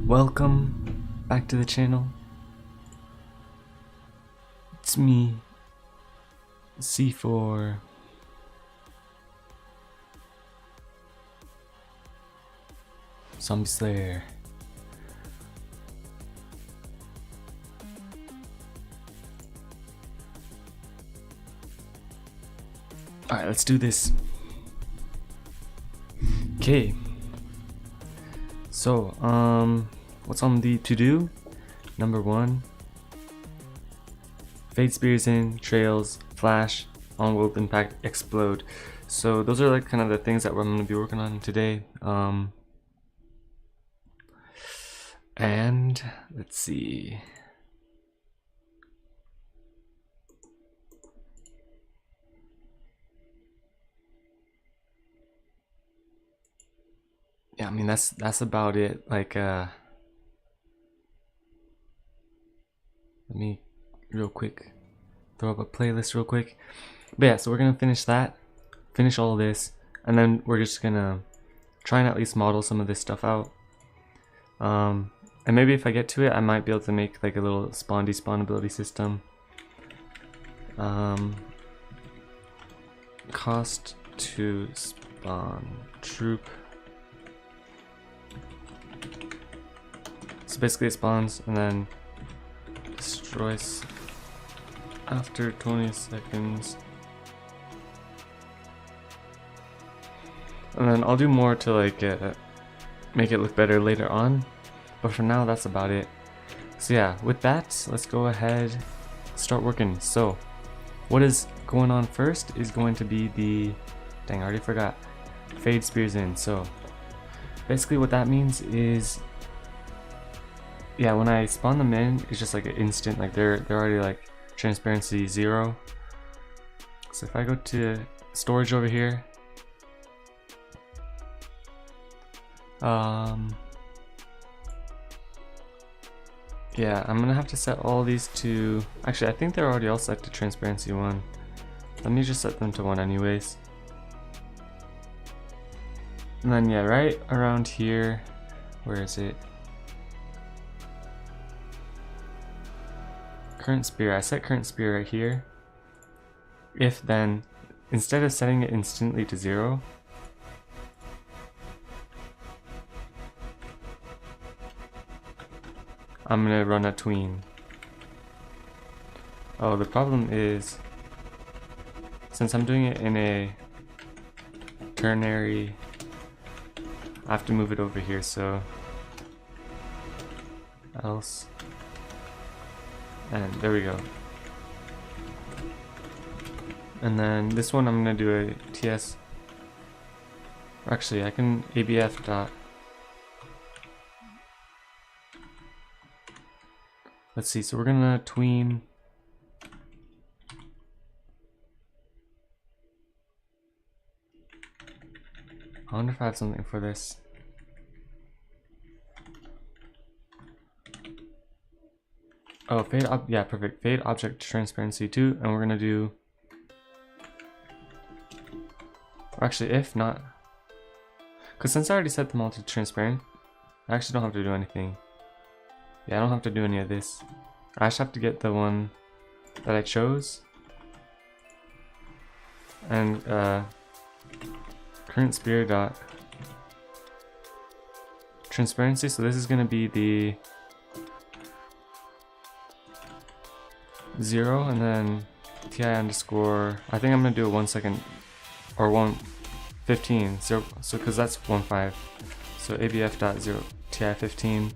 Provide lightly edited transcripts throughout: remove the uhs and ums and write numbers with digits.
Welcome back to the channel. It's me, C4. Zombie Slayer. Alright, let's do this. Okay. So, what's on the to-do? Number 1. Fade spears in, trails, flash, on-world impact, explode. So those are like kind of the things that I'm going to be working on today. And let's see. Yeah, I mean that's about it. Like let me real quick throw up a playlist real quick. But yeah, so we're gonna finish all of this, and then we're just gonna try and at least model some of this stuff out. And maybe if I get to it, I might be able to make like a little spawn despawn ability system. Cost to spawn troop. So basically it spawns and then destroys after 20 seconds. And then I'll do more to like make it look better later on. But for now, that's about it. So yeah, with that, let's go ahead, start working. So what is going on first is going to be the, dang, I already forgot, fade spears in. So basically what that means is, yeah, when I spawn them in, it's just like an instant, like they're already like transparency 0. So if I go to storage over here, yeah, I'm gonna have to set all these to, actually I think they're already all set to transparency 1. Let me just set them to 1 anyways. And then yeah, right around here, where is it? Current spear, I set current spear right here. If then, instead of setting it instantly to 0, I'm gonna run a tween. Oh, the problem is, since I'm doing it in a ternary, I have to move it over here, so else, and there we go. And then this one I'm gonna do a TS, actually I can ABF dot, let's see, so we're gonna tween I wonder if I have something for this. Oh, yeah, perfect. Fade object transparency 2, and we're gonna do, or actually if not, because since I already set them all to transparent, I actually don't have to do anything. Yeah, I don't have to do any of this. I just have to get the one that I chose, and current spear dot transparency. So this is gonna be the 0, and then ti underscore, I think I'm gonna do a 1 second or 1:15, so because that's 1.5, so abf dot 0 ti 15.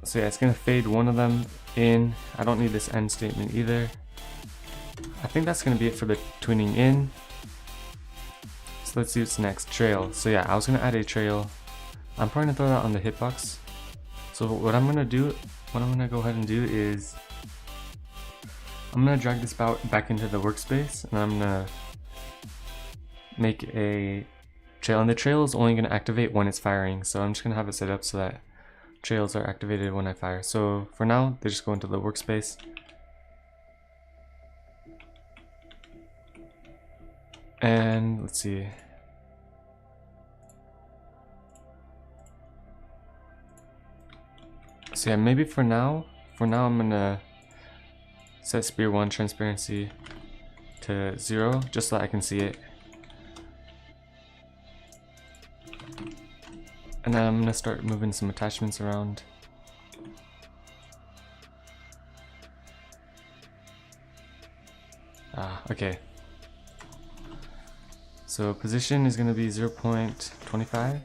So yeah, it's gonna fade one of them in. I don't need this end statement either. I think that's gonna be it for the tweening in. So let's see what's next. Trail. So yeah, I was gonna add a trail. I'm probably gonna throw that on the hitbox. So what I'm gonna go ahead and do is I'm gonna drag this back into the workspace, and I'm gonna make a trail, and the trail is only gonna activate when it's firing. So I'm just gonna have it set up so that trails are activated when I fire. So for now, they just go into the workspace. And let's see. So yeah, maybe for now I'm gonna set spear 1 transparency to 0 just so I can see it. And then I'm gonna start moving some attachments around. Okay. So position is gonna be 0.25.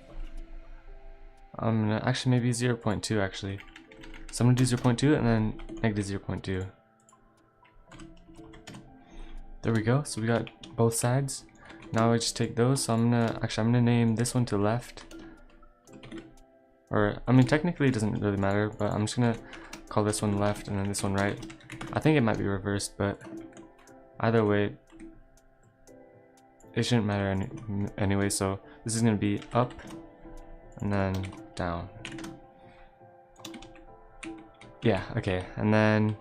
I'm gonna actually maybe 0.2 actually. So I'm gonna do 0.2 and then negative 0.2. There we go. So we got both sides. Now I just take those. So I'm gonna name this one to left. Or I mean technically it doesn't really matter, but I'm just gonna call this one left and then this one right. I think it might be reversed, but either way it shouldn't matter anyway. So this is gonna be up and then down. Yeah, okay. And then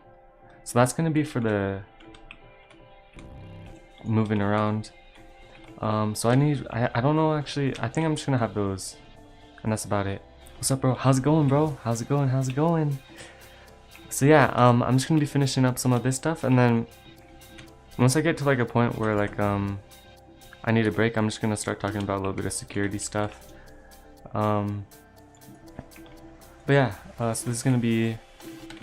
so that's gonna be for the moving around. So I don't know actually. I think I'm just gonna have those, and that's about it. What's up, bro? How's it going, bro? How's it going? How's it going? So yeah, I'm just gonna be finishing up some of this stuff, and then once I get to like a point where like I need a break, I'm just gonna start talking about a little bit of security stuff. But yeah, so this is gonna be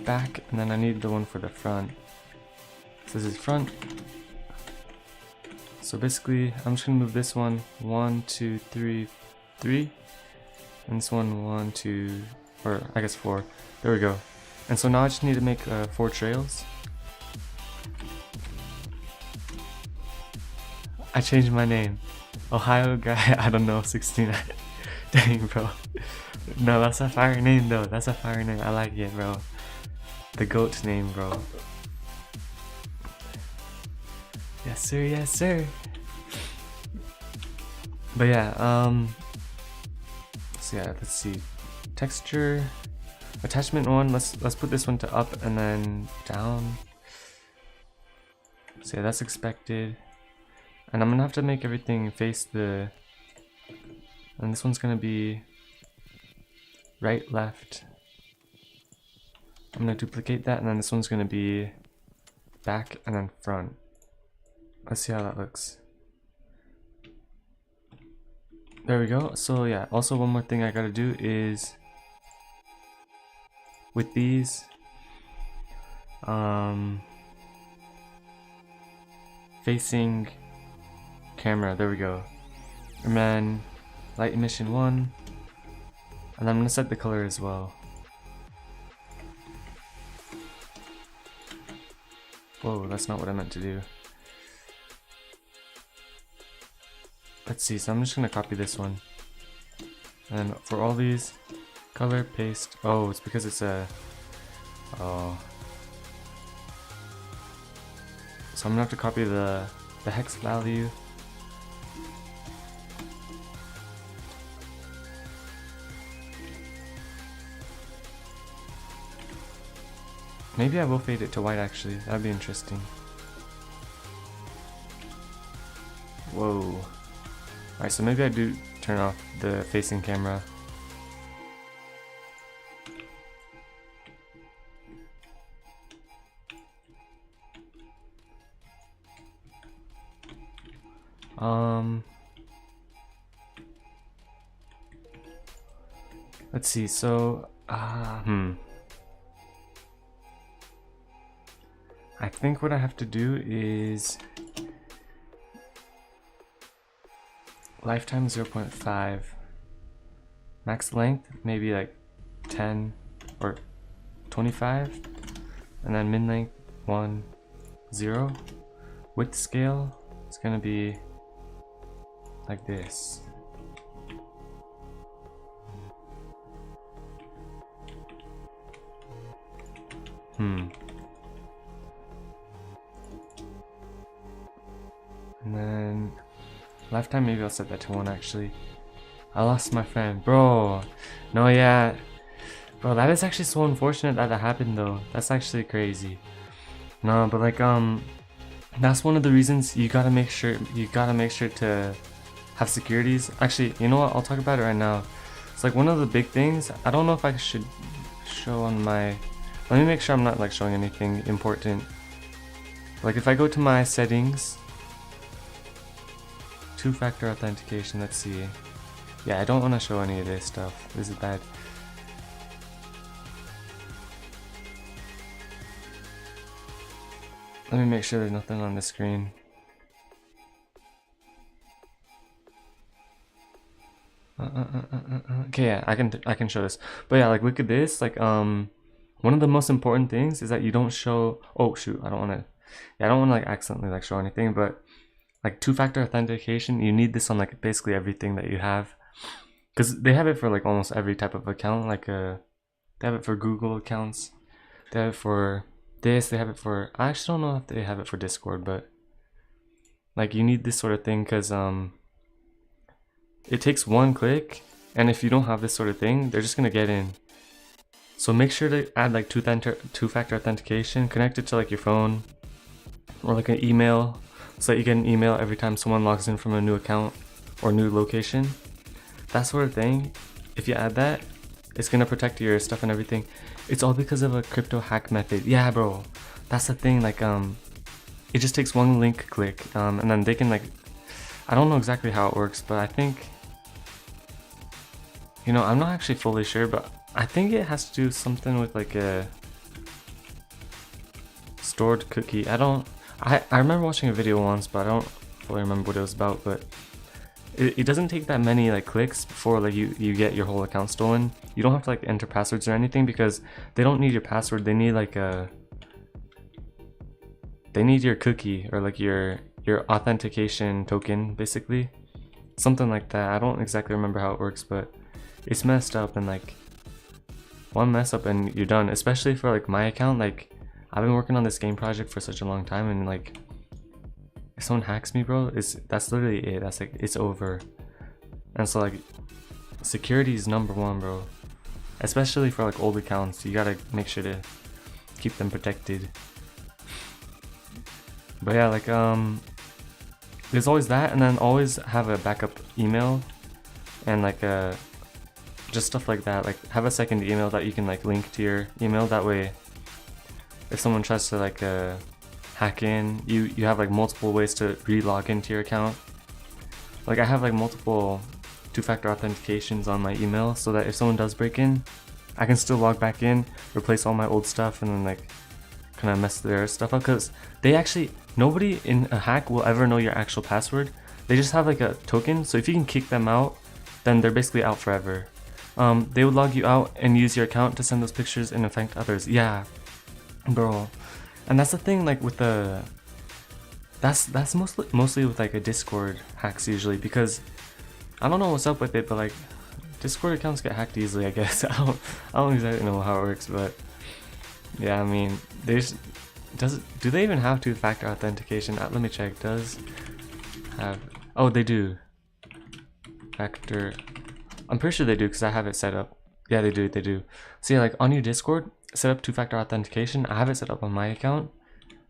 back, and then I need the one for the front. So this is front. So basically, I'm just gonna move this one 1, 2, 3, 3, and this one 1, 2, or I guess 4. There we go. And so now I just need to make 4 trails. I changed my name. Ohio guy, I don't know, 69. Dang, bro. No, that's a fire name though. That's a fire name. I like it, bro. The goat name, bro. Yes sir, yes sir. But yeah, so yeah, let's see. Texture, attachment 1, let's put this one to up and then down. So yeah, that's expected. And I'm gonna have to make everything face the, and this one's gonna be right, left. I'm gonna duplicate that, and then this one's gonna be back and then front. Let's see how that looks. There we go. So yeah, also one more thing I gotta do is with these facing camera, there we go. And then light emission 1, and I'm gonna set the color as well. Whoa, that's not what I meant to do. Let's see, so I'm just gonna copy this one, and for all these, color, paste. Oh, it's because it's a, oh, so I'm gonna have to copy the hex value. Maybe I will fade it to white actually, that'd be interesting. Whoa. Alright, so maybe I do turn off the facing camera. Let's see, so I think what I have to do is lifetime 0.5, max length maybe like 10 or 25, and then min length 1, 0. Width scale is gonna be like this. And then lifetime, maybe I'll set that to 1 actually. I lost my friend, bro. No, yeah, bro, that is actually so unfortunate that happened though. That's actually crazy. No, but like that's one of the reasons you gotta make sure to have securities. Actually, you know what? I'll talk about it right now. It's like one of the big things. I don't know if I should show on my, let me make sure I'm not like showing anything important. Like if I go to my settings, two-factor authentication, let's see. Yeah, I don't want to show any of this stuff. This is bad. Let me make sure there's nothing on the screen. Okay, yeah, I can show this. But yeah, like look at this. Like one of the most important things is that you don't show. Oh shoot, I don't want to. Yeah, I don't want to like accidentally like show anything. But like two-factor authentication, you need this on like basically everything that you have, because they have it for like almost every type of account. Like they have it for Google accounts. They have it for this. They have it for. I actually don't know if they have it for Discord, but like you need this sort of thing because it takes one click, and if you don't have this sort of thing, they're just gonna get in. So make sure to add like two-factor authentication, connect it to like your phone or like an email, so that you get an email every time someone logs in from a new account or new location. That sort of thing. If you add that, it's gonna protect your stuff and everything. It's all because of a crypto hack method. Yeah, bro, that's the thing. Like it just takes one link click, and then they can like, I don't know exactly how it works, but I think, you know, I'm not actually fully sure, but I think it has to do something with like a stored cookie. I remember watching a video once, but I don't fully remember what it was about. But it doesn't take that many like clicks before like you get your whole account stolen. You don't have to like enter passwords or anything, because they don't need your password. They need like they need your cookie, or like your authentication token, basically, something like that. I don't exactly remember how it works, but it's messed up, and like one mess up and you're done. Especially for like my account, like I've been working on this game project for such a long time, and like if someone hacks me, bro, that's literally it. That's like, it's over. And so like security is number one, bro, especially for like old accounts. You gotta make sure to keep them protected. But yeah, like there's always that, and then always have a backup email, and like just stuff like that. Like have a second email that you can like link to your email. That way, if someone tries to like hack in, you have like multiple ways to re-log into your account. Like I have like multiple two-factor authentications on my email, so that if someone does break in, I can still log back in, replace all my old stuff, and then like kind of mess their stuff up. Because they actually, nobody in a hack will ever know your actual password. They just have like a token, so if you can kick them out, then they're basically out forever. They would log you out and use your account to send those pictures and infect others. Yeah, bro. And that's the thing, like with the, that's mostly with like a Discord hacks usually, because I don't know what's up with it, but like Discord accounts get hacked easily, I guess. I don't exactly know how it works, but yeah, I mean, do they even have two-factor authentication? Let me check. Does have, oh, they do. Factor, I'm pretty sure they do, because I have it set up. Yeah, they do. So yeah, like on your Discord, set up two-factor authentication. I have it set up on my account.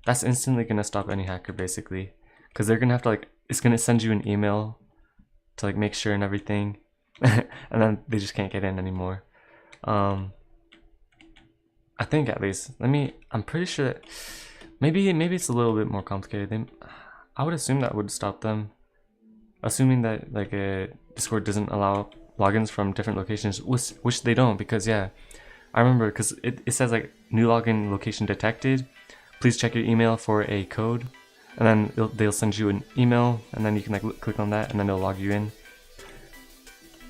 That's instantly gonna stop any hacker, basically, because they're gonna have to like, it's gonna send you an email to like make sure and everything, and then they just can't get in anymore. I think, at least. I'm pretty sure that maybe it's a little bit more complicated. I would assume that would stop them, assuming that like Discord doesn't allow logins from different locations, which they don't, because yeah, I remember, because it says like new login location detected, please check your email for a code, and then they'll send you an email, and then you can like click on that, and then they'll log you in.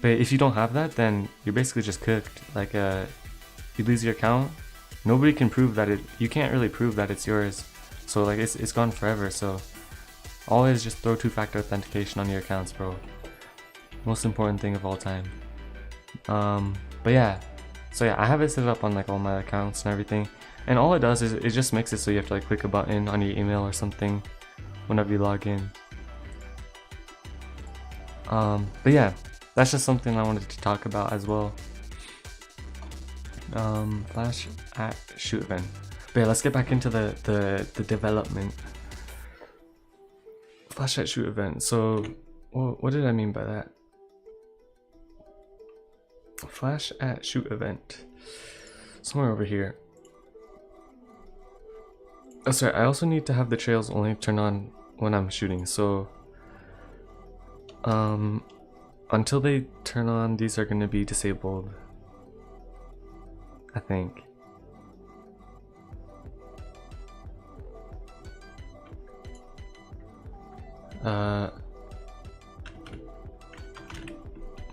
But if you don't have that, then you're basically just cooked. Like you lose your account, nobody can prove that you can't really prove that it's yours, so like it's gone forever. So always just throw two-factor authentication on your accounts, bro. Most important thing of all time. But yeah, so yeah, I have it set up on like all my accounts and everything, and all it does is it just makes it so you have to like click a button on your email or something whenever you log in. But yeah, that's just something I wanted to talk about as well. Flash at shoot event. But yeah, let's get back into the development. Flash at shoot event. So what did I mean by that? Flash at shoot event. somewhere over here. Oh, sorry, I also need to have the trails only turn on when I'm shooting, so until they turn on, these are going to be disabled, I think.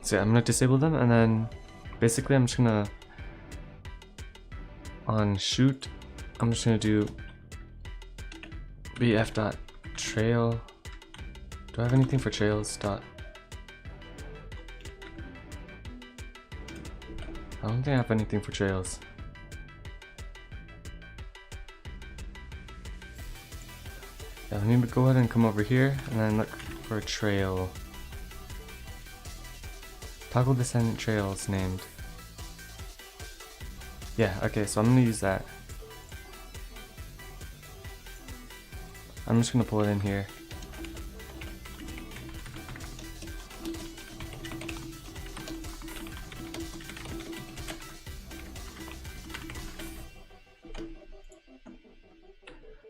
So yeah, I'm gonna disable them, and then basically I'm just gonna on shoot, I'm just gonna do bf.trail. Do I have anything for trails? I don't think I have anything for trails. Yeah, let me go ahead and come over here and then look for a trail. Toggle descendant trails named. Yeah, okay, so I'm gonna use that. I'm just gonna pull it in here.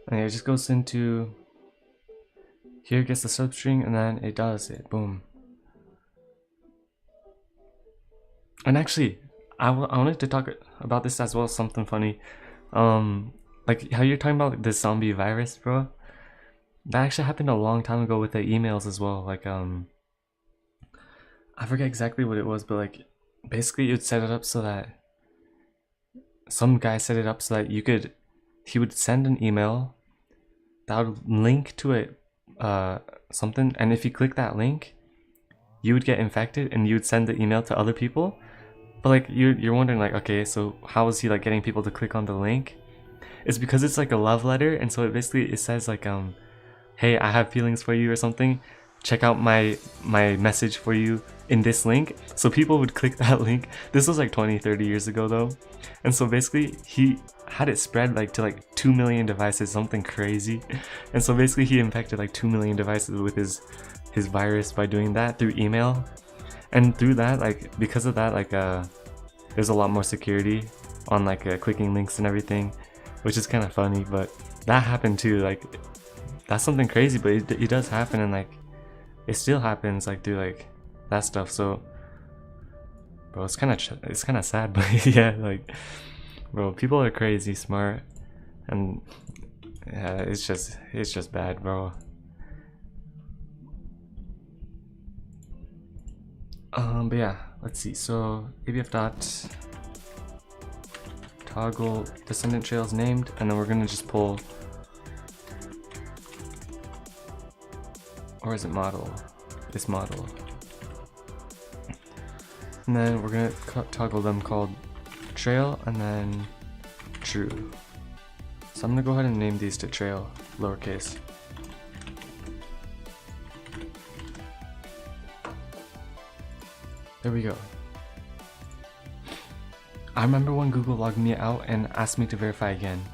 Okay, it just goes into here, gets the substring, and then it does it. Boom. And actually, I wanted to talk about this as well, something funny. Like how you're talking about the zombie virus, bro. That actually happened a long time ago with the emails as well. Like, I forget exactly what it was, but like, basically you'd set it up so that some guy set it up so that he would send an email that would link to it, something, and if you click that link, you would get infected and you would send the email to other people. But like you're wondering like, okay, so how is he like getting people to click on the link? It's because it's like a love letter, and so it says like, hey, I have feelings for you or something. Check out my message for you in this link. So people would click that link. This was like 20-30 years ago though. And so basically he had it spread like to like 2 million devices, something crazy. And so basically he infected like 2 million devices with his virus by doing that through email. And through that, like, because of that, like, there's a lot more security on like clicking links and everything, which is kind of funny. But that happened too. Like, that's something crazy, but it does happen, and like it still happens like through like that stuff. So bro, it's kind of sad, but yeah, like, bro, people are crazy smart, and yeah, it's just bad, bro. But yeah, let's see. So abf dot toggle descendant trails named, and then we're gonna just pull, or is it model? It's model. And then we're gonna toggle them called trail and then true. So I'm gonna go ahead and name these to trail, lowercase. There we go. I remember when Google logged me out and asked me to verify again.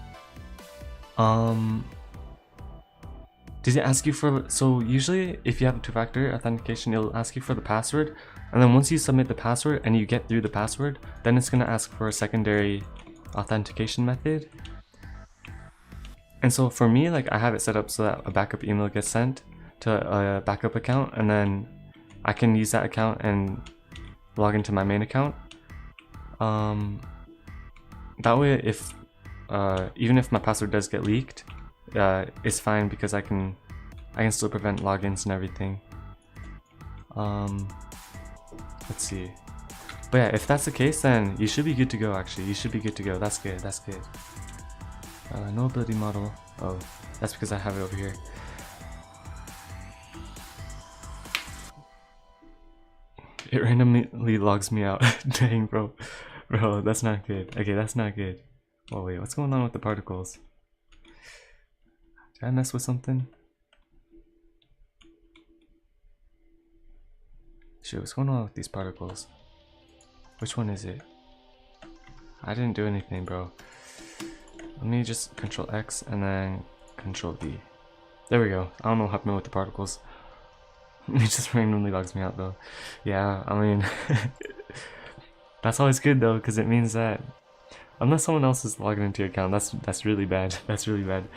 Did it ask you for, so usually if you have a two-factor authentication, it'll ask you for the password, and then once you submit the password and you get through the password, then it's gonna ask for a secondary authentication method. And so for me, like, I have it set up so that a backup email gets sent to a backup account, and then I can use that account and log into my main account. That way, if even if my password does get leaked, it's fine because I can still prevent logins and everything. Let's see. But yeah, if that's the case, then you should be good to go. Actually, you should be good to go. That's good. That's good. No ability model. Oh, that's because I have it over here. It randomly logs me out. Dang, bro. Bro, that's not good. Okay, that's not good. Oh wait, what's going on with the particles? Did I mess with something? Shit, what's going on with these particles? Which one is it? I didn't do anything, bro. Let me just Control X and then Control V. There we go. I don't know what happened with the particles. It just randomly logs me out though. Yeah, I mean, that's always good though, because it means that Unless someone else is logging into your account, that's really bad. That's really bad.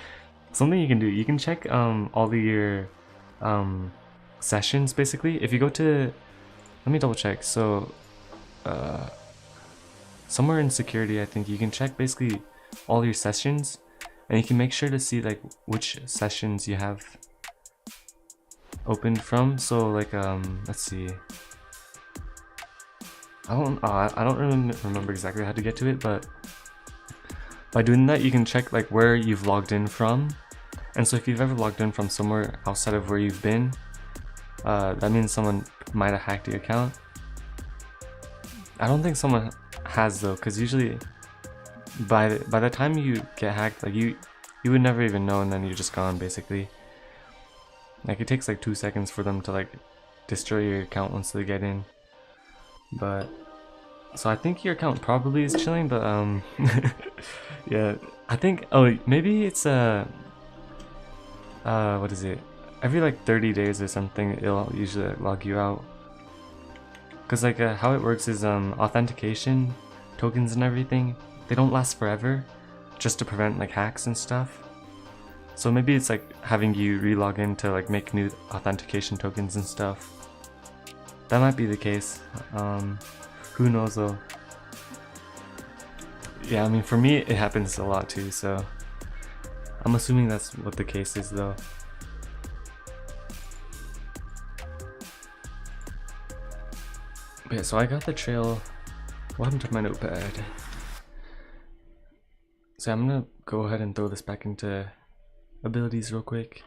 Something you can do, you can check all of your sessions basically. If you go to, let me double check. So somewhere in security, I think you can check basically all your sessions, and you can make sure to see like which sessions you have opened from. So like let's see. I don't really remember exactly how to get to it, but by doing that you can check like where you've logged in from. And so if you've ever logged in from somewhere outside of where you've been, that means someone might have hacked your account. I don't think someone has though, because usually by the time you get hacked, like you would never even know, and then you're just gone basically. Like it takes like 2 seconds for them to like destroy your account once they get in. But so I think your account probably is chilling, but yeah, I think, oh, maybe it's what is it? Every like 30 days or something, it'll usually log you out. Cause like how it works is authentication tokens and everything, they don't last forever, just to prevent like hacks and stuff. So maybe it's like having you re-log in to like make new authentication tokens and stuff. That might be the case. Who knows though? Yeah, I mean for me it happens a lot too, so I'm assuming that's what the case is though. Okay, so I got the trail. What happened to my notepad? So I'm gonna go ahead and throw this back into abilities real quick.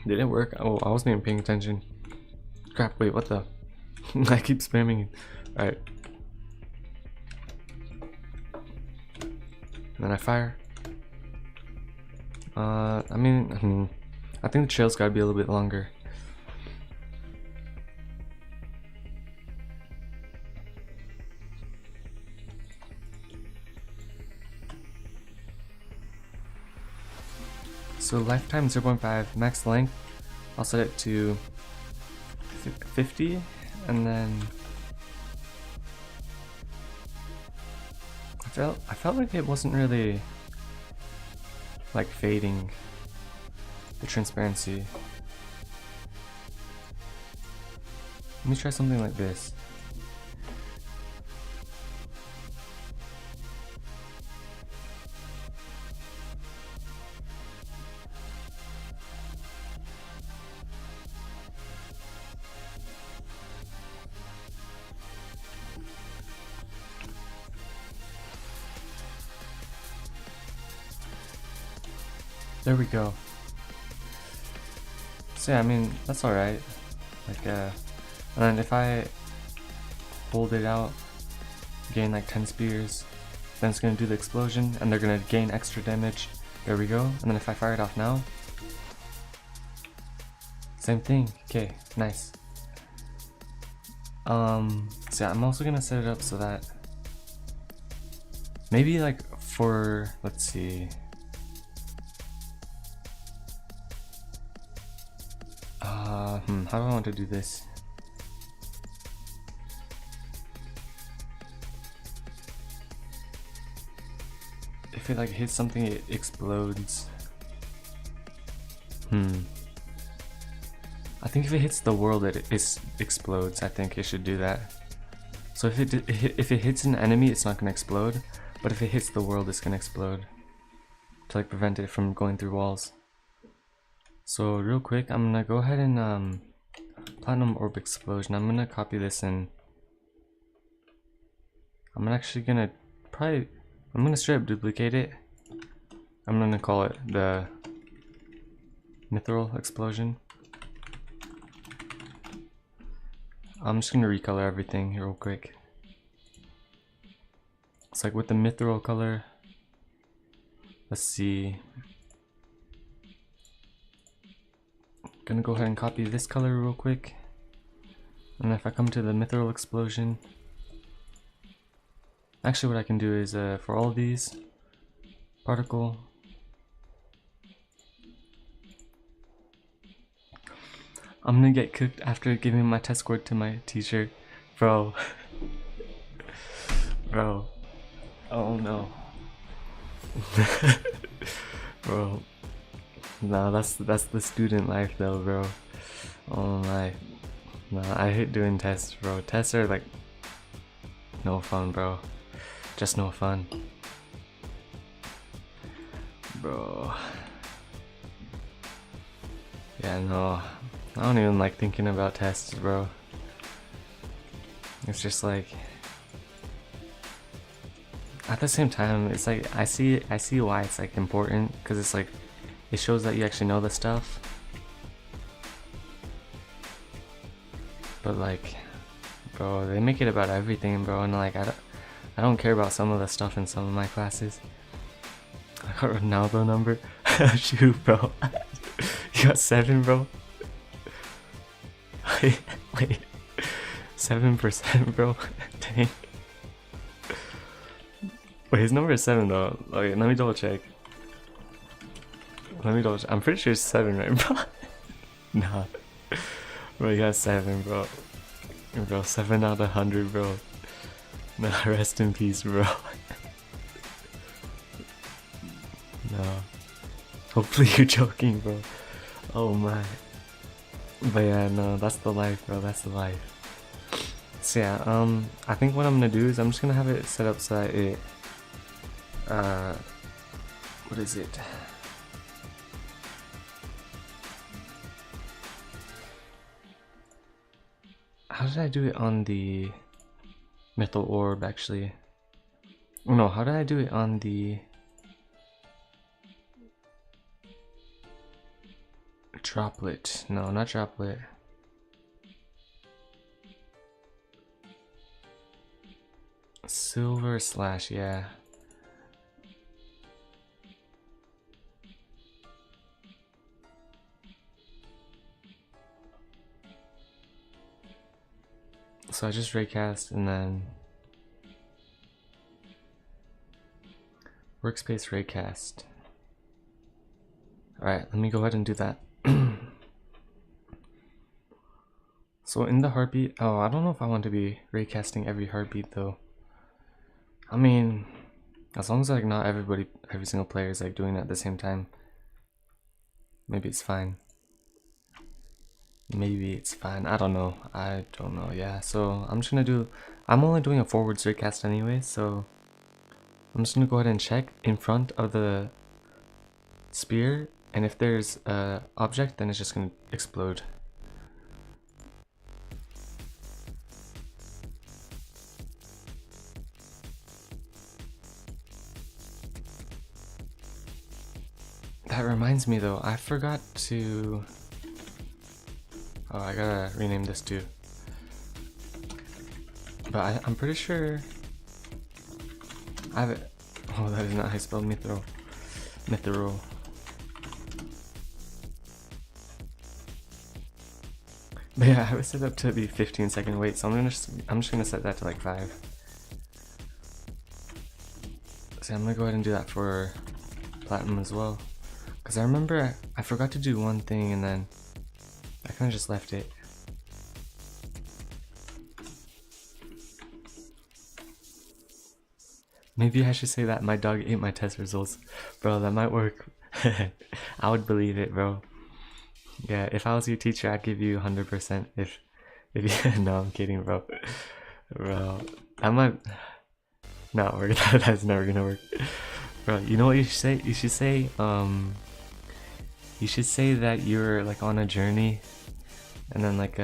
Did it work? Oh, I wasn't even paying attention. Crap, wait, what the? I keep spamming. Alright. And then I fire. I mean, I think the trail's gotta be a little bit longer. So lifetime 0.5, max length, I'll set it to 50, and then I felt like it wasn't really like fading the transparency. Let me try something like this. There we go. So yeah, I mean, that's alright. Like, and then if I hold it out, gain like 10 spears, then it's gonna do the explosion, and they're gonna gain extra damage. There we go. And then if I fire it off now, same thing. Okay, nice. So yeah, I'm also gonna set it up so that maybe like for, let's see. How do I want to do this? If it like hits something, it explodes. I think if it hits the world, it explodes. I think it should do that. So if it hits an enemy, it's not gonna explode. But if it hits the world, it's gonna explode. To like prevent it from going through walls. So real quick, I'm gonna go ahead and platinum orb explosion. I'm gonna copy this and I'm actually gonna I'm gonna straight up duplicate it. I'm gonna call it the mythril explosion. I'm just gonna recolor everything real quick. It's like with the mythril color. Let's see. Gonna go ahead and copy this color real quick. And if I come to the mythril explosion, actually what I can do is for all these, particle, I'm gonna get cooked after giving my test score to my teacher. Bro. Bro. Oh no. Bro. Nah, that's the student life though, bro. Oh my. Nah, I hate doing tests, bro. Tests are like no fun, bro. Just no fun. Bro. Yeah, no. I don't even like thinking about tests, bro. It's just like, at the same time, it's like I see why it's like important, because it's like it shows that you actually know the stuff. But like, bro, they make it about everything, bro, and like I don't care about some of the stuff in some of my classes. I got Ronaldo number. Shoot, bro. You got 7, bro. Wait. 7%, bro. Dang. Wait, his number is 7 though. Okay, let me double check. I'm pretty sure it's 7, right, bro? Nah. Bro, you got 7, bro. Bro, 7 out of 100, bro. Nah, rest in peace, bro. No. Hopefully you're joking, bro. Oh my. But yeah, no, that's the life, bro. That's the life. So yeah, I think what I'm gonna do is I'm just gonna have it set up so that it, what is it? How did I do it on the mythril orb, actually? Oh, no, how did I do it on the droplet? No, not droplet. Silver slash, yeah. So I just raycast and then workspace raycast. Alright, let me go ahead and do that. So in the heartbeat, oh, I don't know if I want to be raycasting every heartbeat though. I mean, as long as like not every single player is like doing it at the same time, maybe it's fine. Maybe it's fine. I don't know. Yeah, so I'm only doing a forwards raycast anyway, so I'm just gonna go ahead and check in front of the spear, and if there's a object, then it's just gonna explode. That reminds me though, I forgot to... Oh, I gotta rename this too. But I'm pretty sure I have it. Oh, that is not how you spell mythril. Mythril. But yeah, I have it set up to be 15-second wait, so I'm just gonna set that to like 5. So I'm gonna go ahead and do that for platinum as well. Because I remember I forgot to do one thing and then I kind of just left it. Maybe I should say that my dog ate my test results. Bro, that might work. I would believe it, bro. Yeah, if I was your teacher, I'd give you 100%. If you... No, I'm kidding, bro. Bro, that might not work. That's never gonna work. Bro, you know what you should say? You should say that you're like on a journey and then like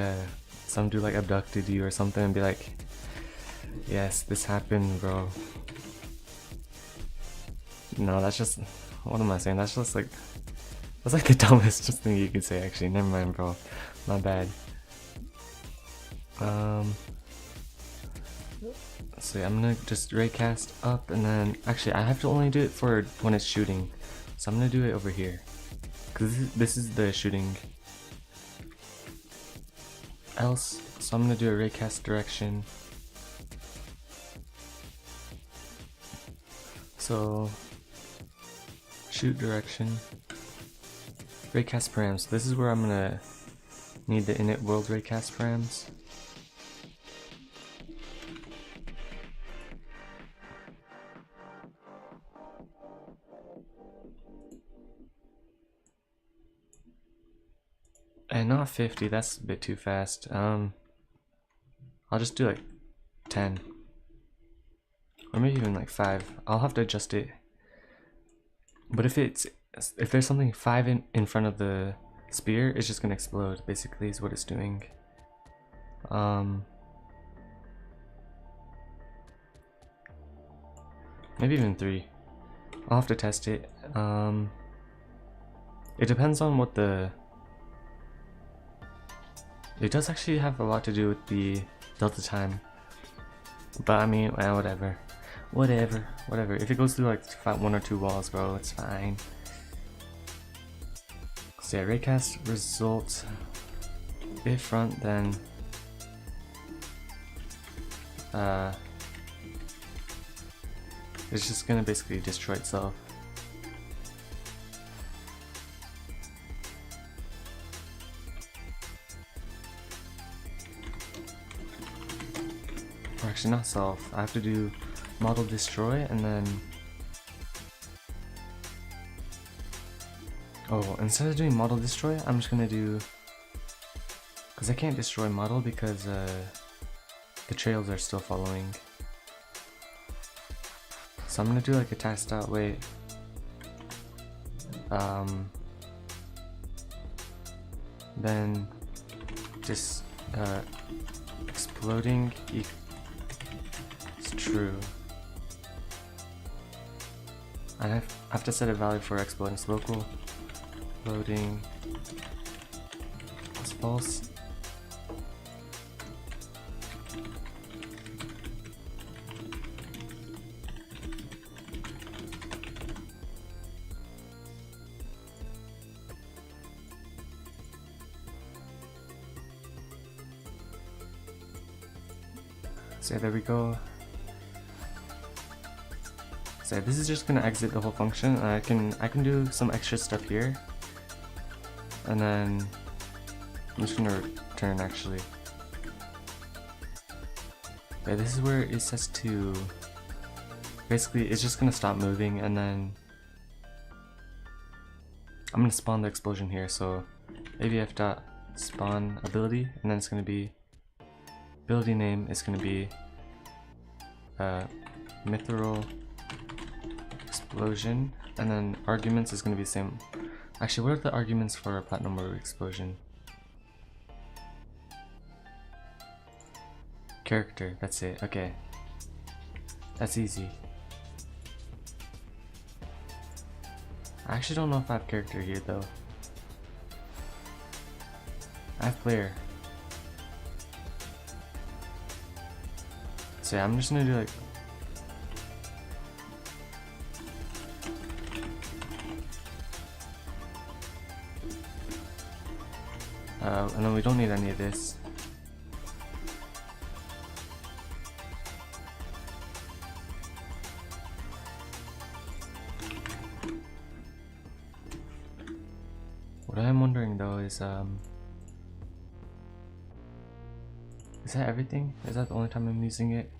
some dude like abducted you or something and be like, yes, this happened, bro. No, that's just, what am I saying? That's just like, that's like the dumbest thing you could say, actually. Never mind, bro. My bad. So yeah, I'm gonna just raycast up and then, actually I have to only do it for when it's shooting. So I'm gonna do it over here. Cause this is the shooting. So So I'm gonna do a raycast direction. So shoot direction, raycast params. This is where I'm gonna need the init world raycast params. And not 50, that's a bit too fast. I'll just do like 10. Or maybe even like 5. I'll have to adjust it. But if there's something 5 in front of the spear, it's just gonna explode, basically is what it's doing. Maybe even 3. I'll have to test it. It depends on what it does actually have a lot to do with the delta time. But I mean, well, whatever. If it goes through like 1 or 2 walls, bro, it's fine. So yeah, raycast result. If front, then it's just gonna basically destroy itself. Or actually not self, I have to do model destroy and then, oh, instead of doing model destroy, I'm just gonna do, because I can't destroy model because the trails are still following. So I'm gonna do like a task dot wait. Then just exploding is true. I have to set a value for exploding. So local loading is false. So there we go. So this is just gonna exit the whole function. I can do some extra stuff here, and then I'm just gonna return actually. Okay, this is where it says to basically it's just gonna stop moving, and then I'm gonna spawn the explosion here. So avf dot spawn ability, and then it's gonna be ability name is gonna be mythril explosion, and then arguments is going to be the same. Actually, what are the arguments for a platinum orb explosion? Character, that's it. Okay, that's easy. I actually don't know if I have character here though. I have player. So yeah, I'm just gonna do like and then we don't need any of this. What I'm wondering though is that everything? Is that the only time I'm using it?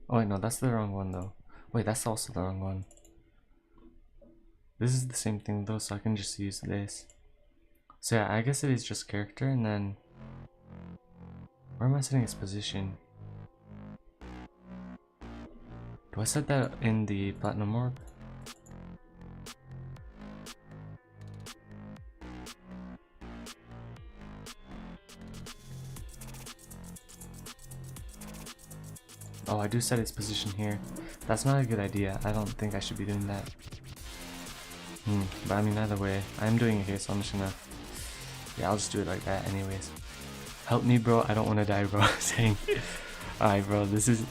Oh wait, no, that's the wrong one though. Wait, that's also the wrong one. This is the same thing though, so I can just use this. So yeah, I guess it is just character, and then where am I setting its position? Do I set that in the platinum orb? Oh, I do set its position here. That's not a good idea. I don't think I should be doing that. But I mean, either way, I'm doing it here, so I'm just gonna... Yeah, I'll just do it like that anyways. Help me, bro. I don't want to die, bro. Saying... Alright, bro. This is...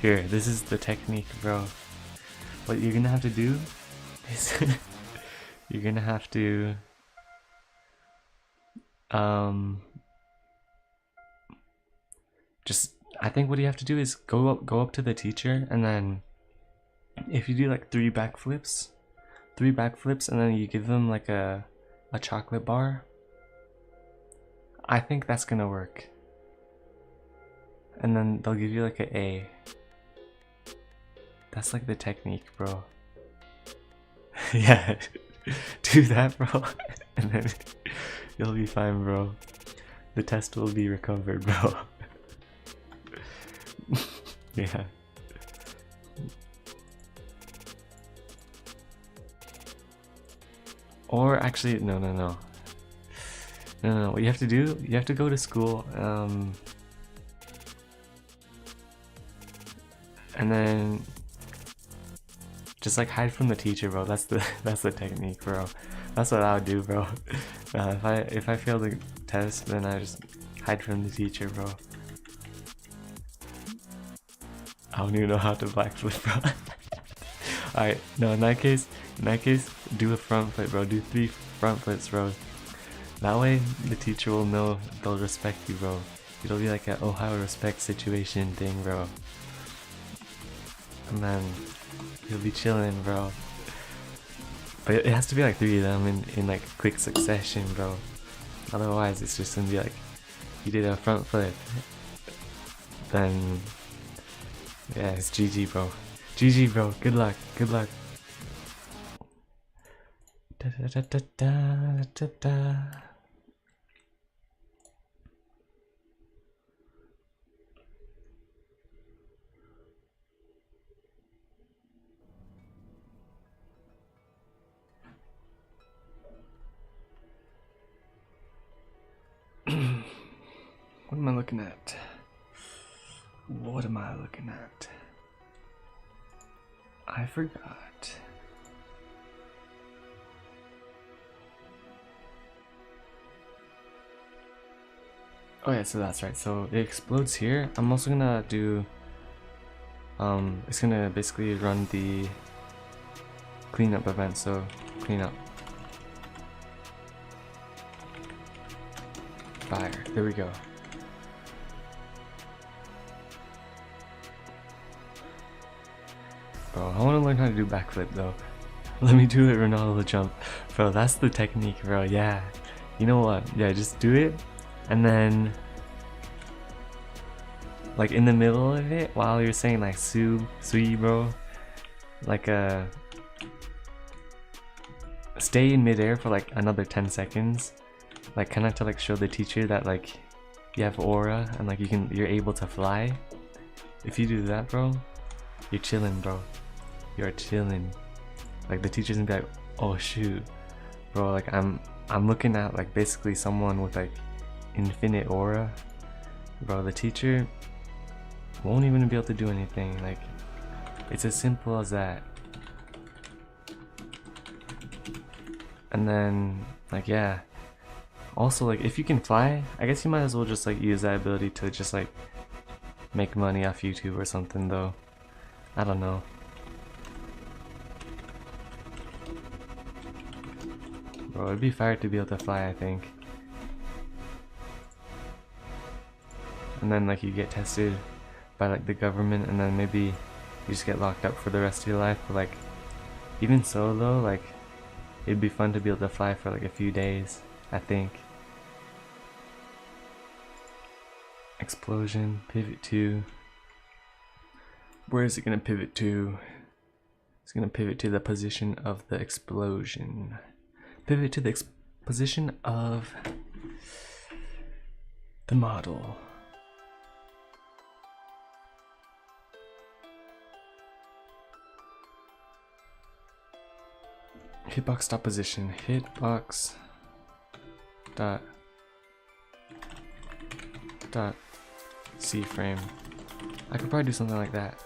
Here, this is the technique, bro. What you're gonna have to do is... you're gonna have to just, I think what you have to do is go up to the teacher, and then if you do like 3 backflips, and then you give them like a chocolate bar, I think that's gonna work. And then they'll give you like an A. That's like the technique, bro. Yeah, do that, bro, and then you'll be fine, bro. The test will be recovered, bro. Yeah. Or actually, no. What you have to do, you have to go to school, and then just like hide from the teacher, bro. That's the technique, bro. That's what I would do, bro. If I fail the test, then I just hide from the teacher, bro. I don't even know how to backflip, bro. Alright, no, in that case, do a front flip, bro. Do 3 front flips, bro. That way, the teacher will know, they'll respect you, bro. It'll be like an Ohio respect situation thing, bro. And then you'll be chilling, bro. But it has to be like 3 of them in like quick succession, bro. Otherwise, it's just gonna be like, you did a front flip, then yeah, it's GG, bro. GG, bro. Good luck. Good luck. Da, da, da, da, da, da. What am I looking at? What am I looking at? I forgot. Oh yeah, so that's right. So it explodes here. I'm also gonna do it's gonna basically run the cleanup event, so clean up. Fire. There we go. Bro, I want to learn how to do backflip though. Let me do it, Ronaldo jump. Bro, that's the technique, bro. Yeah. You know what? Yeah, just do it. And then, like in the middle of it, while you're saying like sui, bro, like stay in midair for like another 10 seconds. Like kind of to like show the teacher that like you have aura and like you're able to fly. If you do that, bro, you're chilling, bro. You're chilling. Like the teacher's gonna be like, oh shoot, bro, like I'm looking at like basically someone with like infinite aura. Bro, the teacher won't even be able to do anything. Like it's as simple as that. And then like yeah, also like if you can fly, I guess you might as well just like use that ability to just like make money off YouTube or something though. I don't know. Bro, it'd be fire to be able to fly, I think. And then like you get tested by like the government, and then maybe you just get locked up for the rest of your life. But like even so though, like it'd be fun to be able to fly for like a few days, I think. Explosion, pivot to. Where is it gonna pivot to? It's gonna pivot to the position of the explosion. Pivot to the position of the model. Hitbox dot position. Hitbox dot C frame. I could probably do something like that.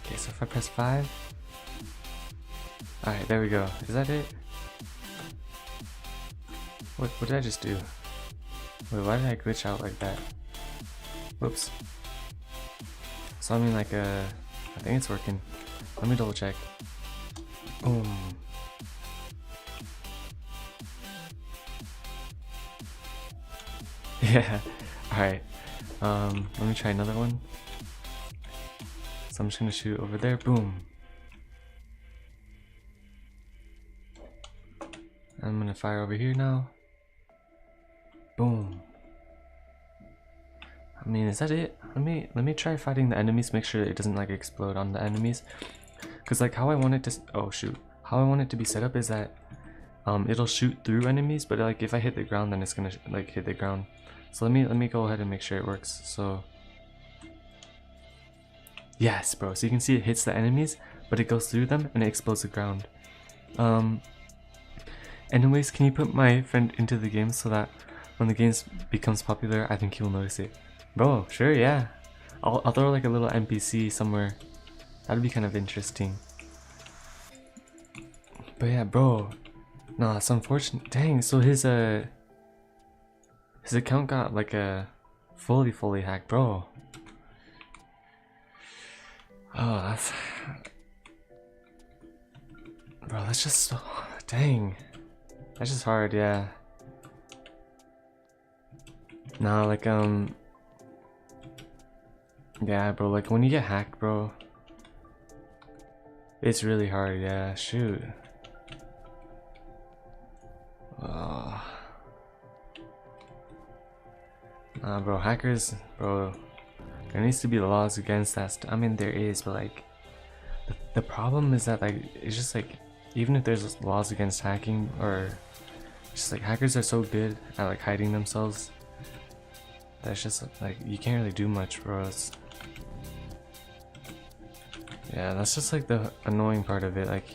Okay, so if I press 5, alright, there we go. Is that it? What did I just do? Wait, why did I glitch out like that? Whoops. So I mean like I think it's working. Let me double check. Boom. Yeah. Alright. Let me try another one. So I'm just gonna shoot over there. Boom. I'm gonna fire over here now. Boom. I mean, is that it? Let me try fighting the enemies. Make sure it doesn't like explode on the enemies. Cause like how I want it to. Oh shoot. How I want it to be set up is that it'll shoot through enemies, but like if I hit the ground, then it's gonna like hit the ground. So let me go ahead and make sure it works. So yes, bro. So you can see it hits the enemies, but it goes through them and it explodes the ground. Anyways, can you put my friend into the game so that when the game becomes popular, I think he will notice it? Bro, sure, yeah. I'll throw like a little NPC somewhere. That'd be kind of interesting. But yeah, bro. Nah, it's unfortunate. Dang, so his account got like a fully hacked, bro. Oh, that's bro. That's just dang. That's just hard, yeah. Nah, like yeah, bro. Like when you get hacked, bro, it's really hard. Yeah, shoot. Nah, bro, hackers, bro. There needs to be laws against that. I mean, there is, but like, the problem is that like it's just like even if there's laws against hacking or just like hackers are so good at like hiding themselves. That's just like you can't really do much, bro. Yeah, that's just like the annoying part of it. Like,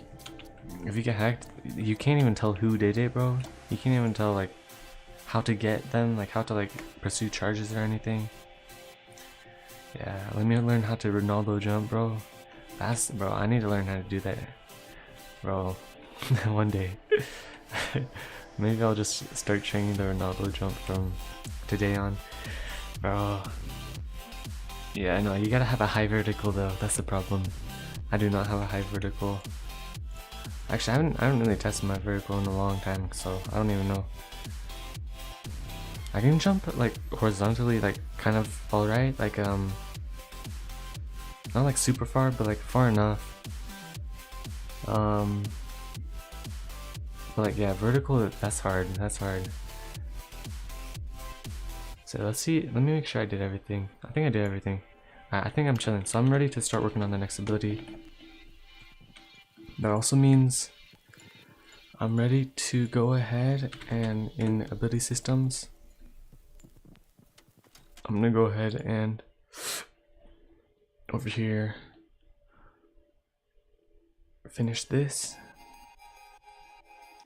if you get hacked, you can't even tell who did it, bro. You can't even tell like how to get them, like how to like pursue charges or anything. Yeah, let me learn how to Ronaldo jump, bro. That's bro. I need to learn how to do that, bro. One day. Maybe I'll just start training the Ronaldo jump from today on, bro. Yeah, I know, you gotta have a high vertical though, that's the problem. I do not have a high vertical. Actually, I haven't really tested my vertical in a long time, so I don't even know. I can jump like horizontally, like kind of alright, like not like super far, but like far enough. But like yeah, vertical, that's hard, So let's see, let me make sure I did everything. I think I did everything. I think I'm chilling, so I'm ready to start working on the next ability. That also means I'm ready to go ahead and in ability systems, I'm gonna go ahead and over here finish this.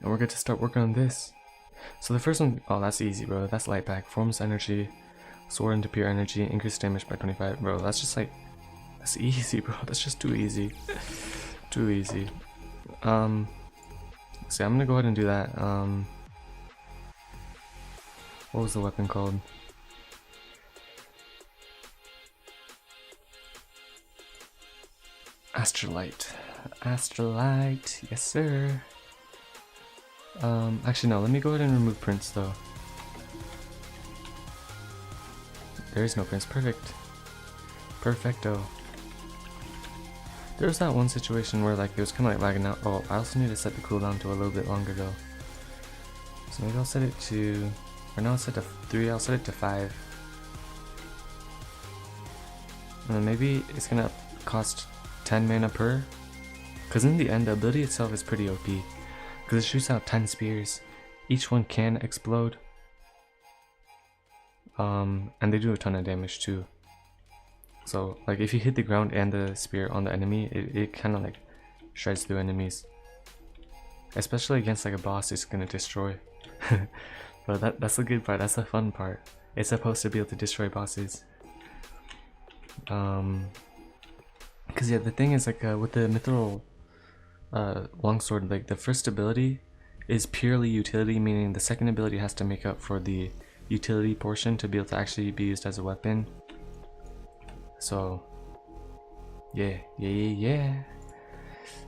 And we're good to start working on this. So the first one, oh that's easy, bro. That's light pack, forms energy, sword into pure energy, increase damage by 25. Bro, that's just like, that's easy, bro. That's just too easy. Too easy. So I'm gonna go ahead and do that. What was the weapon called? Astrolite. Astrolite, yes sir. Actually no, let me go ahead and remove prints though. There is no prints, perfect. Perfecto. There was that one situation where like it was kinda like lagging out. Oh, I also need to set the cooldown to a little bit longer though. So maybe I'll set it to, or no, I'll set it to 3, I'll set it to 5. And then maybe it's gonna cost 10 mana per. Cause in the end the ability itself is pretty OP. Because it shoots out 10 spears. Each one can explode. And they do a ton of damage too. So like if you hit the ground and the spear on the enemy, it kind of like shreds through enemies. Especially against like a boss it's gonna destroy. But that's the good part, that's the fun part. It's supposed to be able to destroy bosses. Cause yeah, the thing is like with the mythril longsword, like the first ability is purely utility, meaning the second ability has to make up for the utility portion to be able to actually be used as a weapon. So yeah.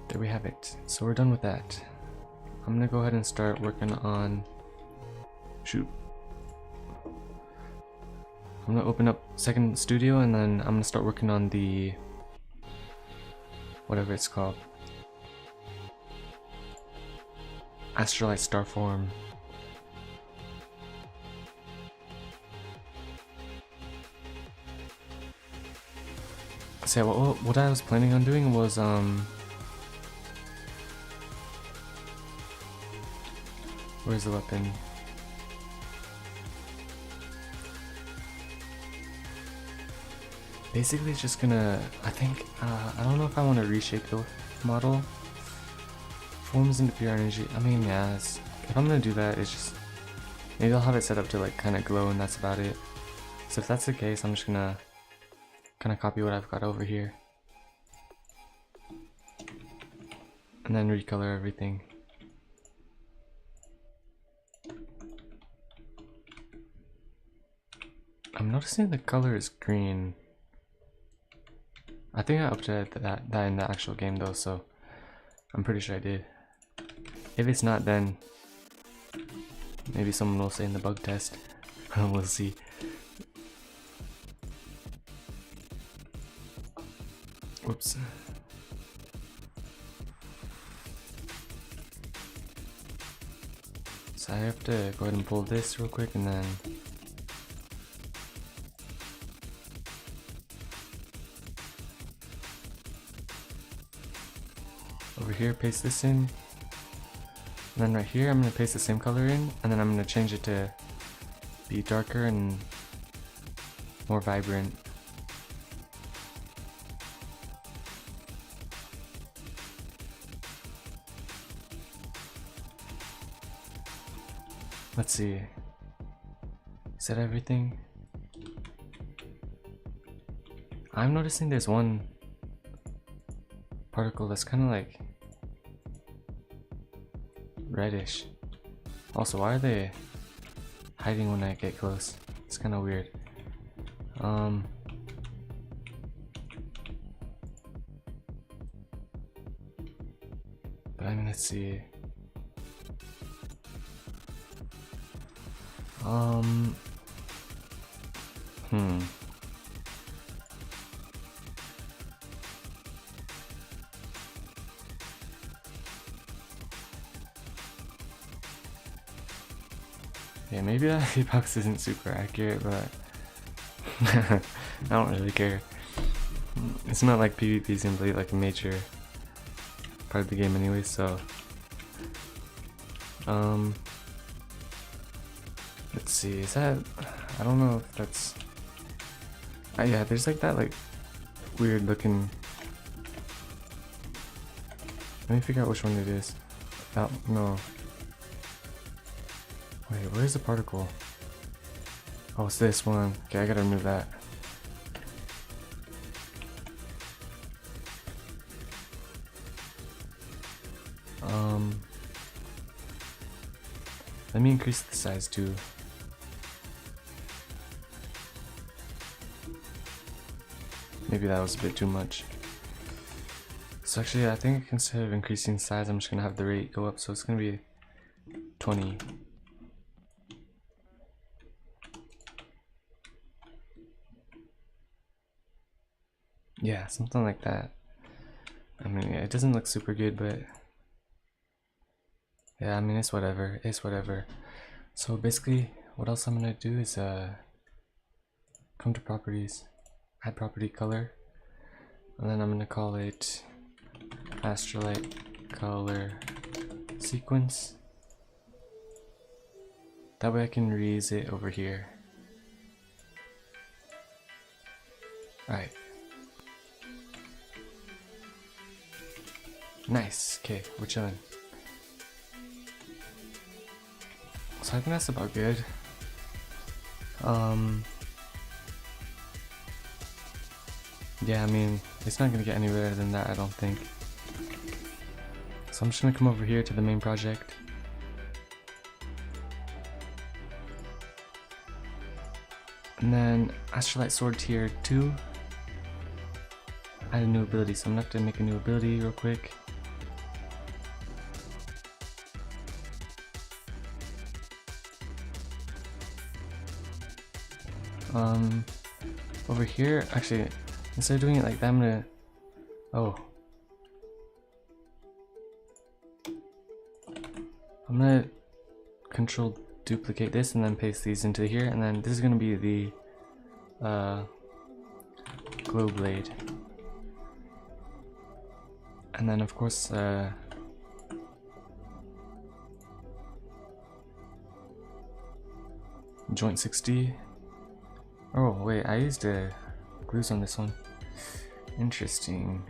There we have it. So we're done with that. I'm gonna go ahead and start working on I'm gonna open up second studio, and then I'm gonna start working on the whatever it's called, Astrolite Starform. So yeah, what I was planning on doing was where's the weapon? Basically it's just gonna, I think, I don't know if I want to reshape the model. Forms into pure energy. I mean, yeah, if I'm gonna do that, it's just, maybe I'll have it set up to like kind of glow and that's about it. So if that's the case, I'm just gonna kind of copy what I've got over here. And then recolor everything. I'm noticing the color is green. I think I updated that in the actual game though, so I'm pretty sure I did. If it's not, then maybe someone will say in the bug test. We'll see. Whoops. So I have to go ahead and pull this real quick, and then over here paste this in, and then right here I'm going to paste the same color in, and then I'm going to change it to be darker and more vibrant. Let's see, is that everything? I'm noticing there's one particle that's kind of like reddish. Also, why are they hiding when I get close? It's kind of weird. But I mean, let's see. Yeah, maybe that hitbox isn't super accurate, but I don't really care. It's not like PvP is gonna play like a major part of the game anyway, so let's see, is that, I don't know if that's, yeah, there's like that like weird looking, let me figure out which one it is. Oh, no. Wait, where's the particle? Oh, it's this one. Okay, I gotta remove that. Let me increase the size too. Maybe that was a bit too much. So actually, I think instead of increasing size, I'm just gonna have the rate go up, so it's gonna be 20. Yeah, something like that. I mean, it doesn't look super good, but yeah, I mean, it's whatever. It's whatever. So basically, what else I'm gonna do is come to properties, add property color, and then I'm gonna call it Astrolite color sequence. That way I can reuse it over here. Alright. Nice. Okay, we're chilling. So I think that's about good. Yeah, I mean, it's not gonna get any better than that, I don't think. So I'm just gonna come over here to the main project, And then Astrolite Sword tier 2. Add a new ability, so I'm gonna have to make a new ability real quick. Over here, actually, instead of doing it like that, I'm gonna, I'm gonna control duplicate this and then paste these into here, and then this is gonna be the glow blade, and then of course joint 60. Oh wait, I used glues on this one. Interesting.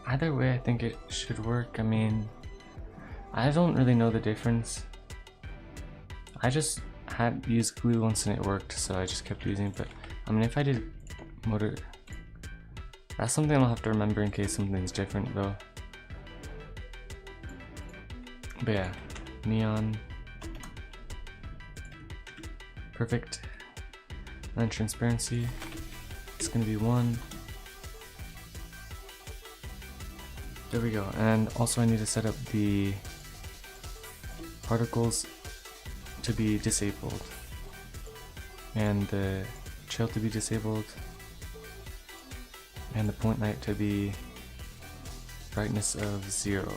Either way, I think it should work. I mean, I don't really know the difference. I just had used glue once and it worked, so I just kept using it. But I mean, if I did motor, that's something I'll have to remember in case something's different though. But yeah, neon. Perfect. And then transparency, it's gonna be 1. There we go. And also I need to set up the particles to be disabled and the trail to be disabled and the point light to be brightness of 0.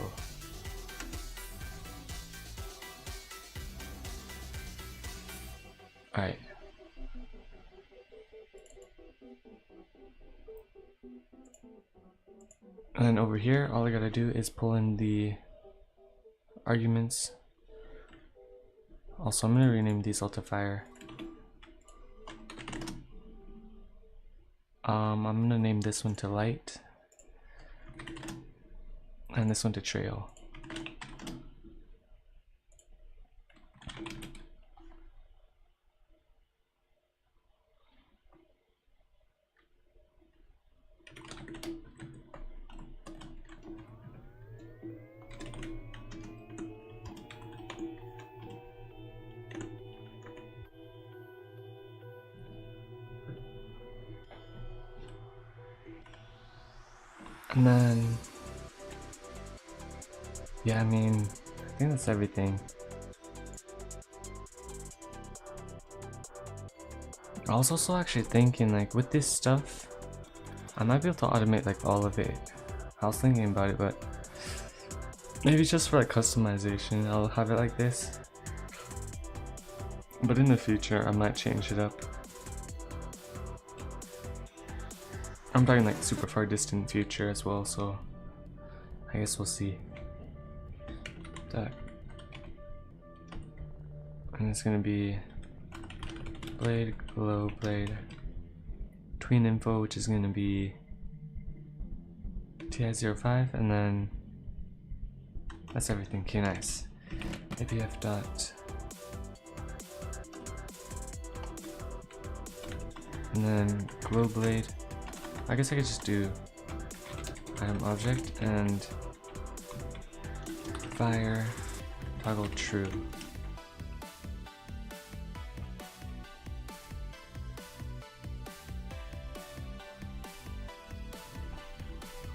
Alright. And then over here, all I gotta do is pull in the arguments. Also, I'm gonna rename these all to fire. I'm gonna name this one to light, and this one to trail. And then, yeah, I mean, I think that's everything. I was also actually thinking, like, with this stuff, I might be able to automate, like, all of it. I was thinking about it, but maybe just for, like, customization, I'll have it like this. But in the future, I might change it up. I'm talking like super far distant future as well, so I guess we'll see. That. And it's gonna be blade, glow blade, tween info, which is gonna be TI05, and then that's everything. Okay, nice. APF dot. And then glow blade. I guess I could just do item object and fire toggle true.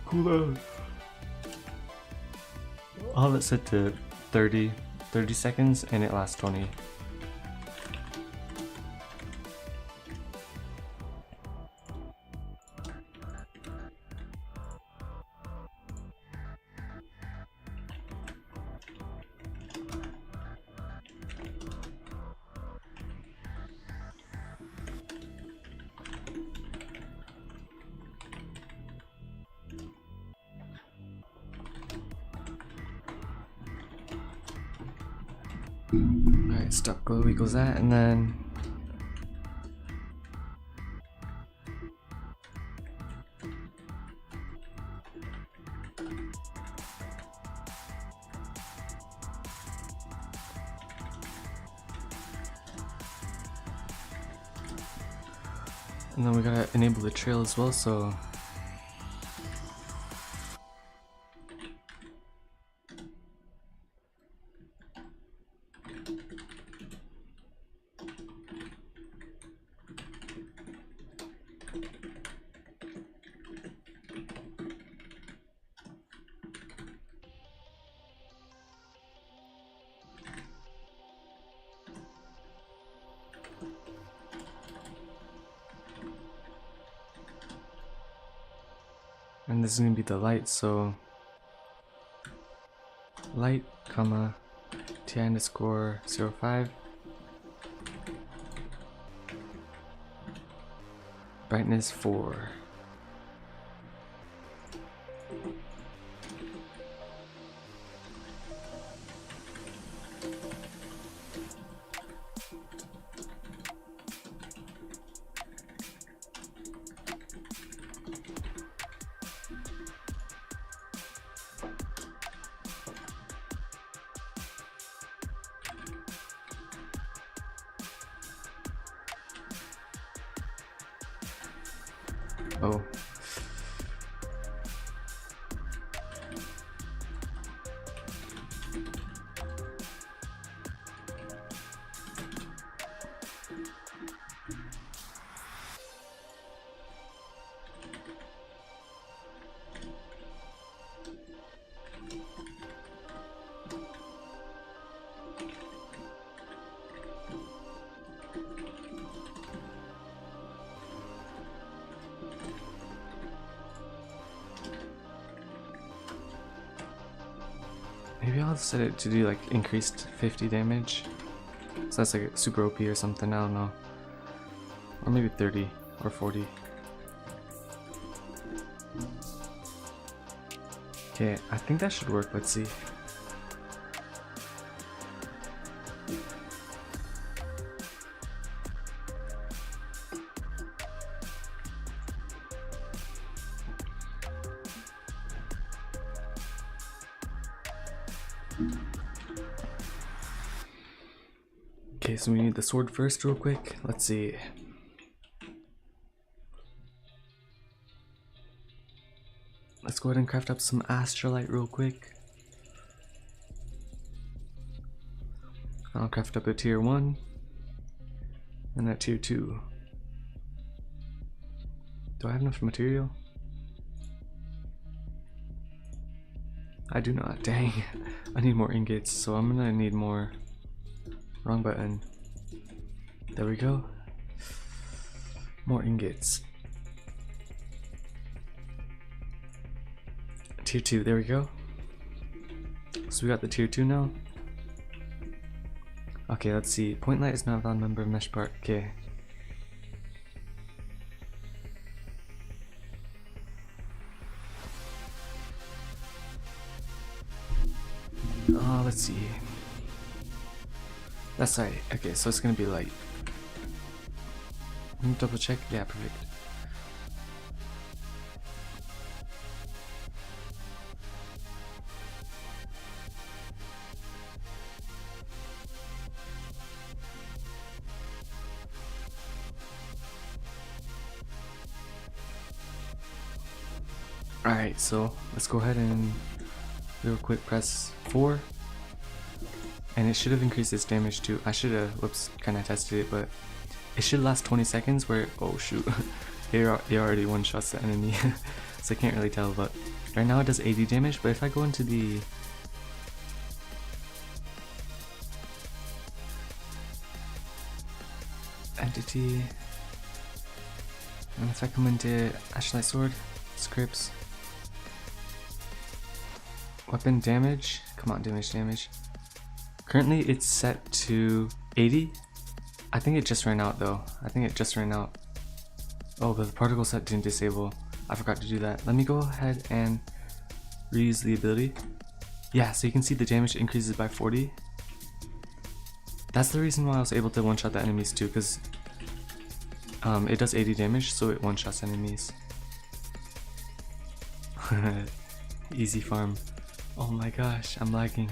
Cool. I'll have it set to 30 seconds and it lasts 20. Alright, stop glow equals that, and then we gotta enable the trail as well, so And this is gonna be the light, so light, comma, ti_05, brightness 4. Oh. Maybe I'll set it to do like increased 50 damage. So that's like super OP or something, I don't know. Or maybe 30 or 40. Okay, I think that should work, let's see. Okay, so we need the sword first real quick. Let's see. Let's go ahead and craft up some astrolite real quick. I'll craft up a tier 1 and a tier 2. Do I have enough material? I do not, dang. I need more ingots, so I'm gonna need more. Wrong button. There we go. More ingots. Tier 2, there we go. So we got the tier 2 now. Okay, let's see. Point light is not a valid member of mesh part. Okay. Let's see. That's right. Okay, so it's gonna be light. Let me double check. Yeah, perfect. Alright, so let's go ahead and real quick press 4. And it should have increased its damage too. I should have, whoops, kind of tested it, but it should last 20 seconds where, oh shoot, it already one-shots the enemy. So I can't really tell, but right now it does 80 damage, but if I go into the entity, and if I come into Ashlight Sword, scripts, weapon damage, come on, damage. Currently it's set to 80. I think it just ran out though. I think it just ran out. Oh, but the particle set didn't disable. I forgot to do that. Let me go ahead and reuse the ability. Yeah, so you can see the damage increases by 40. That's the reason why I was able to one-shot the enemies too, because it does 80 damage, so it one-shots enemies. Easy farm. Oh my gosh, I'm lagging.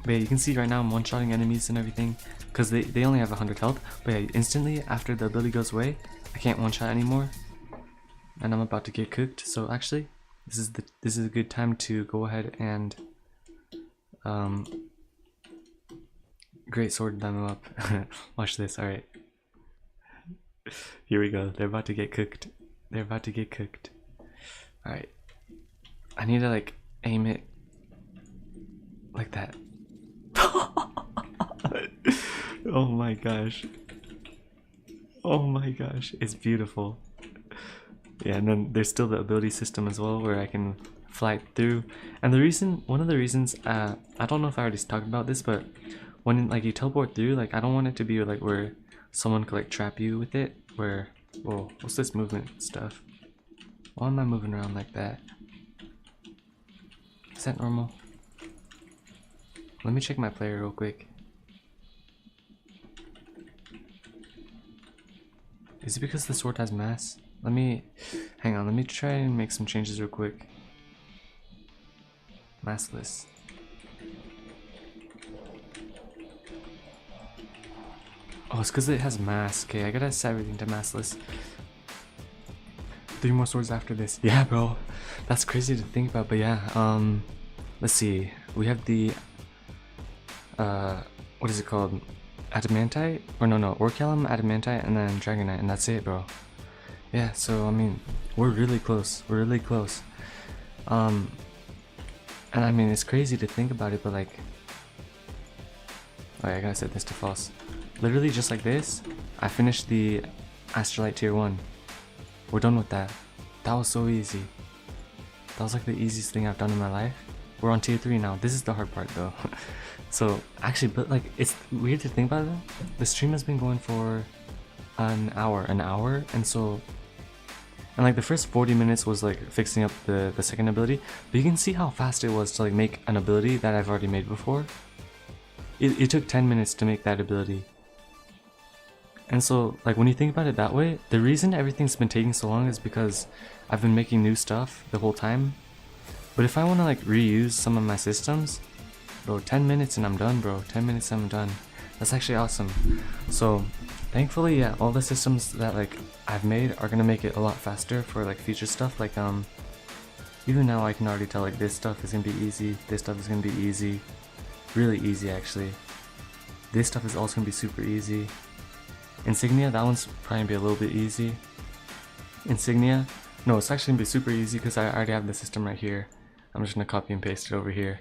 But yeah, you can see right now I'm one-shotting enemies and everything, because they only have 100 health. But yeah, instantly after the ability goes away, I can't one-shot anymore, and I'm about to get cooked. So actually, this is a good time to go ahead and great sword them up. Watch this. All right, here we go. They're about to get cooked. All right, I need to like aim it like that. Oh my gosh, it's beautiful. Yeah, and then there's still the ability system as well where I can fly through. And one of the reasons, I don't know if I already talked about this, but when like you teleport through, like I don't want it to be like where someone could like trap you with it. Where, whoa, what's this movement stuff? Why am I moving around like that? Is that normal? Let me check my player real quick. Is it because the sword has mass? Hang on, let me try and make some changes real quick. Massless. Oh, it's because it has mass. Okay, I gotta set everything to massless. 3 more swords after this. Yeah, bro. That's crazy to think about, but yeah, let's see. We have the, what is it called? Adamantite? Or no, Orcalum, Adamantite, and then Dragonite, and that's it, bro. Yeah, so, I mean, we're really close. We're really close. And I mean, it's crazy to think about it, but like... Alright, I gotta set this to false. Literally just like this, I finished the Astrolite Tier 1. We're done with that. That was so easy. That was like the easiest thing I've done in my life. We're on Tier 3 now. This is the hard part though. So, actually, but like, it's weird to think about it. The stream has been going for an hour, and so... And like the first 40 minutes was like fixing up the second ability, but you can see how fast it was to like make an ability that I've already made before. It took 10 minutes to make that ability. And so like when you think about it that way, the reason everything's been taking so long is because I've been making new stuff the whole time. But if I want to like reuse some of my systems, bro, 10 minutes and I'm done, bro. 10 minutes and I'm done. That's actually awesome. So thankfully, yeah, all the systems that like I've made are gonna make it a lot faster for like future stuff. Like even now I can already tell like this stuff is gonna be easy, this stuff is gonna be easy, really easy actually. This stuff is also gonna be super easy. Insignia, that one's probably gonna be a little bit easy. Insignia, no, it's actually gonna be super easy because I already have the system right here. I'm just gonna copy and paste it over here.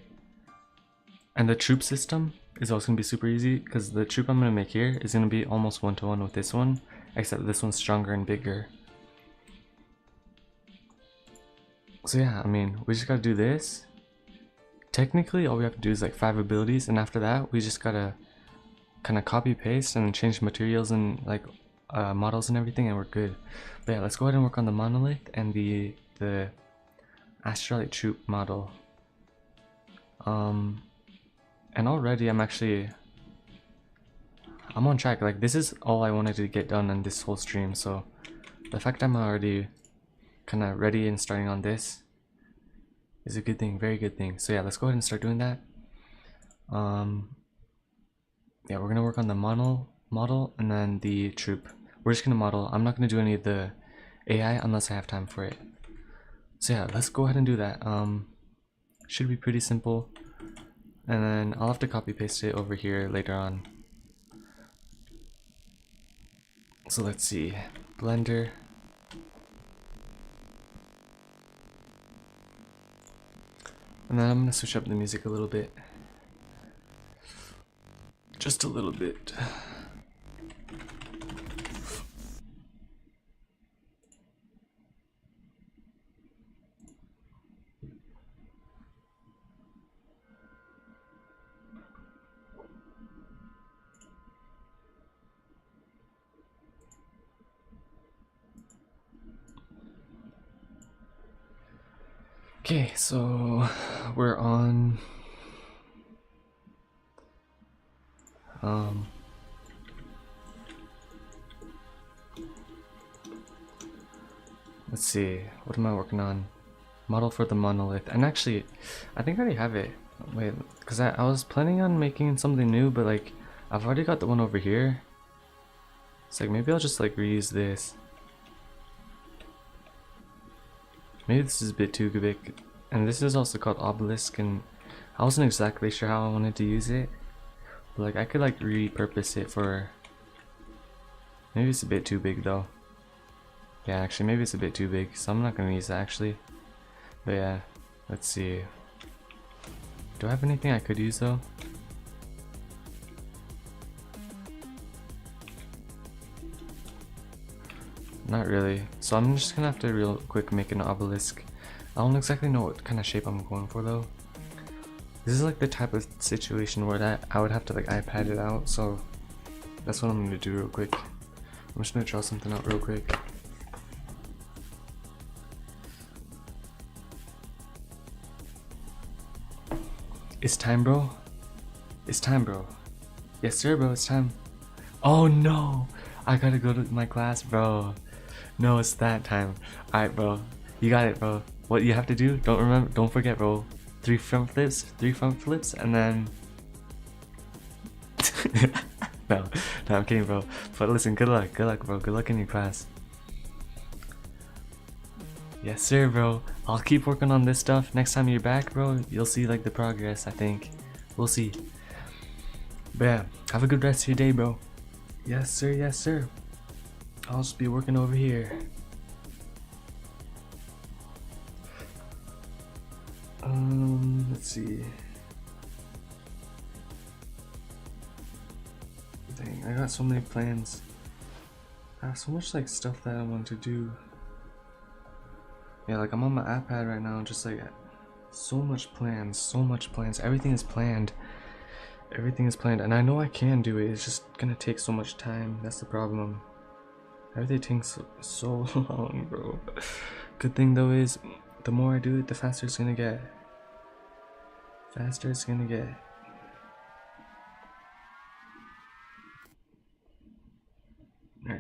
And the troop system is also gonna be super easy because the troop I'm gonna make here is gonna be almost 1-to-1 with this one, except this one's stronger and bigger. So yeah, I mean, we just gotta do this. Technically, all we have to do is like 5 abilities, and after that, we just gotta kind of copy paste and change materials and like models and everything, and we're good. But yeah, let's go ahead and work on the monolith and the Astrolite troop model. And already I'm on track. Like this is all I wanted to get done in this whole stream, so the fact I'm already kind of ready and starting on this is a good thing, very good thing. So yeah, let's go ahead and start doing that. Yeah, we're gonna work on the model and then the troop. We're just gonna model. I'm not gonna do any of the AI unless I have time for it. So yeah, let's go ahead and do that. Should be pretty simple. And then I'll have to copy paste it over here later on. So let's see, Blender. And then I'm gonna switch up the music a little bit. Just a little bit. Okay, so we're on let's see, what am I working on? Model for the monolith. And actually, I think I already have it. Wait, because I was planning on making something new, but like I've already got the one over here. It's like maybe I'll just like reuse this. Maybe this is a bit too big. And this is also called obelisk, and I wasn't exactly sure how I wanted to use it. But like I could like repurpose it for, maybe it's a bit too big though. Yeah, actually maybe it's a bit too big, so I'm not gonna use it actually. But yeah, let's see. Do I have anything I could use though? not really. So I'm just gonna have to real quick make an obelisk. I don't exactly know what kind of shape I'm going for though. This is like the type of situation where I would have to like iPad it out, so that's what I'm gonna do real quick. I'm just gonna draw something out real quick. It's time, bro. It's time, bro. Yes, sir, bro. It's time. Oh no! I gotta go to my class, bro. No, it's that time. Alright, bro. You got it, bro. What you have to do? Don't forget, bro. 3 front flips, and then. no, I'm kidding, bro. But listen, good luck, bro. Good luck in your class. Yes, sir, bro. I'll keep working on this stuff. Next time you're back, bro, you'll see like the progress. I think we'll see. But yeah, have a good rest of your day, bro. Yes, sir. Yes, sir. I'll just be working over here. Let's see. Dang, I got so many plans. I have so much like stuff that I want to do. Yeah, like I'm on my iPad right now, just like so much plans. Everything is planned. And I know I can do it. It's just gonna take so much time. That's the problem. Everything takes so long, bro. Good thing though is, the more I do it, the faster it's gonna get. Alright,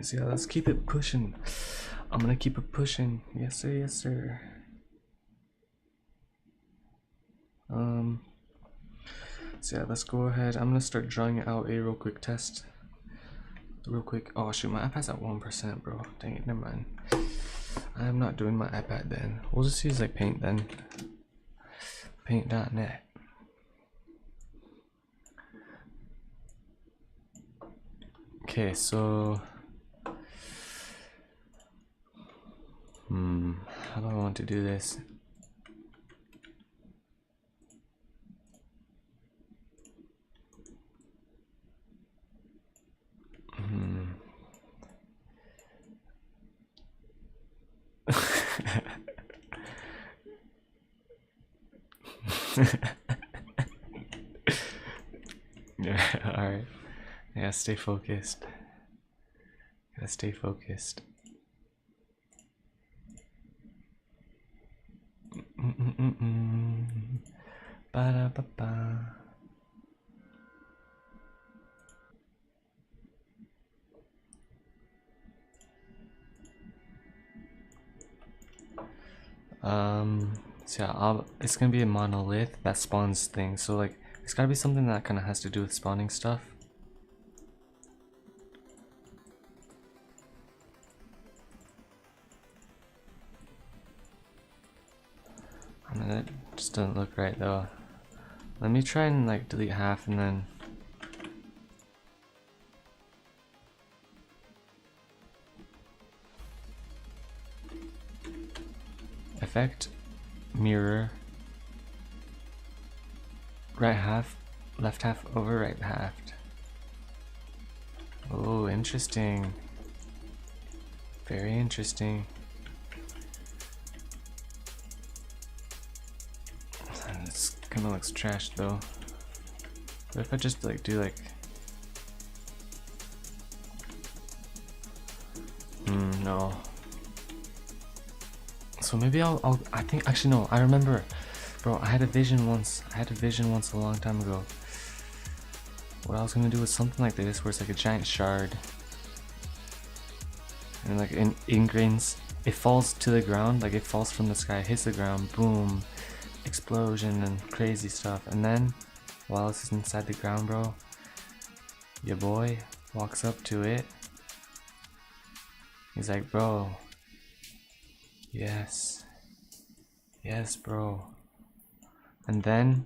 so yeah, let's keep it pushing. I'm gonna keep it pushing. Yes, sir. Yes, sir. So yeah, let's go ahead. I'm gonna start drawing out a real quick test. Real quick. Oh shoot, my iPad's at 1%, bro. Dang it, never mind. I am not doing my iPad then. We'll just use like Paint then. Paint.net. Okay, so how do I want to do this? Yeah, alright. Yeah, stay focused. Gotta stay focused. Ba-da-ba-ba. So yeah, it's gonna be a monolith that spawns things. So like, it's gotta be something that kind of has to do with spawning stuff. I mean, that just doesn't look right though. Let me try and like delete half and then. Effect, mirror, right half, left half over right half. Oh, interesting. Very interesting. This kind of looks trash though. What if I just like do like no. So maybe I think actually no, I remember, bro, I had a vision once a long time ago. What I was gonna do was something like this, where it's like a giant shard and like in ingrains, it falls to the ground, like it falls from the sky, hits the ground, boom, explosion and crazy stuff. And then while it's inside the ground, bro, your boy walks up to it. He's like, bro, yes, bro. And then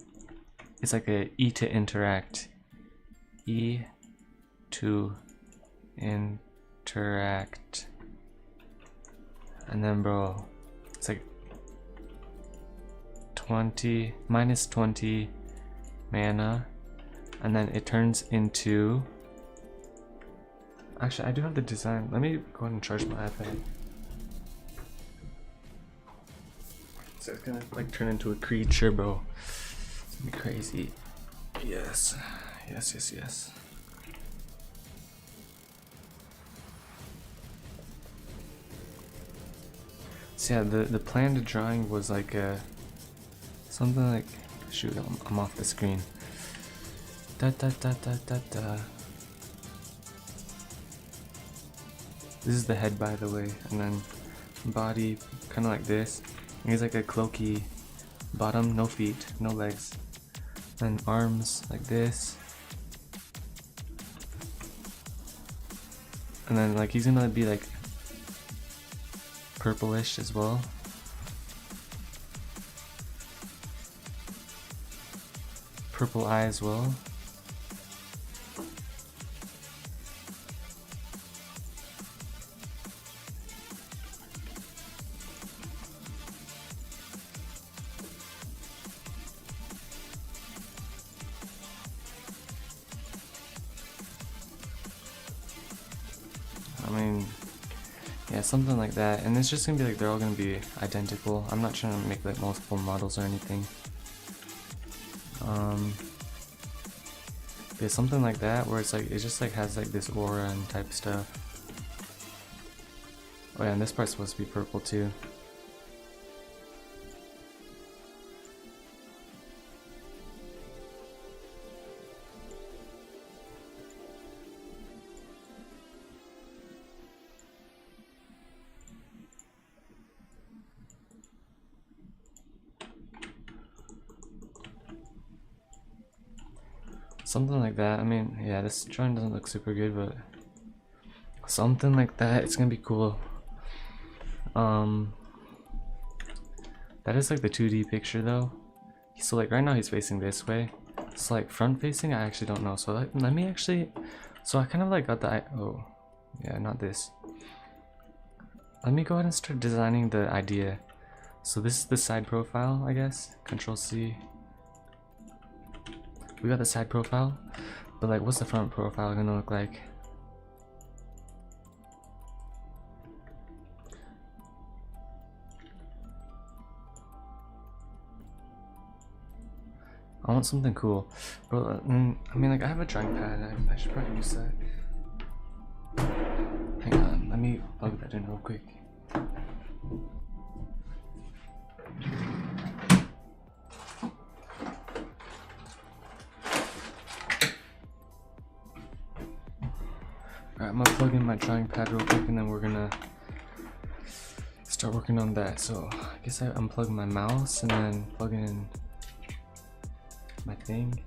it's like a E to interact. E to interact. And then, bro, it's like 20 minus 20 mana, and then it turns into, actually I do have the design. Let me go ahead and charge my iPad. So it's gonna like turn into a creature, bro. It's gonna be crazy. Yes. Yes, yes, yes. So yeah, the planned drawing was like something like, shoot, I'm off the screen. Da da da da da da. This is the head, by the way, and then body kind of like this. And he's like a cloaky bottom, no feet, no legs, and arms like this. And then like he's gonna be like purplish as well. Purple eye as well. I mean, yeah, something like that. And it's just gonna be like they're all gonna be identical. I'm not trying to make like multiple models or anything. Yeah, something like that where it's like it just like has like this aura and type stuff. Oh yeah, and this part's supposed to be purple too. Something like that. I mean, yeah, this drawing doesn't look super good, but something like that. It's gonna be cool. That is like the 2D picture though. So like right now he's facing this way. So like front facing, I actually don't know. So let me actually. So I kind of like got the oh, yeah, not this. Let me go ahead and start designing the idea. So this is the side profile, I guess. Control C. We got the side profile, but like what's the front profile gonna look like? I want something cool, bro. I mean, like I have a drawing pad. I should probably use that. Hang on, let me plug that in real quick. Alright, I'm gonna plug in my drawing pad real quick, and then we're gonna start working on that. So I guess I unplug my mouse and then plug in my thing.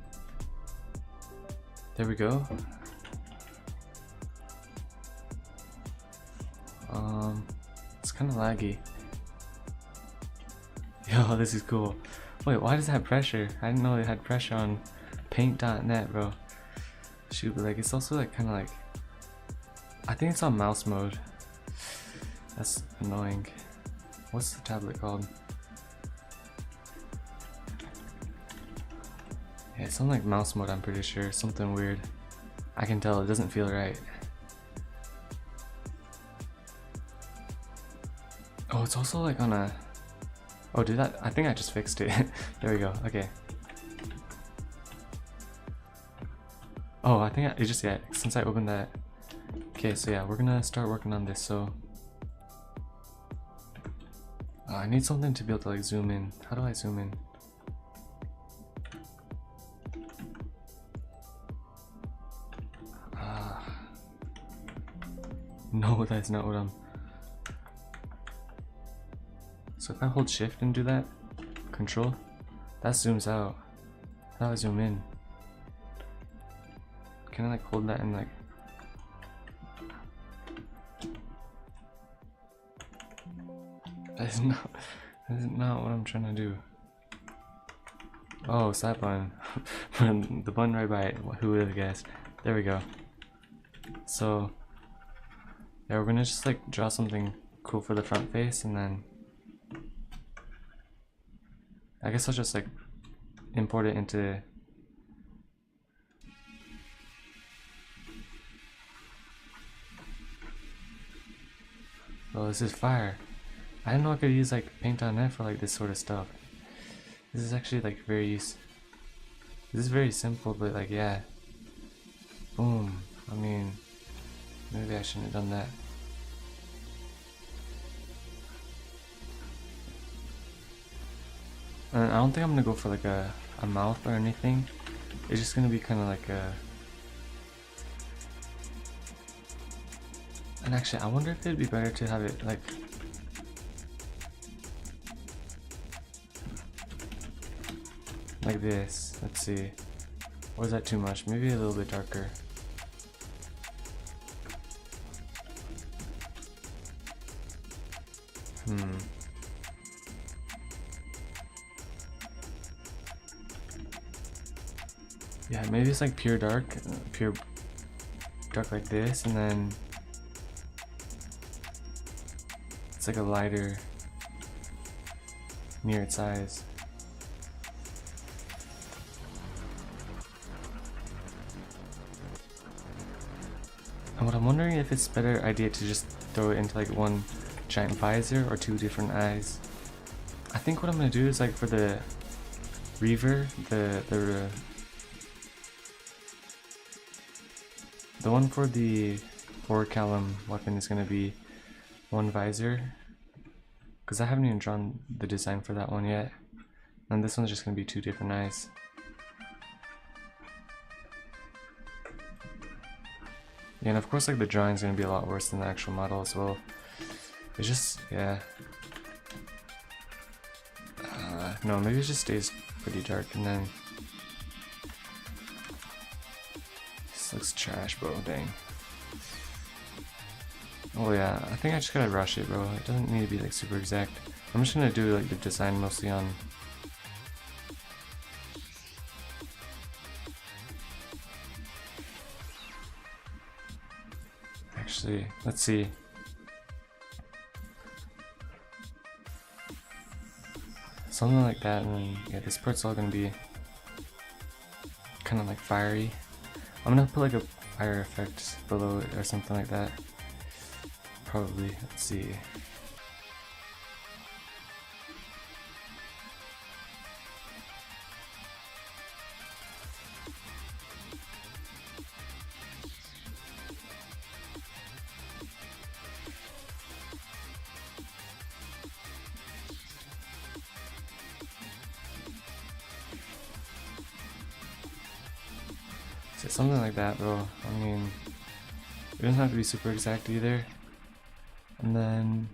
There we go. It's kind of laggy. Yo, this is cool. Wait, why does it have pressure? I didn't know it had pressure on paint.net, bro. Shoot, but like it's also like kind of like, I think it's on mouse mode. That's annoying. What's the tablet called? Yeah, it's on like mouse mode, I'm pretty sure. Something weird. I can tell it doesn't feel right. Oh, it's also like on a... Oh, did that? I think I just fixed it. There we go. Okay. Oh, I think it just, yeah, since I opened that. Okay, so yeah, we're gonna start working on this. So I need something to be able to like zoom in. How do I zoom in? No, that's not what I'm... So if I hold shift and do that, control, that zooms out. How do I zoom in? Can I like hold that and like... That is not what I'm trying to do. Oh, it's that button. The button right by it. Who would have guessed? There we go. So yeah, we're gonna just like draw something cool for the front face, and then I guess I'll just like import it into... Oh, this is fire. I didn't know I could use like paint.net for like this sort of stuff. This is actually like this is very simple, but like yeah. Boom. I mean, maybe I shouldn't have done that. And I don't think I'm gonna go for like a mouth or anything. It's just gonna be kind of like a. And actually, I wonder if it'd be better to have it like. Like this. Let's see. Or is that too much? Maybe a little bit darker. Yeah, maybe it's like pure dark like this, and then it's like a lighter near its eyes. And what I'm wondering if it's a better idea to just throw it into like one giant visor or two different eyes. I think what I'm gonna do is like for the Reaver, the one for the 4-caliber weapon is gonna be one visor, because I haven't even drawn the design for that one yet. And this one's just gonna be two different eyes. Yeah, and of course like the drawing's gonna be a lot worse than the actual model as well. It's just, yeah. No, maybe it just stays pretty dark, and then this looks trash, bro. Dang. Oh yeah, I think I just gotta rush it, bro. It doesn't need to be like super exact. I'm just gonna do like the design mostly on. Actually, let's see. Something like that, and then yeah, this part's all gonna be kind of like fiery. I'm gonna put like a fire effect below it or something like that. Probably. Let's see. So something like that, bro. I mean, it doesn't have to be super exact either. And then,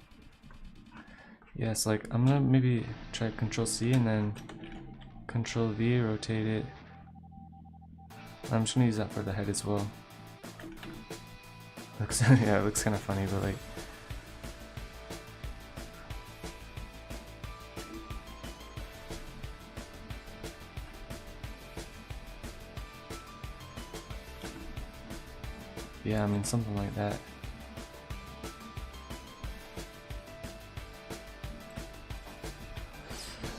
yeah, it's like I'm gonna maybe try Control C and then Control V, rotate it. I'm just gonna use that for the head as well. Looks yeah, it looks kind of funny, but like. Yeah, I mean something like that.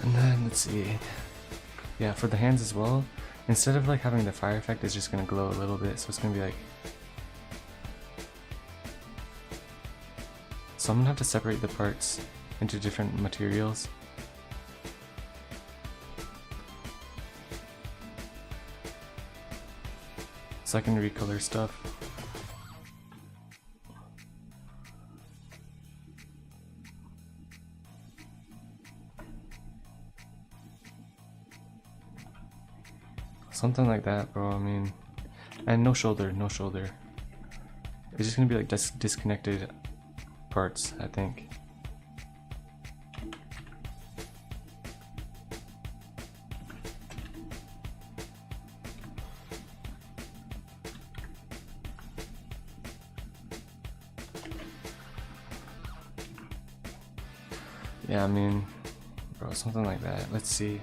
And then let's see. Yeah, for the hands as well. Instead of like having the fire effect, it's just gonna glow a little bit, so it's gonna be like. So I'm gonna have to separate the parts into different materials. So I can recolor stuff. Something like that, bro. I mean, and no shoulder, no shoulder. It's just gonna be like disconnected parts, I think. Yeah, I mean, bro, something like that. Let's see.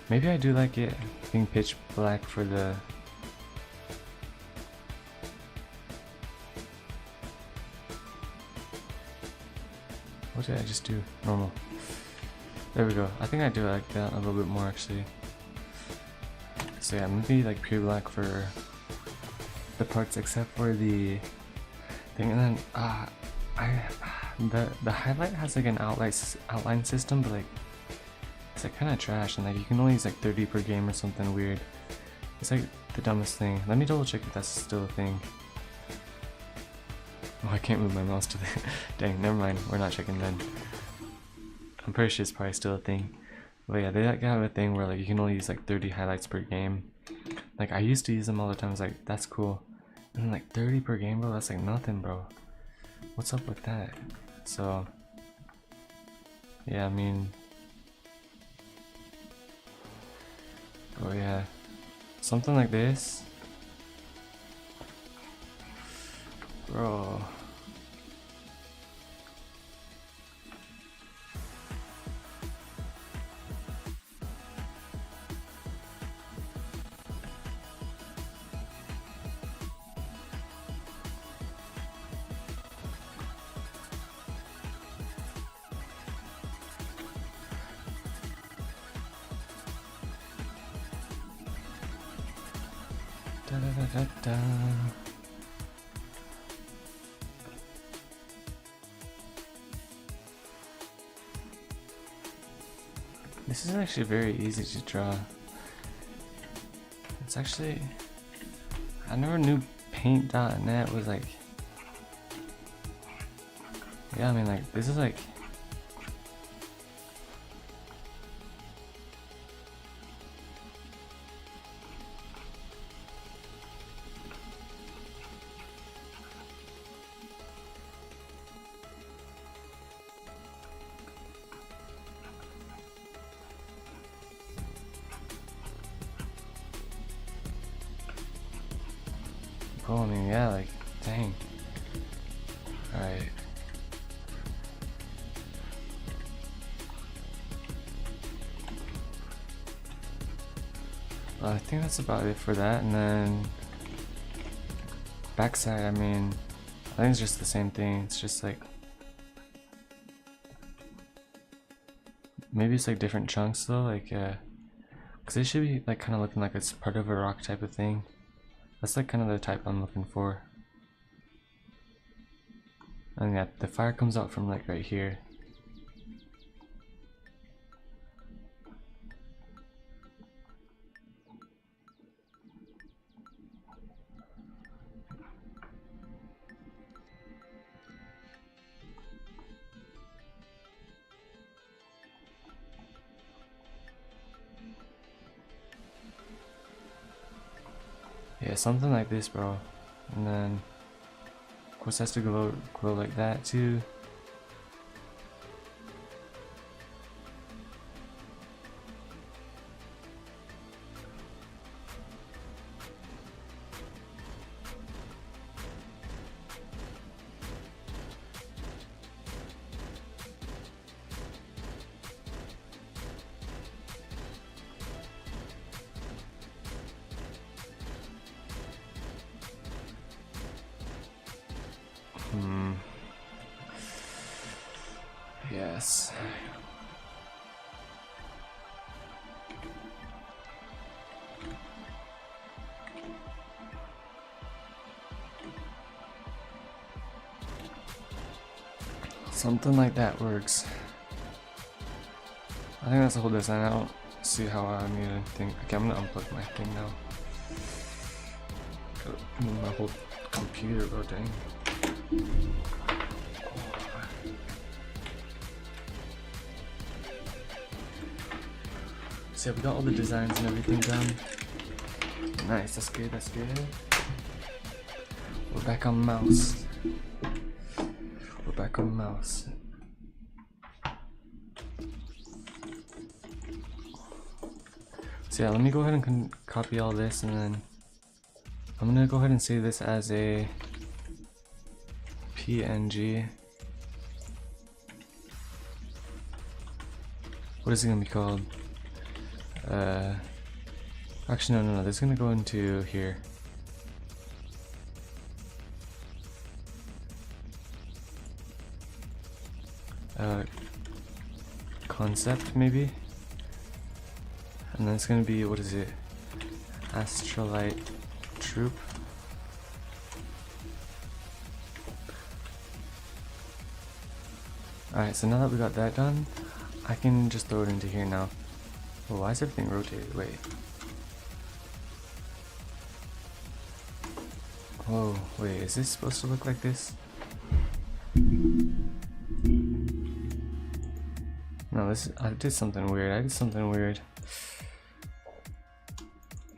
Maybe I do like it being pitch black for the. What did I just do? Normal. There we go. I think I do like that a little bit more actually. So yeah, maybe like pure black for the parts except for the thing, and then the highlight has like an outline system, but like it's like kind of trash, and like you can only use like 30 per game or something weird. It's like the dumbest thing. Let me double check if that's still a thing. Oh, I can't move my mouse to the dang, never mind, we're not checking then. I'm pretty sure it's probably still a thing. But yeah, they like have a thing where like you can only use like 30 highlights per game. Like I used to use them all the time. I was like, that's cool. And then, like 30 per game, bro, that's like nothing, bro. What's up with that? So yeah, I mean, oh yeah, something like this, bro. Da, da, da, da, da. This is actually very easy to draw. It's actually, I never knew paint.net was like, yeah, I mean like this is like, oh, I mean, yeah, like, dang. Alright. Well, I think that's about it for that, and then backside, I mean, I think it's just the same thing. It's just like, maybe it's like different chunks though, like, because it should be like kind of looking like it's part of a rock type of thing. That's like kind of the type I'm looking for. And yeah, the fire comes out from like right here. Yeah, something like this, bro. And then, of course, it has to glow like that too. Yes. Something like that works. I think that's the whole design. I don't see how I need anything. Okay, I'm gonna unplug my thing now. Move my whole computer, bro, dang. So yeah, we got all the designs and everything done. Nice, that's good, that's good. We're back on mouse. We're back on mouse. So yeah, let me go ahead and copy all this, and then I'm gonna go ahead and save this as a PNG. What is it gonna be called? Actually no, this is gonna go into here. Concept maybe, and then it's gonna be, what is it, Astrolite Troop. Alright, so now that we got that done, I can just throw it into here now. Oh, why is everything rotated? Wait. Oh, wait, is this supposed to look like this? No, I did something weird.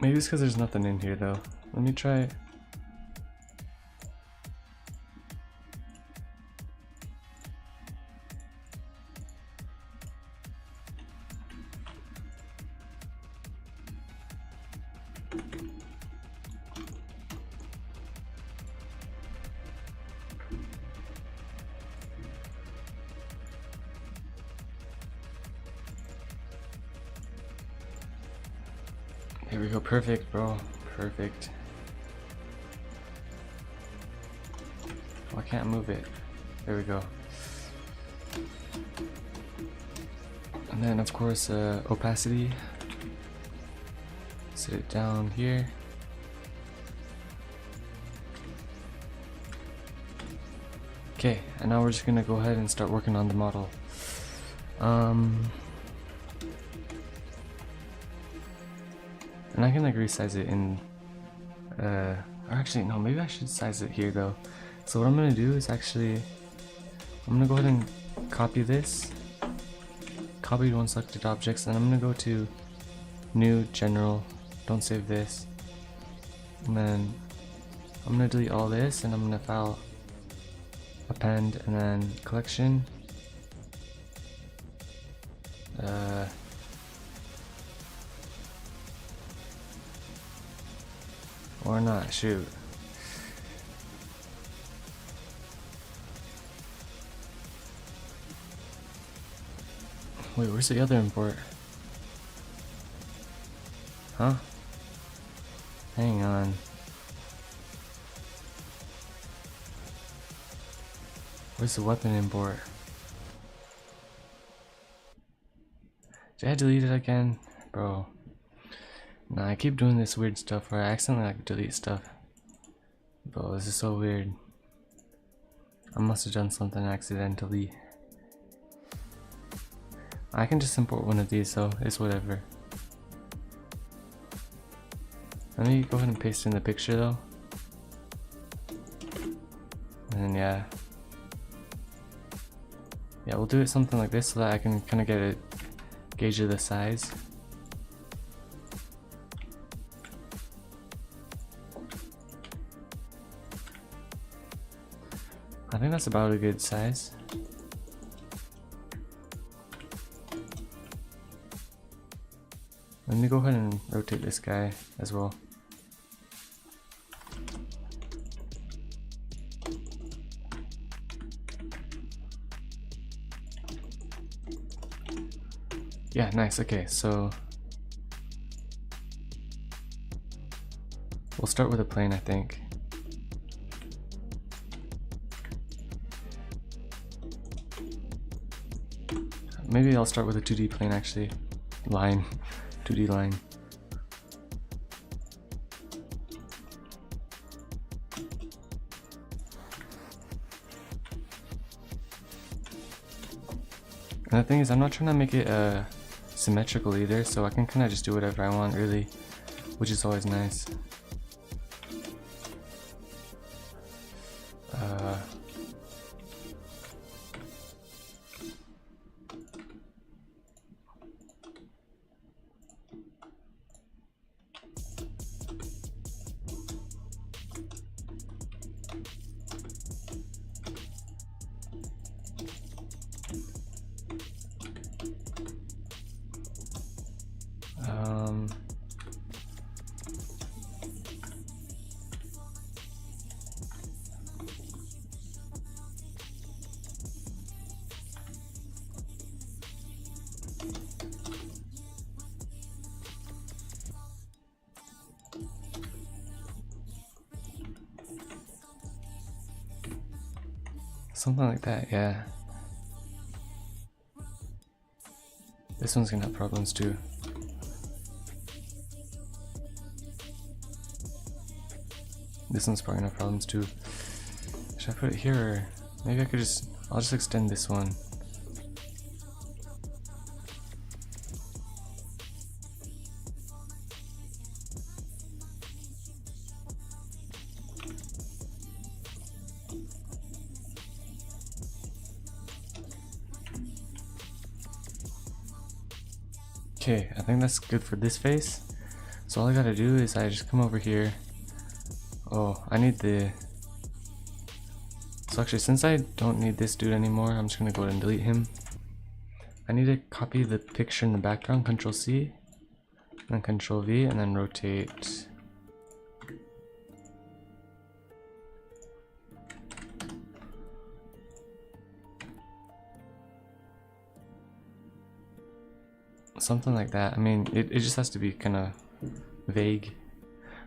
Maybe it's because there's nothing in here though. Let me try it. Here we go, perfect, bro. Perfect. Why can't I move it? There we go. And then of course opacity. Set it down here. Okay, and now we're just gonna go ahead and start working on the model. And I can like resize it in, or actually no, maybe I should size it here though. So what I'm gonna do is actually, I'm gonna go ahead and copy this, copy one selected objects, and I'm gonna go to new, general, don't save this, and then I'm gonna delete all this, and I'm gonna file, append, and then collection, or not, shoot. Wait, where's the other import? Huh? Hang on. Where's the weapon import? Did I delete it again? Bro. Nah, I keep doing this weird stuff where I accidentally like delete stuff. Bro, this is so weird. I must have done something accidentally. I can just import one of these, so it's whatever. Let me go ahead and paste in the picture though. And then yeah, we'll do it something like this so that I can kind of get a gauge of the size. I think that's about a good size. Let me go ahead and rotate this guy as well. Yeah, nice. Okay, so we'll start with a plane, I think. Maybe I'll start with a 2D plane actually. Line. 2D line. And the thing is, I'm not trying to make it symmetrical either, so I can kind of just do whatever I want really, which is always nice. Something like that, yeah. This one's gonna have problems too. This one's probably gonna have problems too. Should I put it here, or maybe I'll just extend this one. Okay, I think that's good for this face. So all I gotta do is I just come over here. Oh, I need the... So actually, since I don't need this dude anymore, I'm just gonna go ahead and delete him. I need to copy the picture in the background, Control C, and then Control V, and then rotate. Something like that. I mean, it just has to be kind of vague.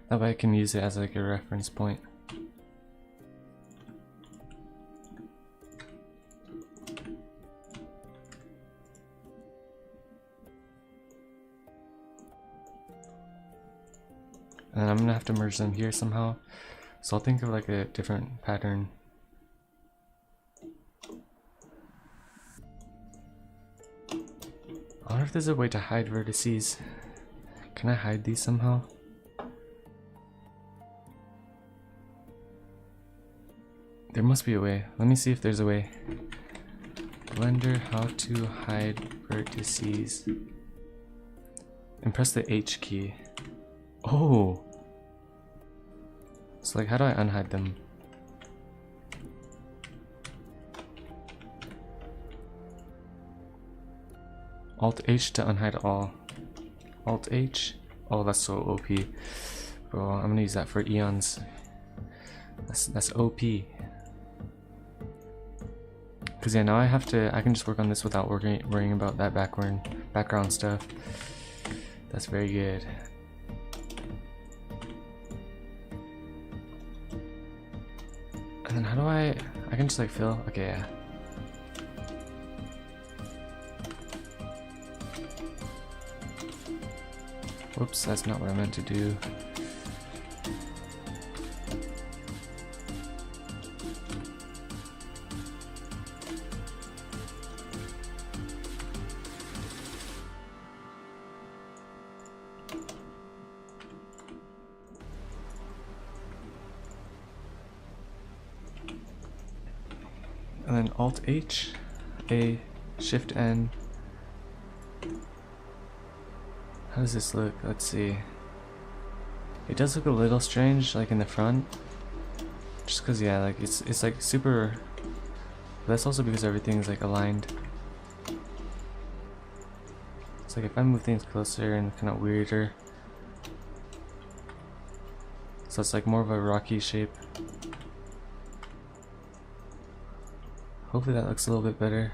That way I can use it as like a reference point. And then I'm gonna have to merge them here somehow. So I'll think of like a different pattern. I wonder if there's a way to hide vertices. Can I hide these somehow? There must be a way. Let me see if there's a way. Blender, how to hide vertices. And press the H key. Oh! So like, how do I unhide them? Alt H to unhide all. Alt H? Oh, that's so OP. Bro, I'm gonna use that for eons. That's OP. Cause yeah, now I can just work on this without worrying about that background stuff. That's very good. And then how do I can just like fill, okay, yeah. Whoops, that's not what I meant to do. And then Alt H, A, Shift N. How does this look? Let's see. It does look a little strange, like in the front. Just cause yeah, like it's like super. But that's also because everything's like aligned. It's like if I move things closer and kind of weirder. So it's like more of a rocky shape. Hopefully that looks a little bit better.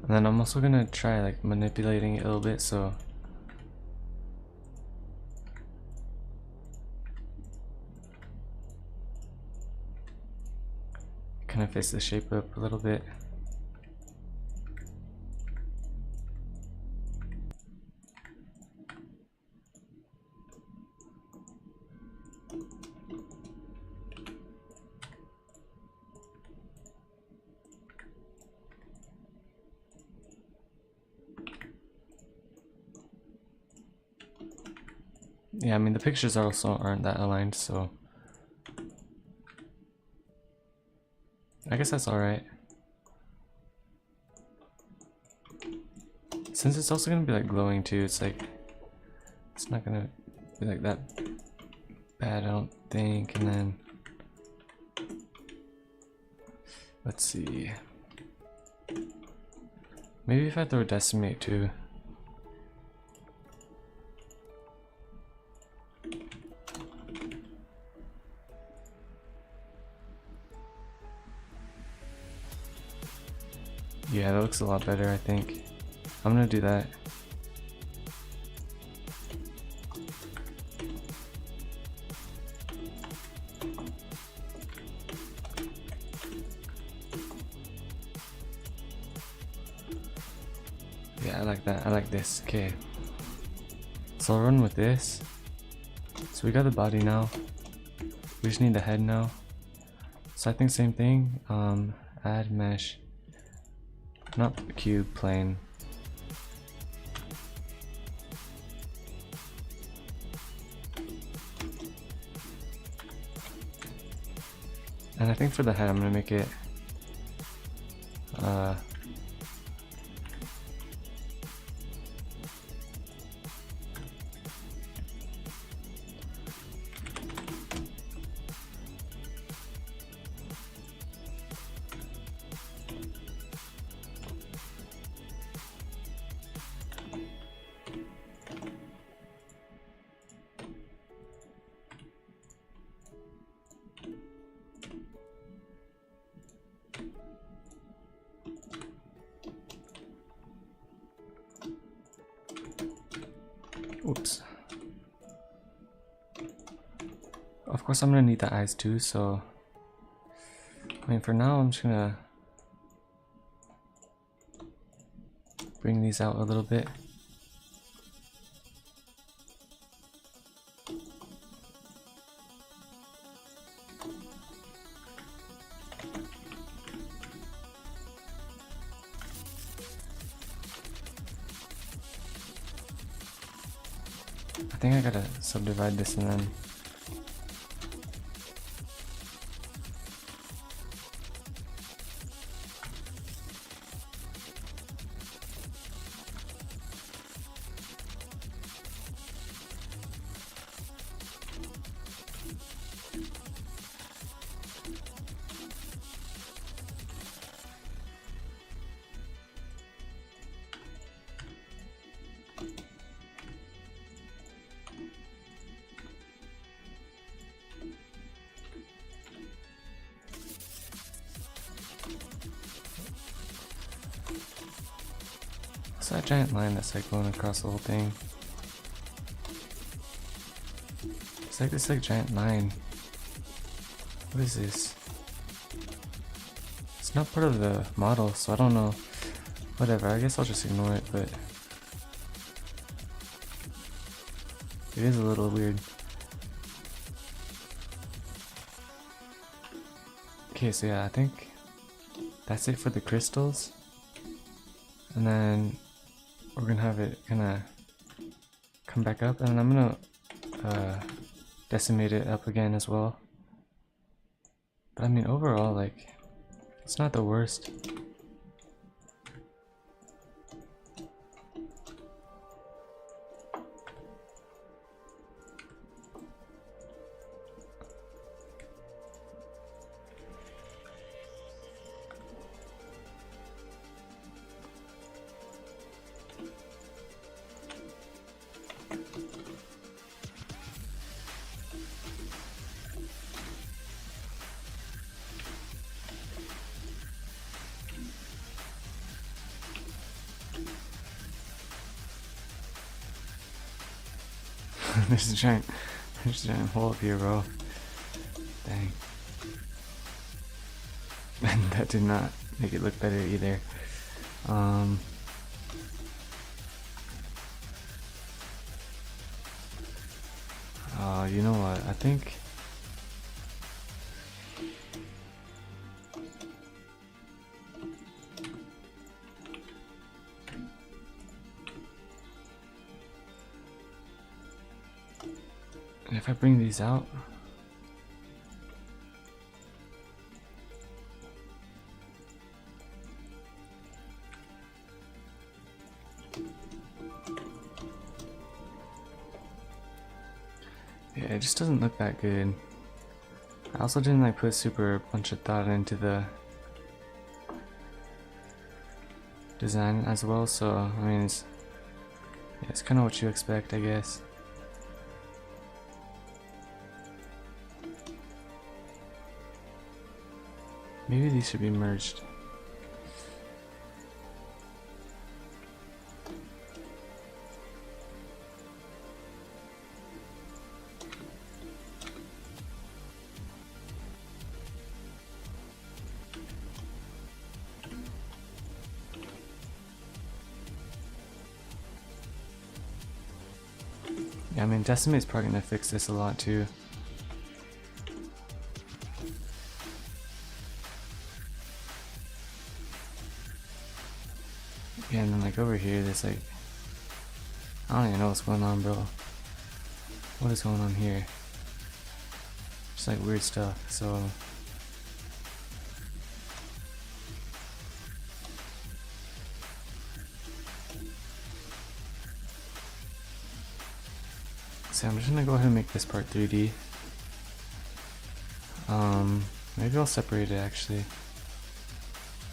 And then I'm also gonna try like manipulating it a little bit, so kind of fix the shape up a little bit. Yeah, I mean the pictures also aren't that aligned, so I guess that's alright. Since it's also gonna be like glowing too, it's like it's not gonna be like that bad, I don't think. And then let's see. Maybe if I throw a decimate too. Yeah, that looks a lot better, I think. I'm gonna do that. Yeah, I like that. I like this. Okay. So I'll run with this. So we got the body now. We just need the head now. So I think same thing. Add mesh. Not cube, plane. And I think for the head I'm gonna make it oops. Of course I'm gonna need the eyes too, so I mean for now I'm just gonna bring these out a little bit. I think I gotta subdivide this and then what's that giant line that's like going across the whole thing? It's like this like giant line. What is this? It's not part of the model, so I don't know. Whatever, I guess I'll just ignore it, but it is a little weird. Okay, so yeah, I think that's it for the crystals. And then we're gonna have it kinda come back up, and then I'm gonna decimate it up again as well. But I mean overall, like, it's not the worst. There's a giant hole up here, bro. Dang. And that did not make it look better either. You know what? I think if I bring these out, yeah, it just doesn't look that good. I also didn't like put super bunch of thought into the design as well, so I mean it's kind of what you expect, I guess. Maybe these should be merged. Yeah, I mean Decimate's probably gonna fix this a lot too. Yeah, and then like over here, there's like, I don't even know what's going on, bro. What is going on here? Just like weird stuff. So So I'm just gonna go ahead and make this part 3D. Maybe I'll separate it actually.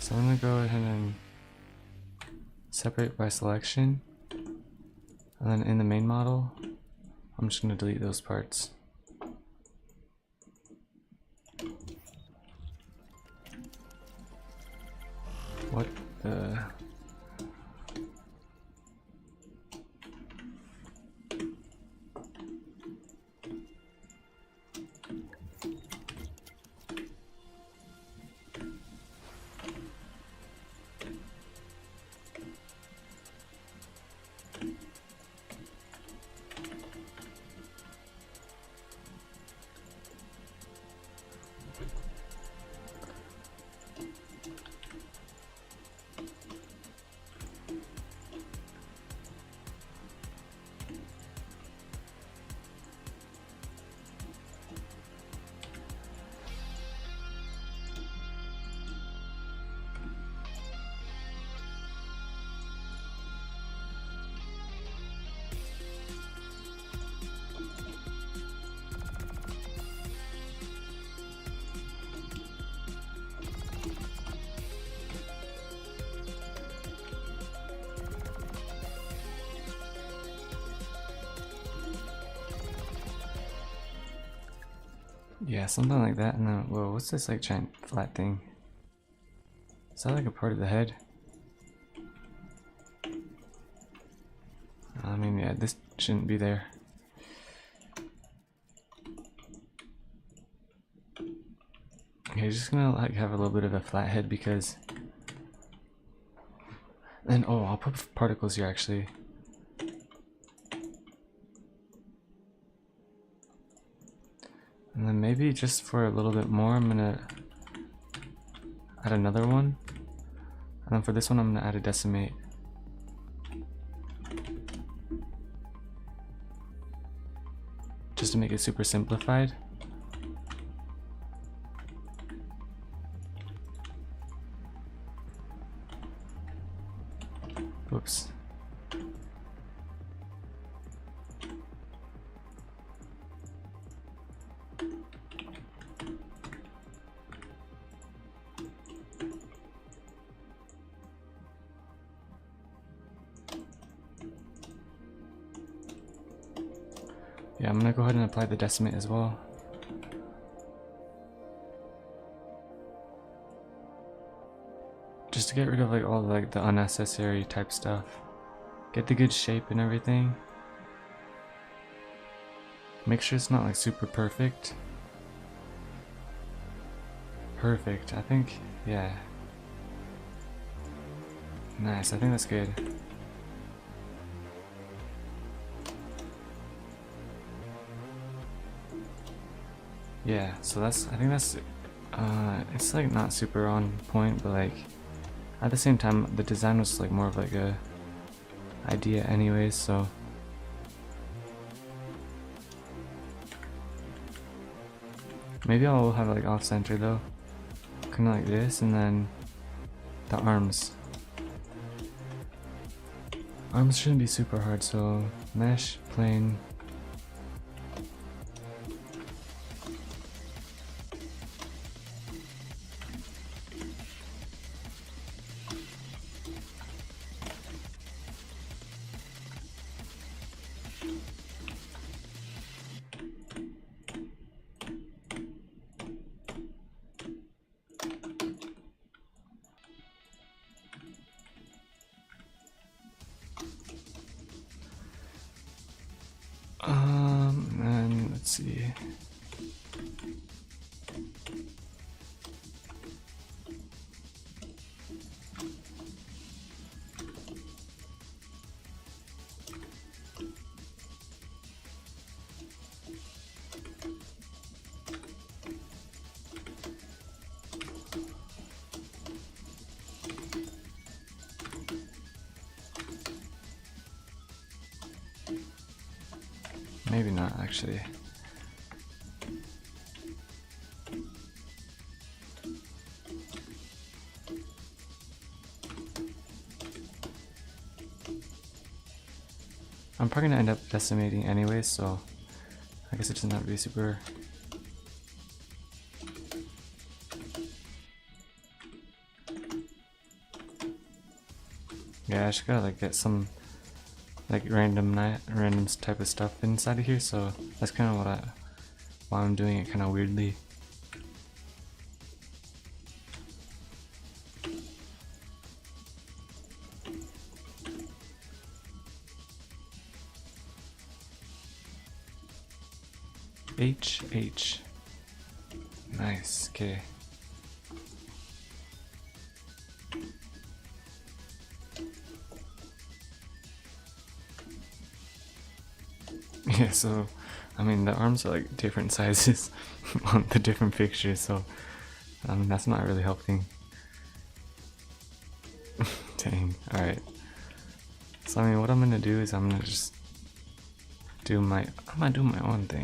So I'm gonna go ahead and separate by selection, and then in the main model, I'm just gonna delete those parts. What the? Yeah, something like that. And then, whoa, what's this like giant flat thing? Is that like a part of the head? I mean, yeah, this shouldn't be there. Okay, just gonna like have a little bit of a flat head because then, oh, I'll put particles here actually. And then maybe just for a little bit more, I'm gonna add another one. And then for this one, I'm gonna add a decimate. Just to make it super simplified. Whoops. Yeah, I'm gonna go ahead and apply the decimate as well. Just to get rid of like all like the unnecessary type stuff. Get the good shape and everything. Make sure it's not like super perfect. Perfect, I think, yeah. Nice, I think that's good. Yeah, so that's, I think that's, it's like not super on point, but like, at the same time, the design was like more of like a idea anyways, so. Maybe I'll have like off center though. Kinda like this, and then the arms. Arms shouldn't be super hard, so mesh, plane. And let's see. Maybe not actually. I'm probably gonna end up decimating anyway, so I guess it doesn't have to be super. Yeah, I just gotta like get some like random type of stuff inside of here, so that's kind of why I'm doing it kind of weirdly. H. Nice, okay. Yeah, so, I mean, the arms are like different sizes on the different pictures, so, I mean, that's not really helping. Dang, alright. So, I mean, what I'm gonna do is I'm gonna just I'm gonna do my own thing.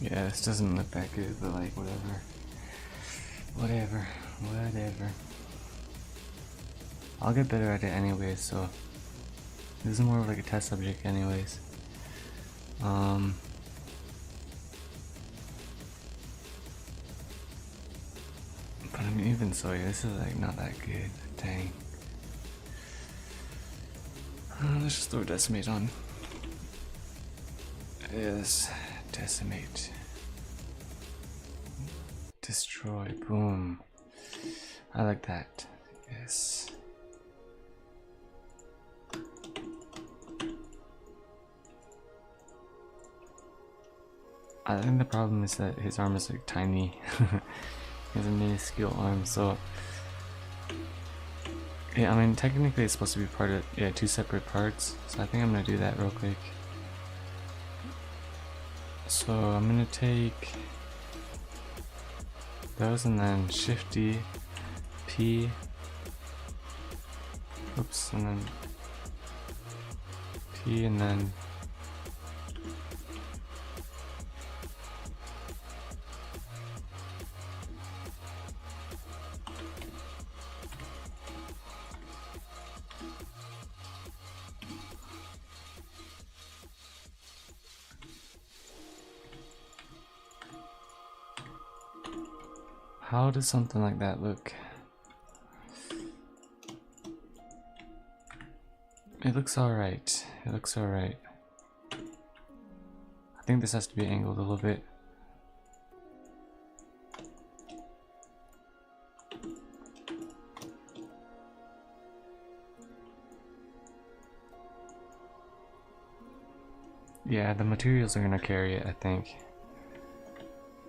Yeah, this doesn't look that good, but like, whatever. I'll get better at it anyways, so this is more of like a test subject anyways. But I mean, even so, yeah, this is like not that good. Dang. Let's just throw decimate on. Yes, decimate. Destroy, boom. I like that. Yes. I think the problem is that his arm is like tiny. He has a minuscule arm, so yeah, I mean technically it's supposed to be part of two separate parts. So I think I'm gonna do that real quick. So I'm gonna take those and then Shift D, P, oops, and then P and then how does something like that look? It looks alright. I think this has to be angled a little bit. Yeah, the materials are gonna carry it, I think.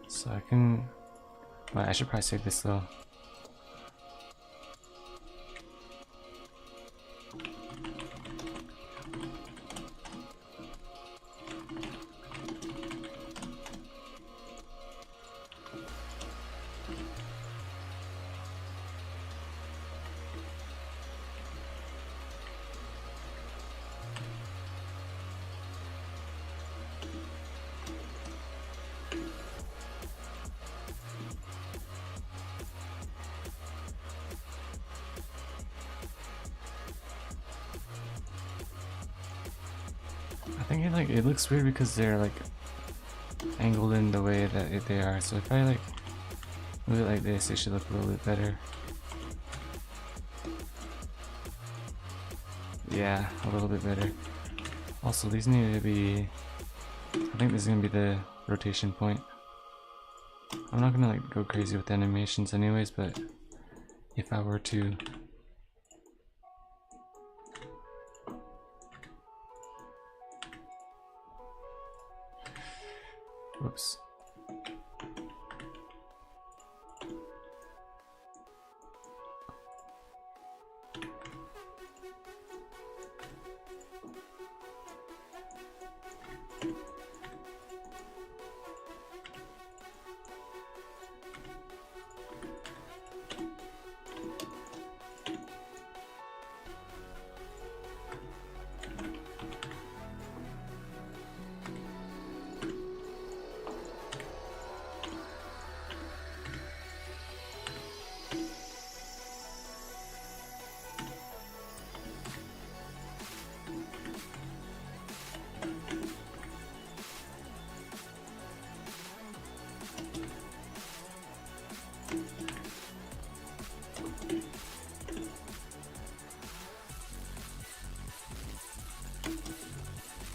So I can... Well, I should probably save this though. think it looks weird because they're like angled in the way that they are. So if I like move it like this, it should look a little bit better. Yeah, a little bit better. Also, these need to be, I think this is gonna be the rotation point. I'm not gonna like go crazy with animations anyways, but if I were to, whoops.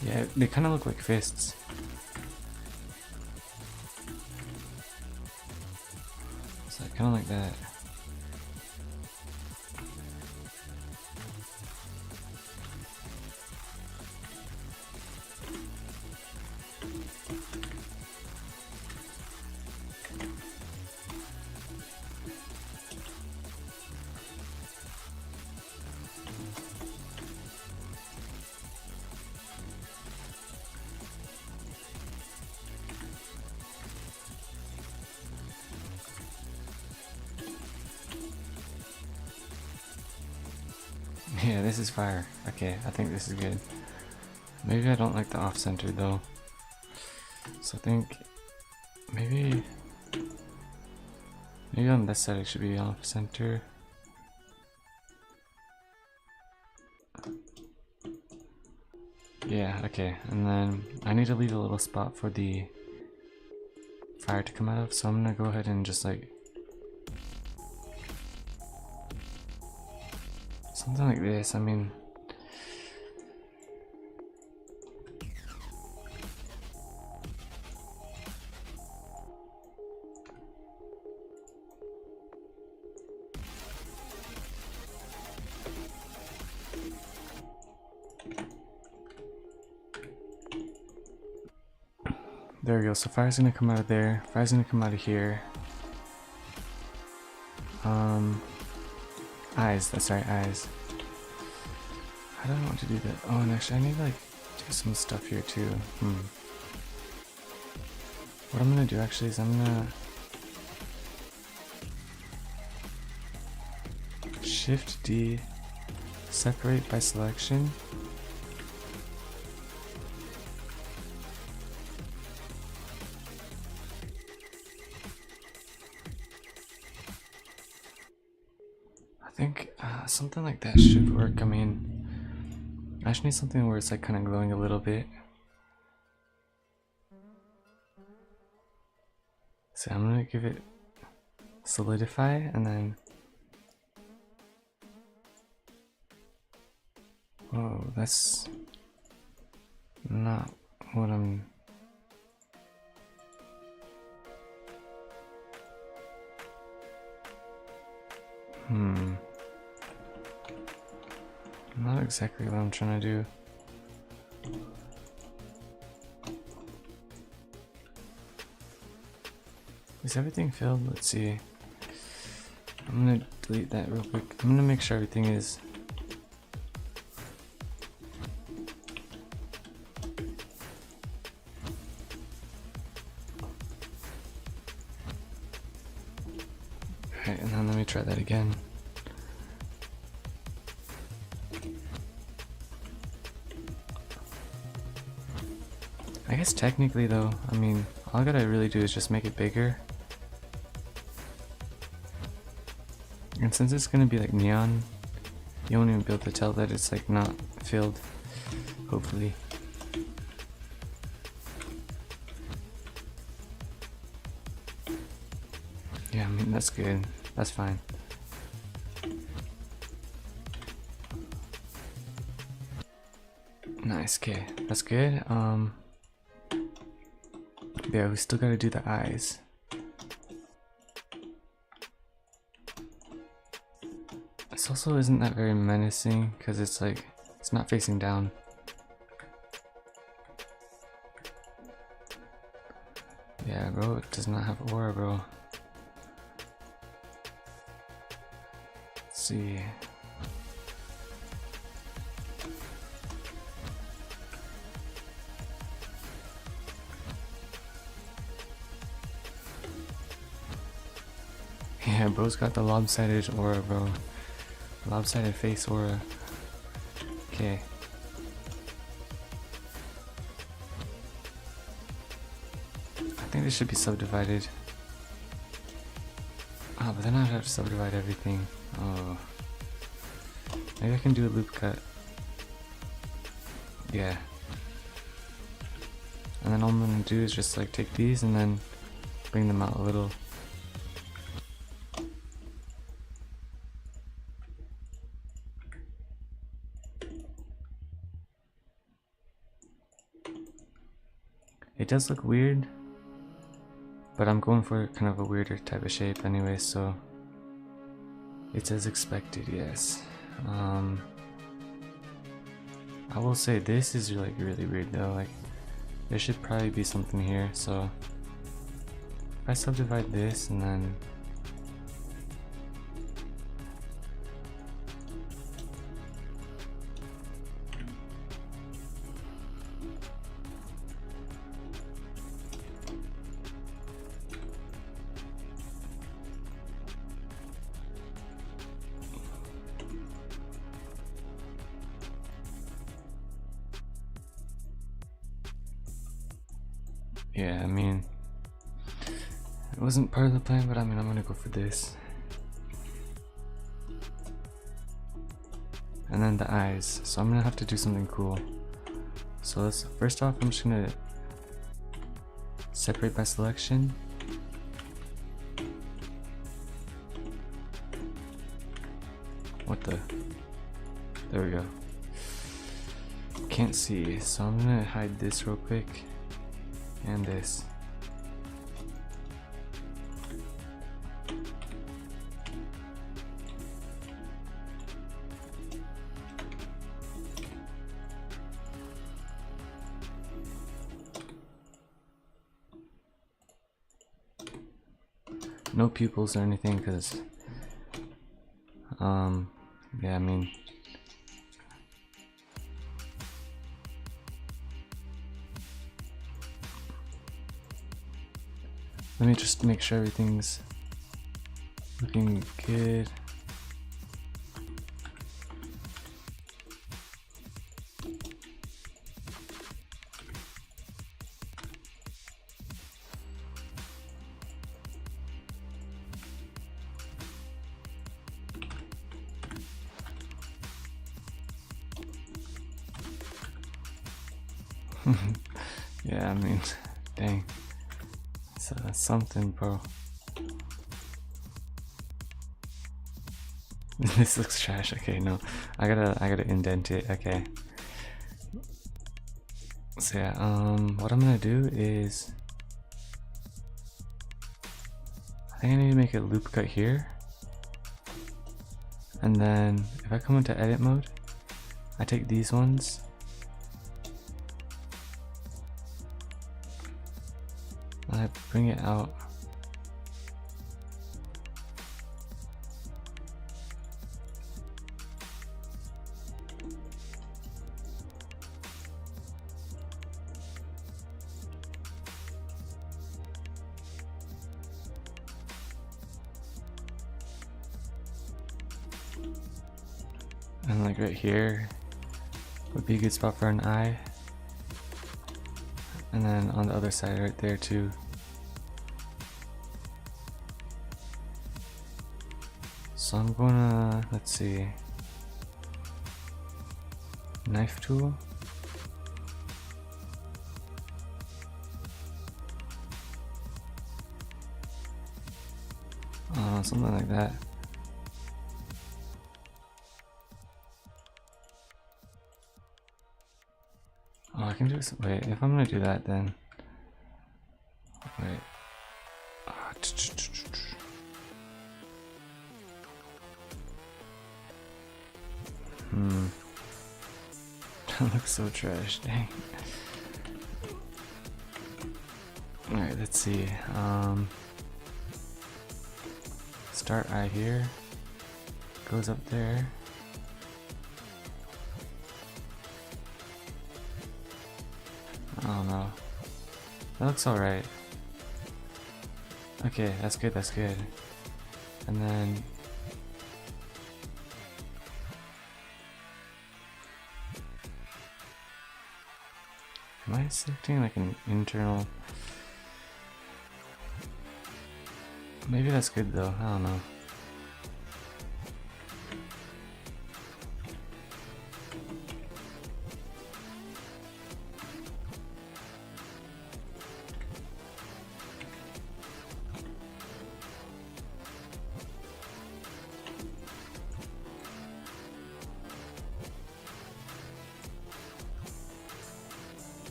Yeah, they kind of look like fists. So kind of like that. Yeah, this is fire. Okay, I think this is good. Maybe I don't like the off-center though. So I think maybe on this side it should be off-center. Yeah, okay. And then I need to leave a little spot for the fire to come out of, so I'm gonna go ahead and just like something like this. I mean, there we go. So fire's gonna come out of there. Fire's gonna come out of here. Eyes. That's right, eyes. How do I want to do that? Oh, and actually, I need to like do some stuff here too. What I'm gonna do actually is I'm gonna Shift D, separate by selection. I think something like that should work. I mean, I just need something where it's like kind of glowing a little bit. So I'm gonna give it solidify and then, whoa, that's not what I'm, not exactly what I'm trying to do. Is everything filled? Let's see. I'm gonna delete that real quick. I'm gonna make sure everything is. Alright, and then let me try that again. I guess technically though, I mean, all I gotta really do is just make it bigger. And since it's gonna be like neon, you won't even be able to tell that it's like not filled, hopefully. Yeah, I mean, that's good. That's fine. Nice, okay. That's good. Yeah, we still gotta do the eyes. This also isn't that very menacing, because it's like, it's not facing down. Yeah, bro, it does not have aura, bro. Let's see. Yeah, bro's got the lopsided aura, bro. Lopsided face aura. Okay. I think this should be subdivided. Oh, but then I'd have to subdivide everything. Oh. Maybe I can do a loop cut. Yeah. And then all I'm gonna do is just like take these and then bring them out a little. It does look weird, but I'm going for kind of a weirder type of shape anyway, so it's as expected, yes. I will say this is like really weird though, like there should probably be something here, so if I subdivide this and then yeah, I mean, it wasn't part of the plan, but I mean, I'm gonna go for this. And then the eyes, so I'm gonna have to do something cool. So let's, first off, I'm just gonna separate by selection. What the? There we go. Can't see, so I'm gonna hide this real quick. And this. No pupils or anything, because yeah, I mean, let me just make sure everything's looking good. Yeah, I mean, dang. So that's something, bro. This looks trash. Okay, no, I gotta indent it. Okay. So yeah, what I'm gonna do is, I think I need to make a loop cut here, and then if I come into edit mode, I take these ones. I bring it out. And like right here would be a good spot for an eye. And then on the other side right there too. So I'm gonna, let's see, knife tool. Something like that. Oh, I can do this. Wait, if I'm gonna do that, then wait. That looks so trash. Dang. All right, let's see. Start right here. Goes up there. I don't know. That looks alright. Okay, that's good, that's good. And then am I selecting like an internal? Maybe that's good though, I don't know.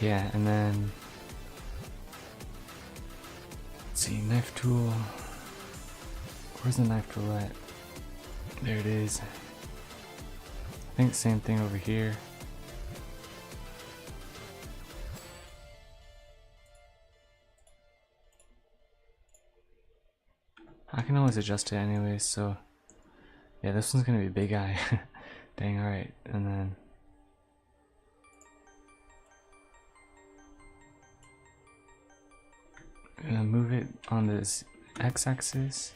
Yeah, and then let's see, knife tool. Where's the knife tool at? There it is. I think same thing over here. I can always adjust it anyways, so yeah, this one's gonna be big eye. Dang, alright, and then I'm gonna move it on this x-axis.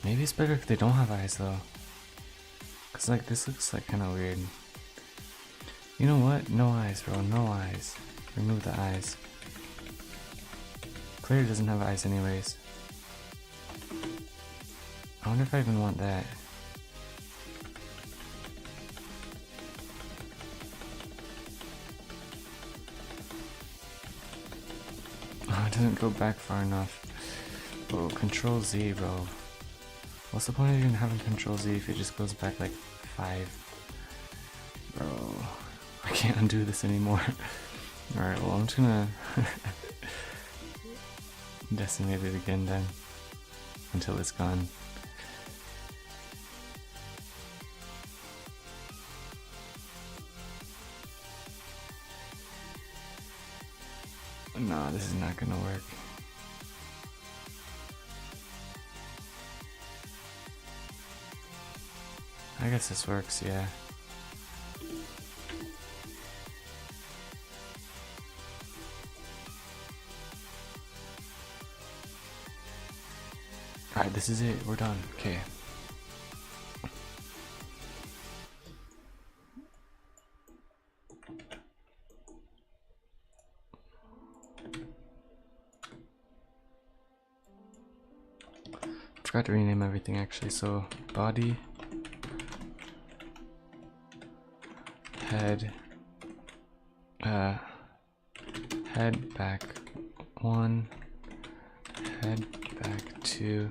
Maybe it's better if they don't have eyes though, cause like this looks like kind of weird. You know what? No eyes, bro. No eyes. Remove the eyes. Player doesn't have eyes anyways. I wonder if I even want that. Oh, it doesn't go back far enough. Oh, Control Z, bro. What's the point of even having Control Z if it just goes back like 5? Bro, I can't undo this anymore. Alright, well I'm just gonna decimate it again then, until it's gone. No, this is not gonna work. I guess this works, yeah. Alright, this is it. We're done. Okay. Forgot to rename everything actually, so body, head, head back 1, head back 2,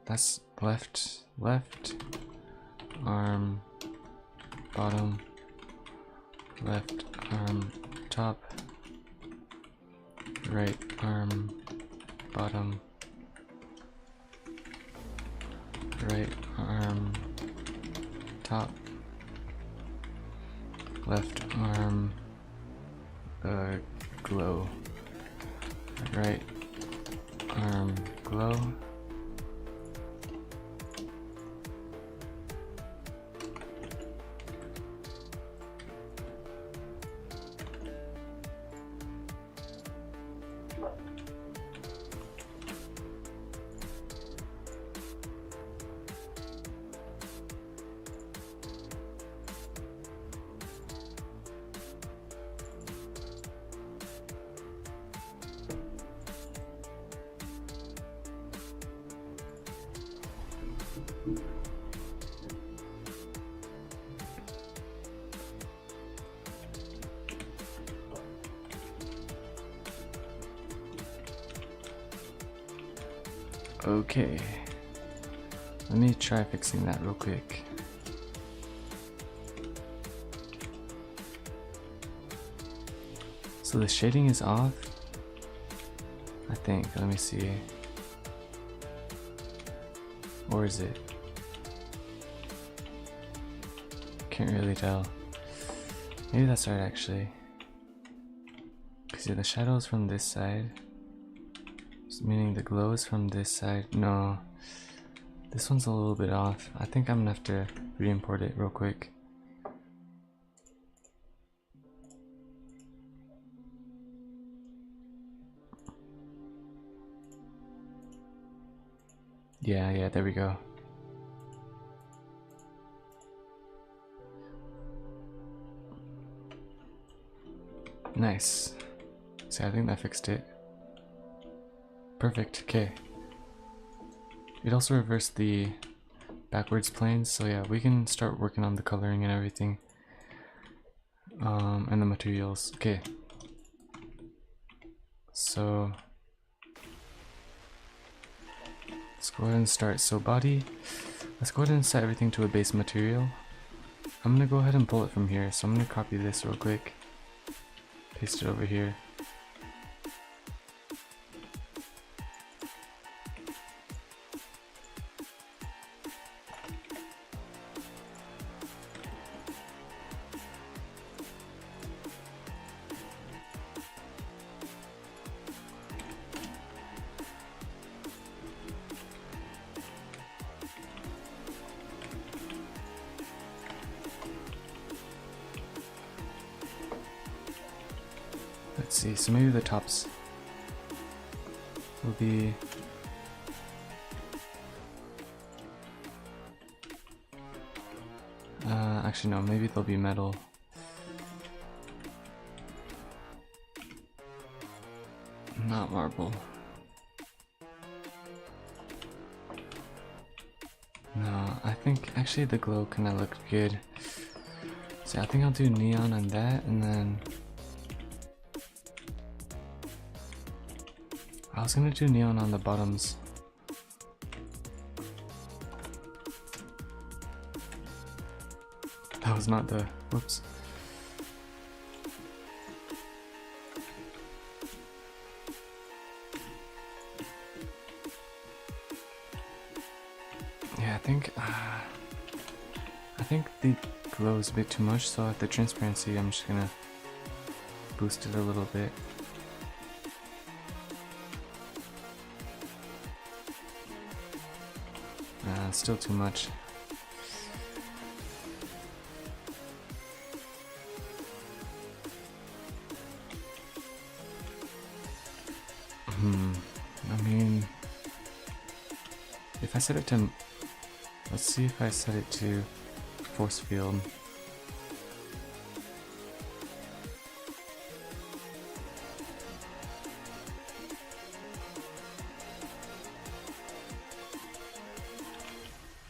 that's left, arm, bottom, left arm, top, right arm, bottom, right arm, top, left arm, glow, right arm, glow, Okay. Let me try fixing that real quick. So the shading is off, I think. Let me see. Or is it? Can't really tell. Maybe that's right actually. Because yeah, the shadow is from this side. Meaning the glow is from this side. No. This one's a little bit off. I think I'm gonna have to re-import it real quick. Yeah, there we go. Nice. See, I think that fixed it. Perfect, okay. It also reversed the backwards planes, so yeah, we can start working on the coloring and everything. And the materials. Okay. So let's go ahead and start. So body, let's go ahead and set everything to a base material. I'm gonna go ahead and pull it from here, so I'm gonna copy this real quick. Paste it over here. Let's see, so maybe the tops will be actually no, maybe they'll be metal. Not marble. No, I think actually the glow kinda looked good. So I think I'll do neon on that, and then I was gonna do neon on the bottoms. That was not the, whoops. Yeah, I think the glow is a bit too much, so at the transparency I'm just gonna boost it a little bit. Still too much. I mean, if I set it to, let's see if I set it to force field.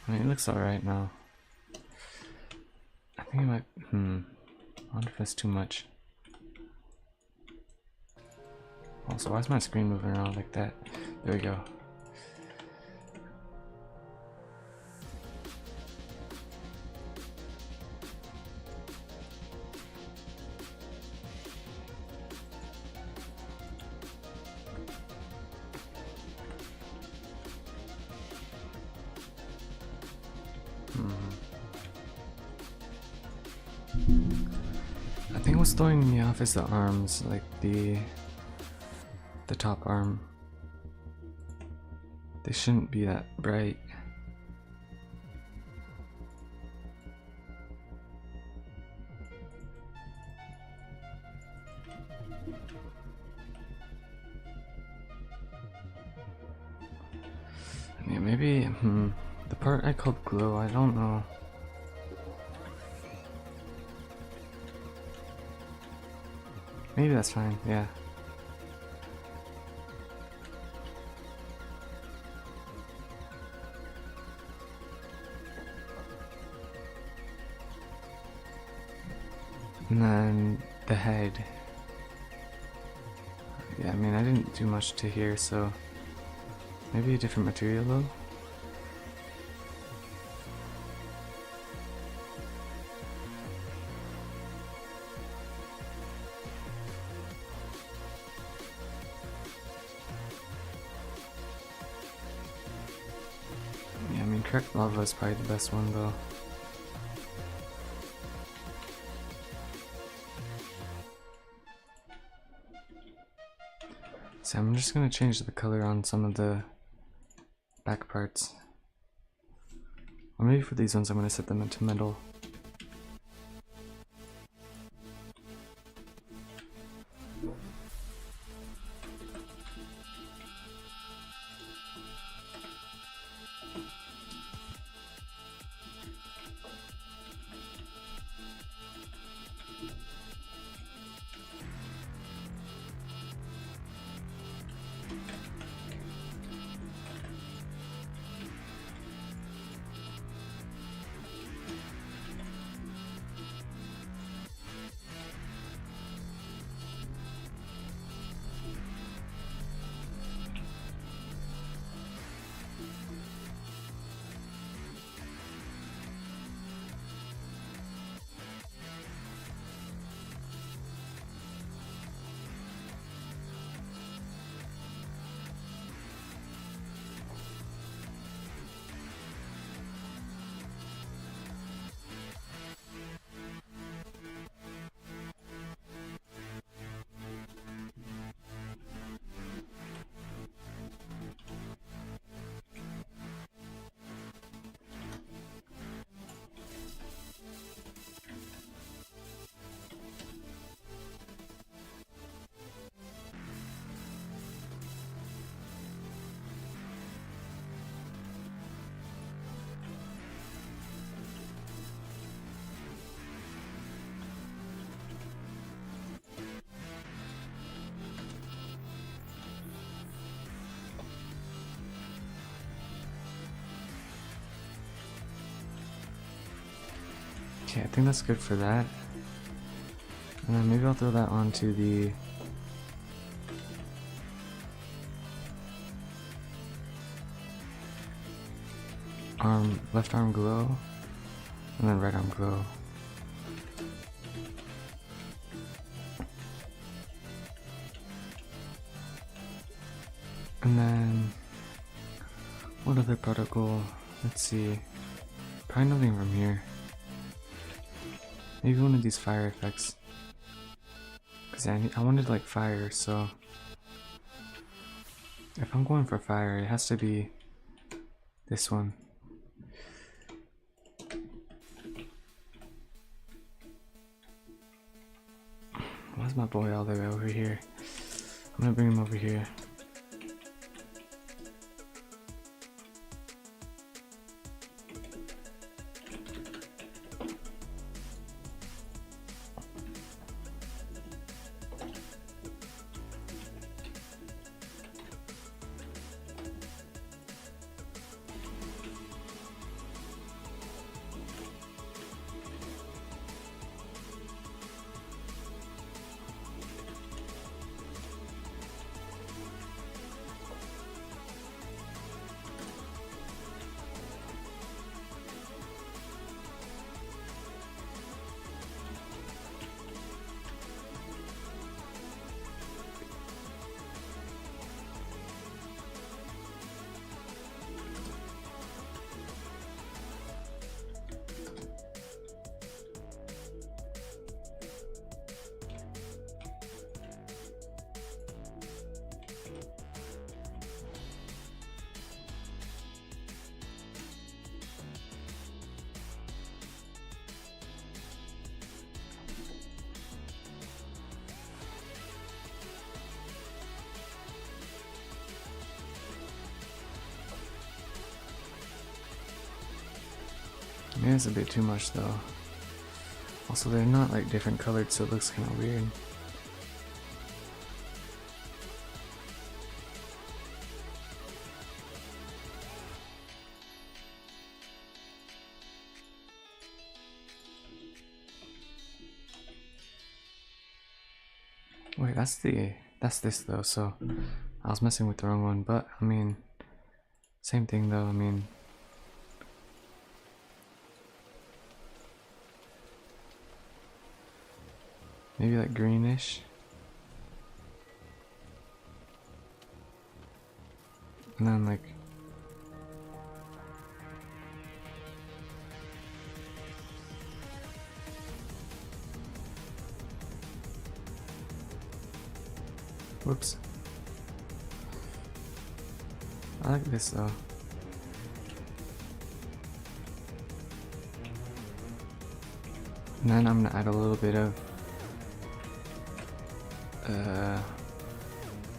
I mean, it looks alright now. I think it might, I wonder if that's too much. Also, why is my screen moving around like that? There we go. I think what's throwing me off is the arms, like the top arm. They shouldn't be that bright. Yeah, maybe the part I called glow, I don't know. Maybe that's fine, yeah. And then the head. Yeah, I mean, I didn't do much to here, so Maybe a different material though? Yeah, I mean, correct lava is probably the best one though. So I'm just gonna change the color on some of the back parts. Or maybe for these ones I'm gonna set them into metal. Okay, I think that's good for that. And then maybe I'll throw that onto the left arm glow, and then right arm glow. And then what other particle? Let's see. Probably nothing from here. Maybe one of these fire effects. Cause I wanted like fire, so if I'm going for fire, it has to be this one. Why's my boy all the way over here? I'm gonna bring him over here. Maybe it's a bit too much though. Also, they're not like different colored, so it looks kind of weird. Wait, that's this though, so I was messing with the wrong one, but I mean, Same thing though, I mean, maybe like greenish. And then like whoops. I like this though. And then I'm gonna add a little bit of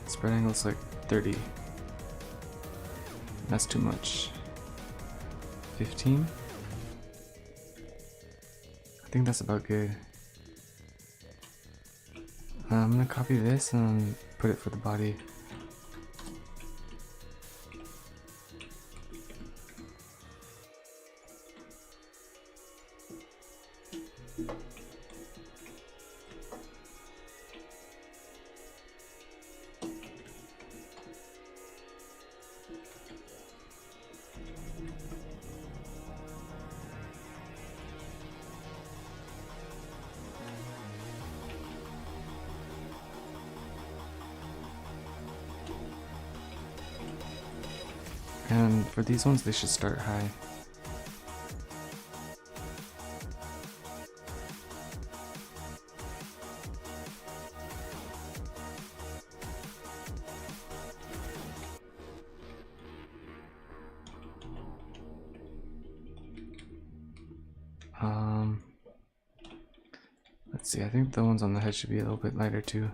spread angle's like 30. That's too much. 15? I think that's about good. I'm gonna copy this and put it for the body. And for these ones, they should start high. Let's see, I think the ones on the head should be a little bit lighter too.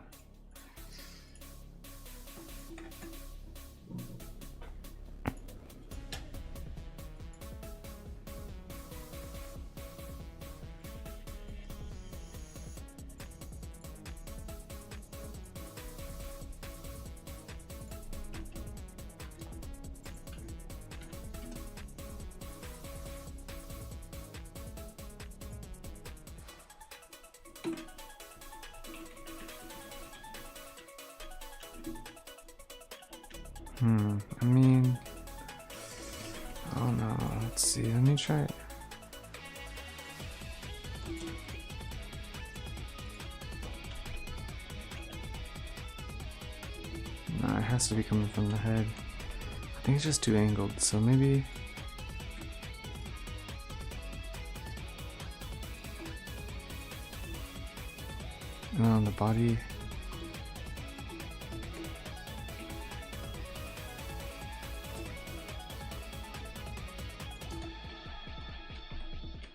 I mean, I don't know. Let's see. Let me try it. No, it has to be coming from the head. I think it's just too angled, so maybe. And on the body.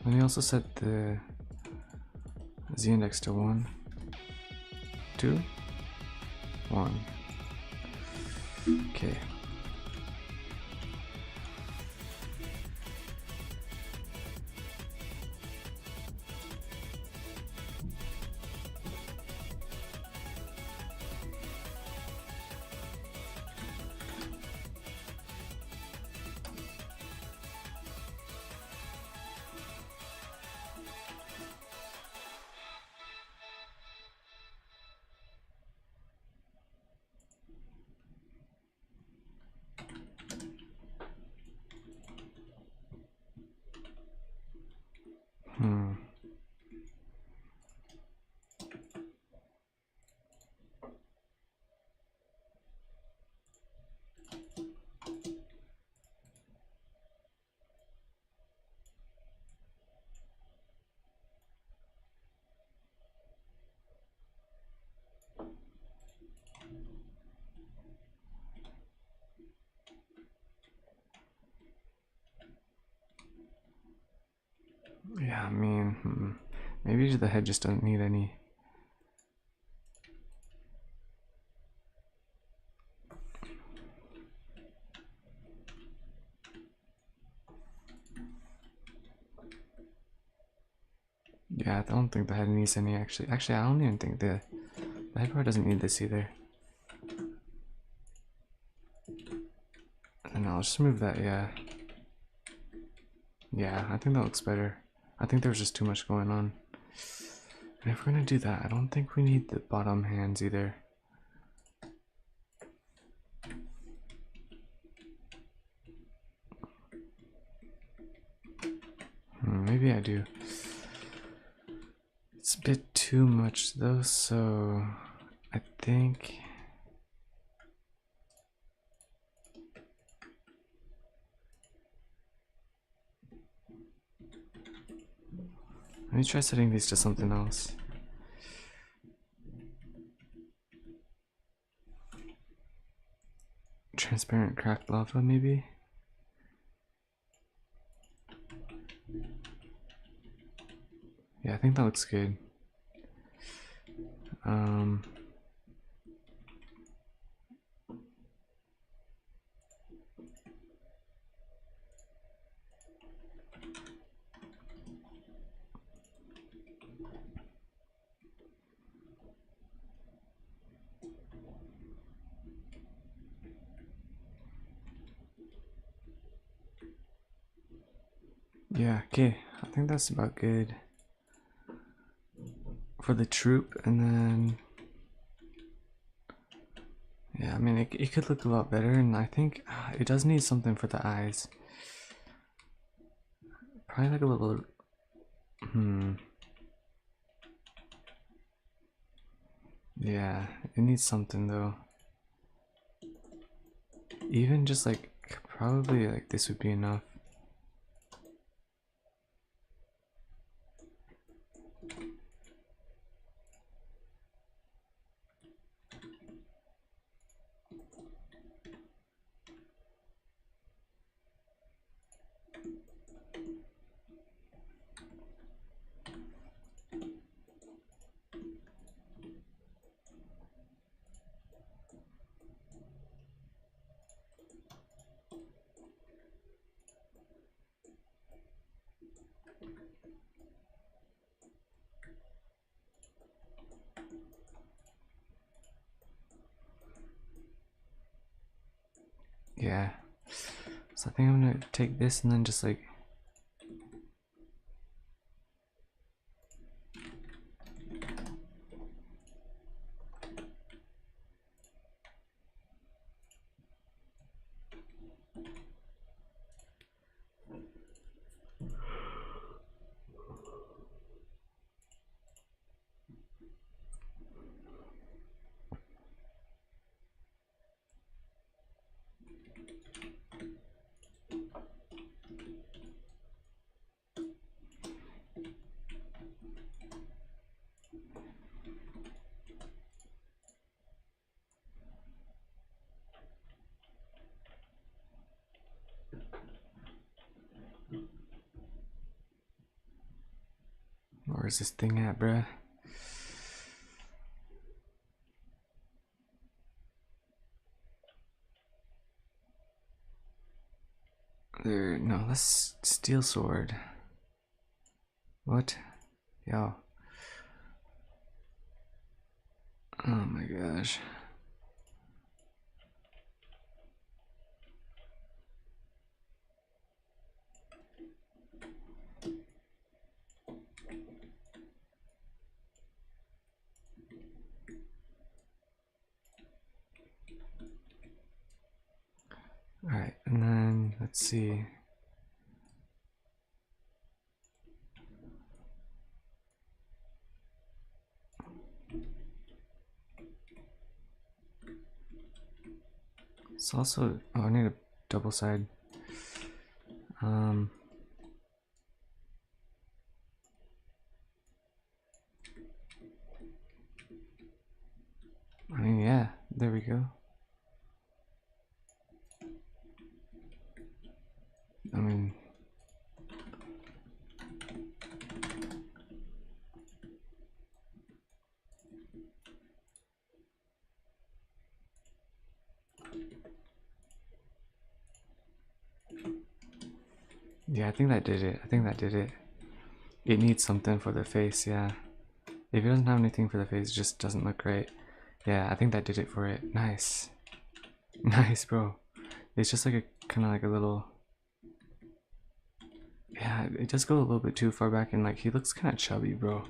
Let me also set the z-index to 1, 2, 1. Okay. Yeah, I mean, maybe the head just doesn't need any. Yeah, I don't think the head needs any actually. Actually, I don't even think the head part doesn't need this either. And I'll just move that, yeah. Yeah, I think that looks better. I think there's just too much going on. And if we're gonna do that, I don't think we need the bottom hands either. I do. It's a bit too much though, so I think let me try setting these to something else. Transparent cracked lava, maybe? Yeah, I think that looks good. Yeah, okay, I think that's about good for the troop, and then yeah, I mean it could look a lot better, and I think it does need something for the eyes. Probably like a little yeah, it needs something though. Even just like probably like this would be enough. Yeah. So I think I'm gonna take this and then just like where's this thing at, bruh? There, no, that's steel sword. What? Yo. Oh my gosh. Alright, and then let's see. It's also, oh, I need a double side. I mean, yeah, there we go. I mean, yeah, I think that did it. I think that did it. It needs something for the face, yeah. If it doesn't have anything for the face, it just doesn't look right. Yeah, I think that did it for it. Nice. Nice, bro. It's just like a kind of like a little, yeah, it does go a little bit too far back, and like he looks kind of chubby, bro.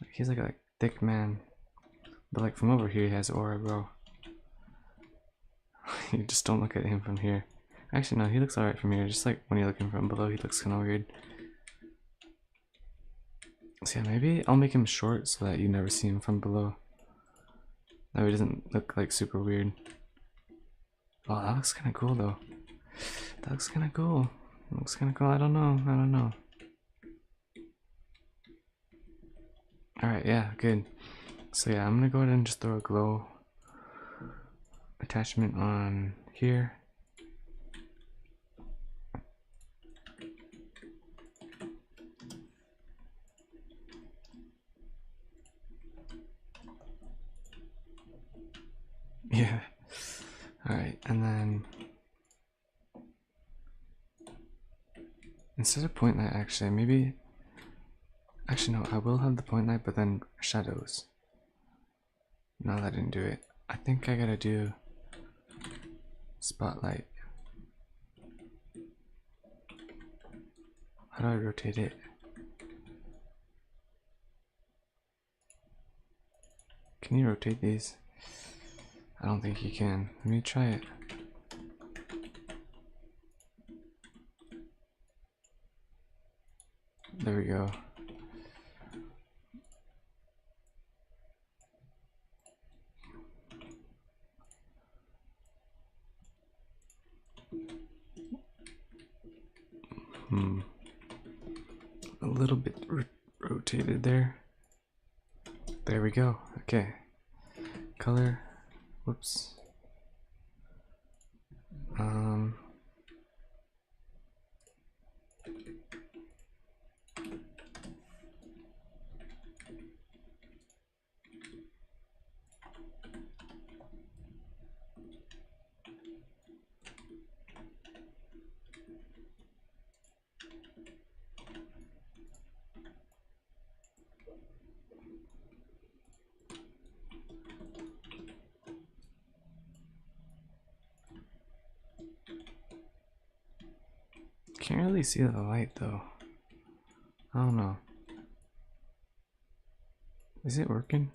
Like, he's like a thick man, but like from over here he has aura, bro. You just don't look at him from here. Actually no, he looks alright from here. Just like when you're looking from below, he looks kind of weird. So yeah, maybe I'll make him short so that you never see him from below. That way it doesn't look like super weird. Oh, that looks kind of cool though. That looks kind of cool. Looks kind of cool. I don't know. I don't know. Alright, yeah, good. So yeah, I'm gonna go ahead and just throw a glow attachment on here. Yeah. Alright, and then instead of point light, actually, maybe. Actually, no, I will have the point light, but then shadows. No, that didn't do it. I think I gotta do spotlight. How do I rotate it? Can you rotate these? I don't think you can. Let me try it. There we go. A little bit rotated there. There we go. Okay. Color. Whoops. Can't really see the light though. I don't know. Is it working?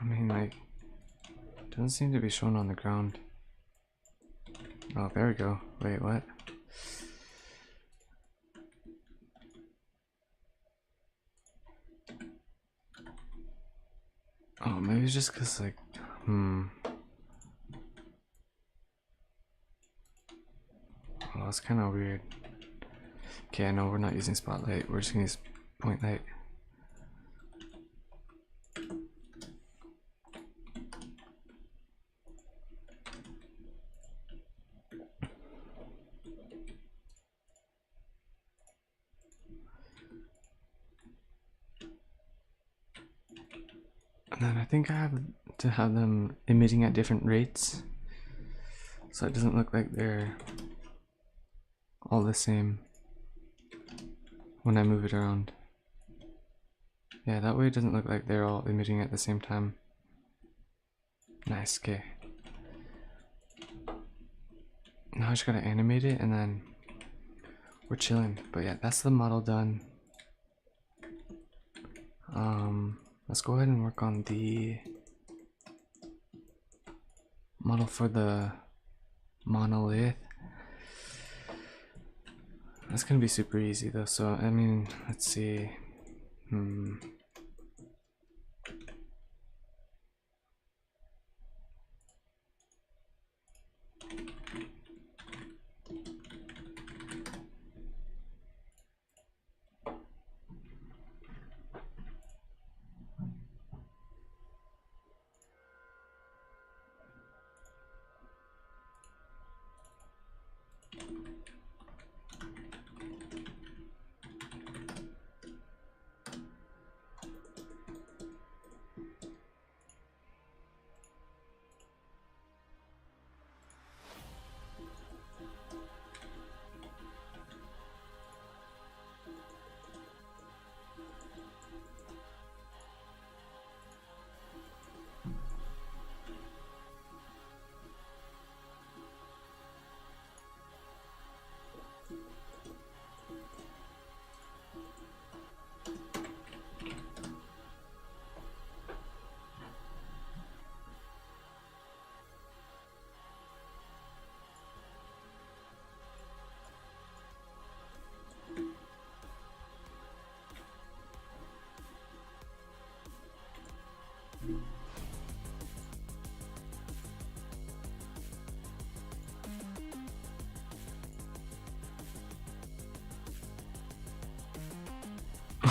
I mean, like, it doesn't seem to be shown on the ground. Oh, there we go. Wait, what? Oh, maybe it's just because, like, Oh, that's kind of weird. Okay, I know we're not using spotlight. We're just gonna use point light. And then I think I have to have them emitting at different rates, so it doesn't look like they're all the same when I move it around. Yeah, that way it doesn't look like they're all emitting at the same time. Nice, okay. Now I just gotta animate it and then we're chilling. But yeah, that's the model done. Let's go ahead and work on the model for the monolith. That's gonna be super easy though, so I mean, let's see.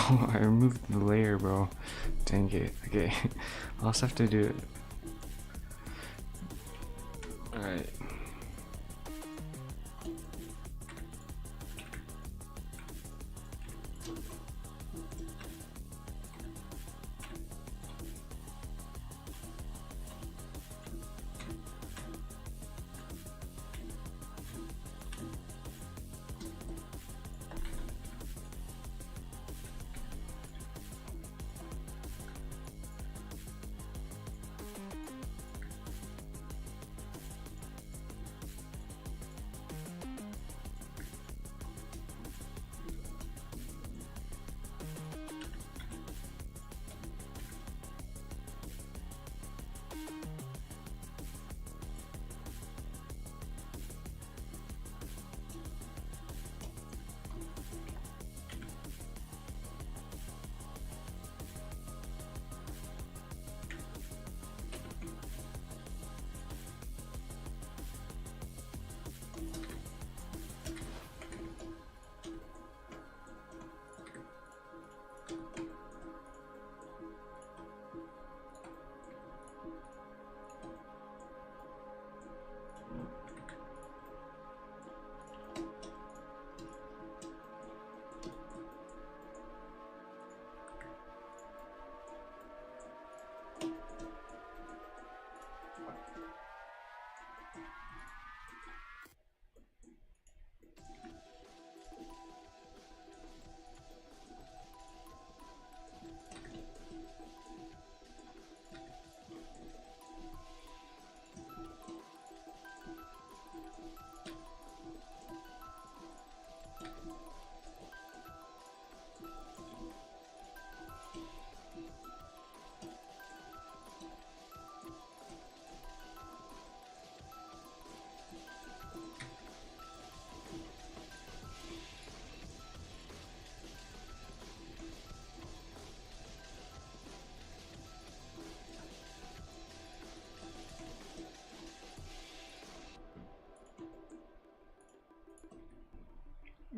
Oh, I removed the layer, bro. Dang it. Okay. I'll also have to do it. Alright.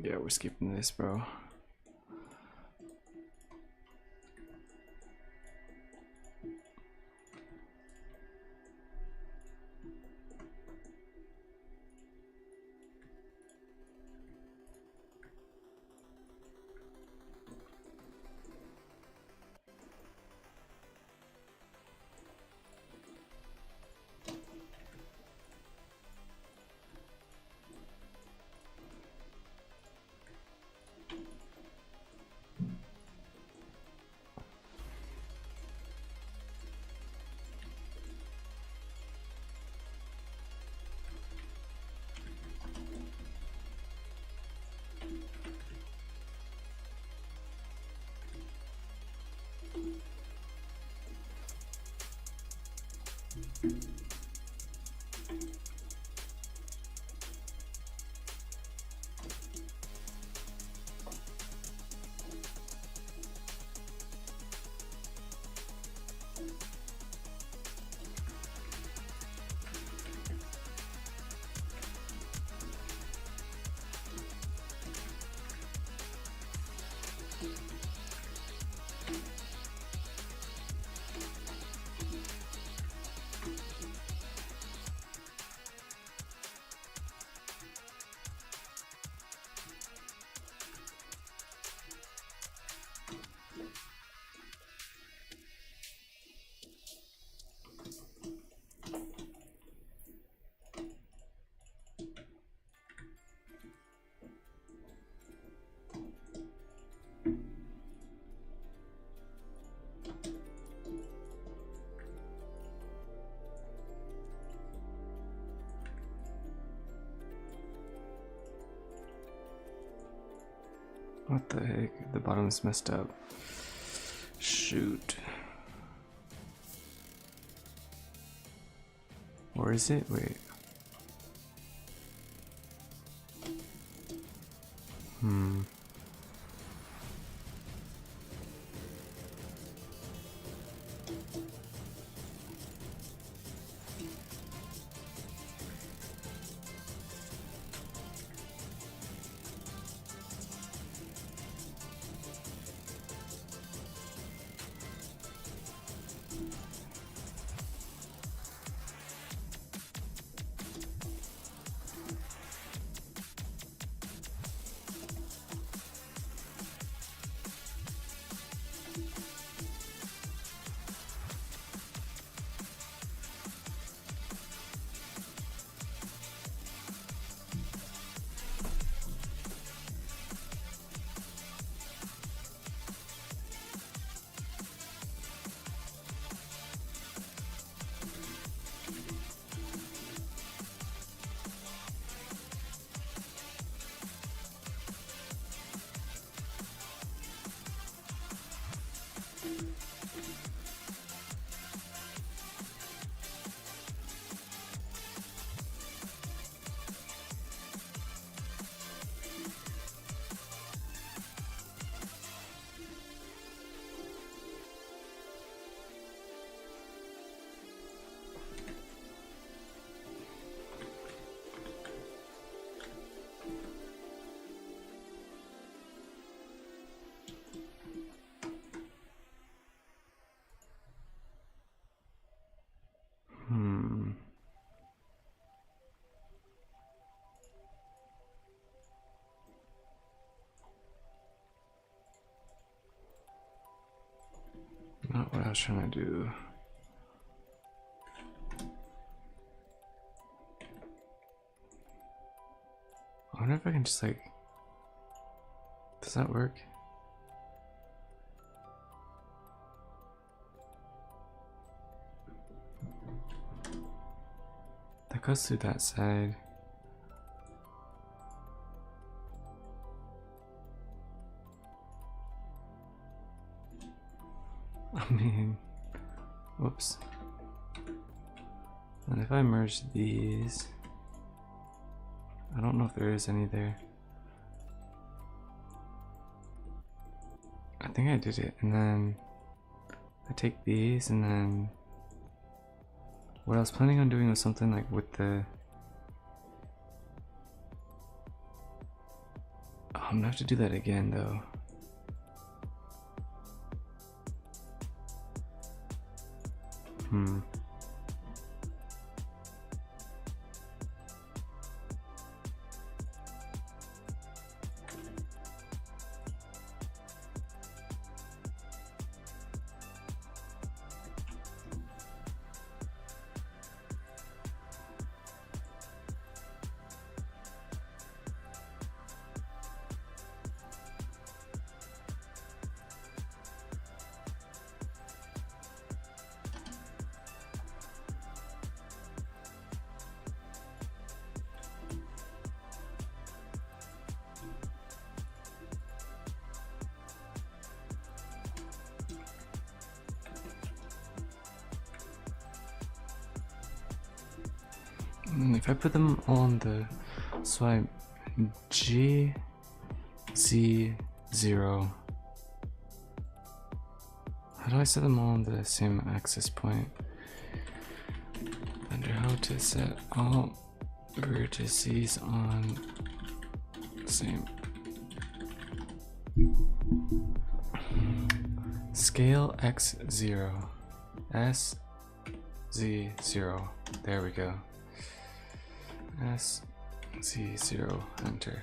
Yeah, we're skipping this, bro. What the heck? The bottom is messed up. Shoot. Where is it? Wait. not what I was trying to do. I wonder if I can just like, does that work? That goes through that side. I mean, whoops. And if I merge these, I don't know if there is any there. I think I did it, and then I take these, and then what I was planning on doing was something like with the... Oh, I'm gonna have to do that again though. If I put them on the swipe G, Z, 0, how do I set them all on the same axis point? Under how to set all vertices on the same. Scale X0, S, Z, 0, there we go. S, Z, 0, enter.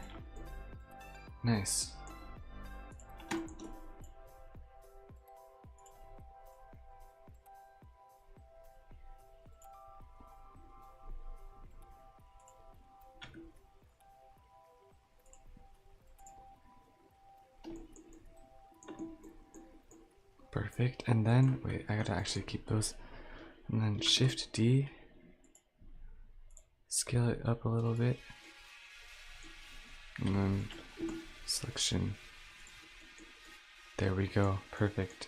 Nice. Perfect, and then, wait, I gotta actually keep those. And then Shift D. Scale it up a little bit, and then selection. There we go, perfect.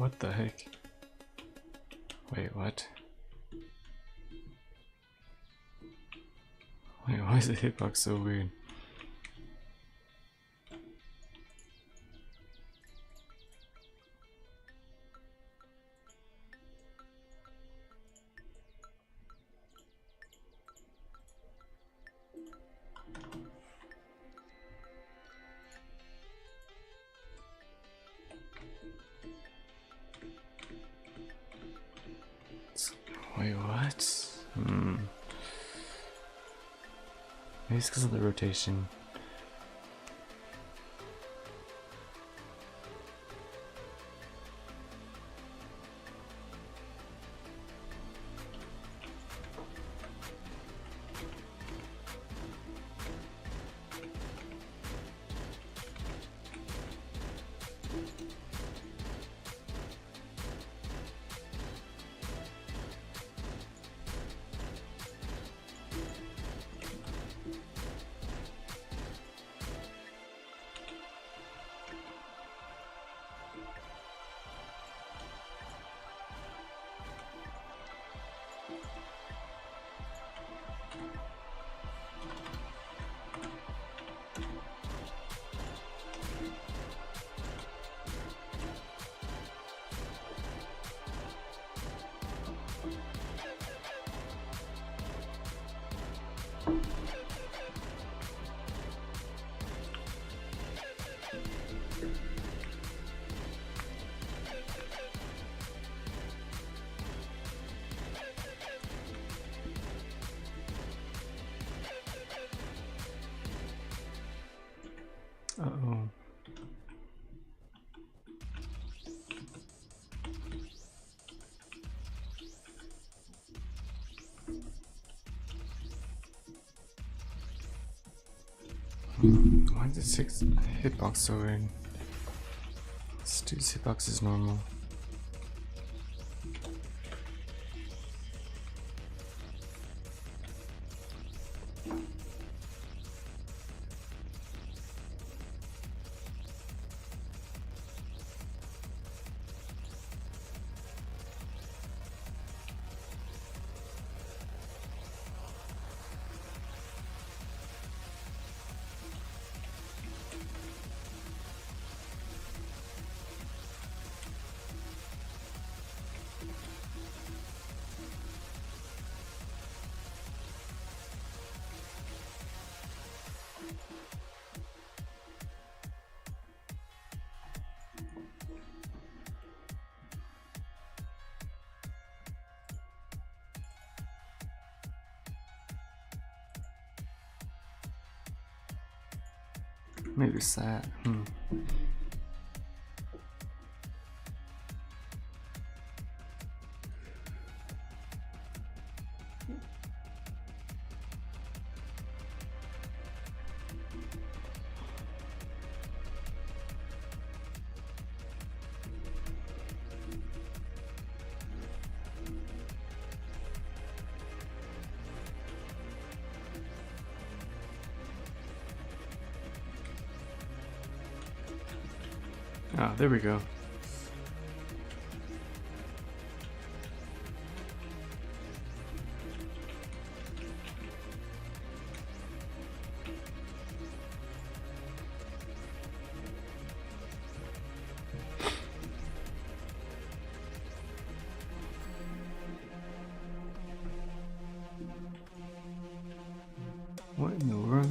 What the heck? Wait, what? Wait, why is the hitbox so weird? Wait, what? Maybe it's because of the rotation. Uh-oh. Why is the 6 hitbox so weird? This dude's hitbox is normal. Maybe it's that. Ah, there we go. What in the world?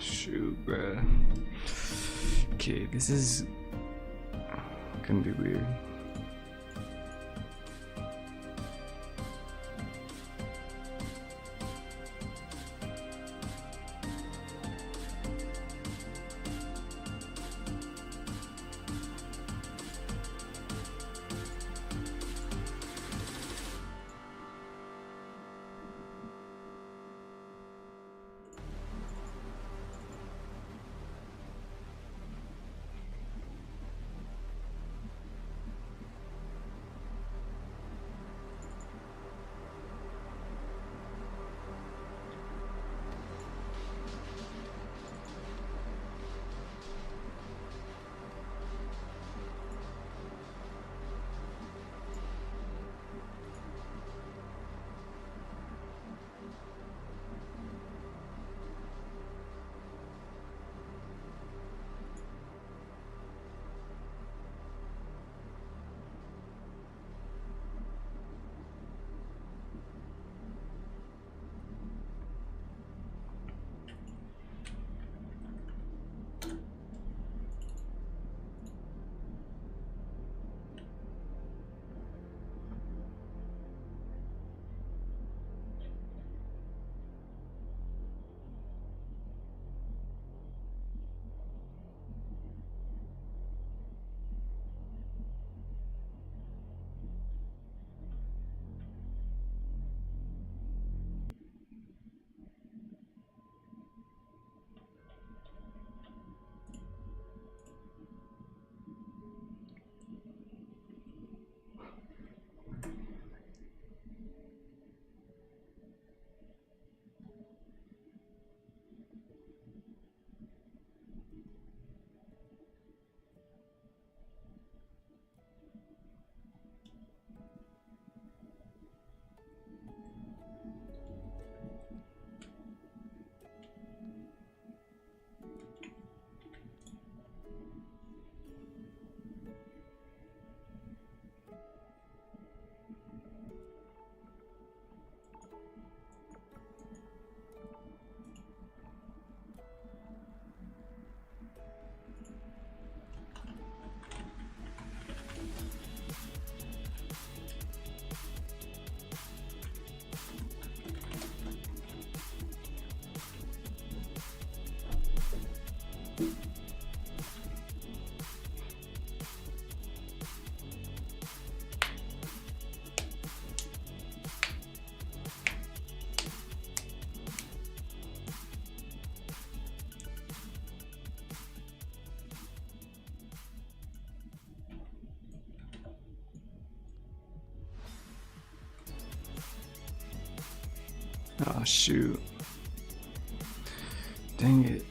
shoot, bruh. Okay, this is gonna be weird. Oh shoot. Dang it.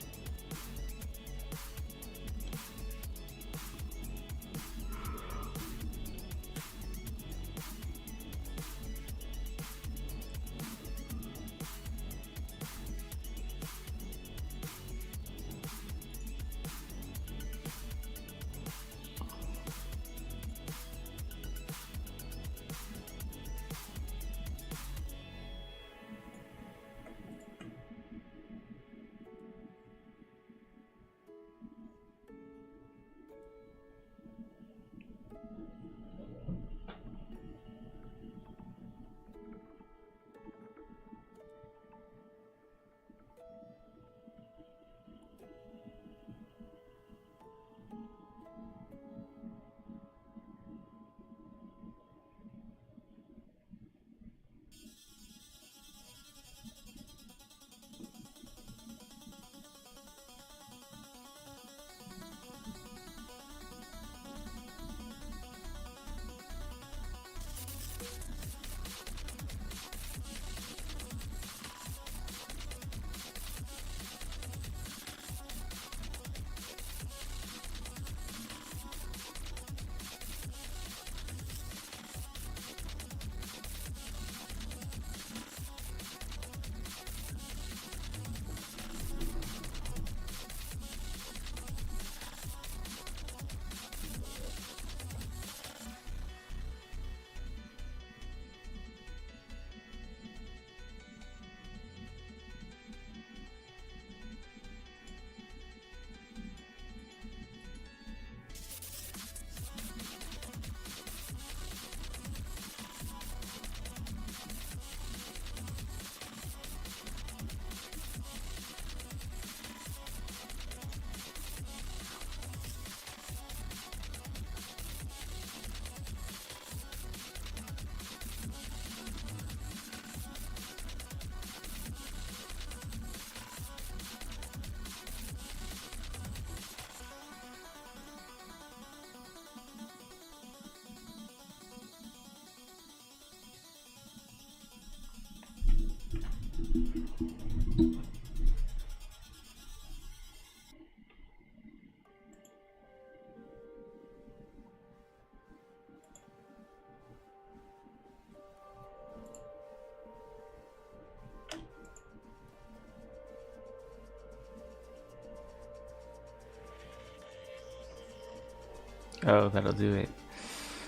Oh, that'll do it.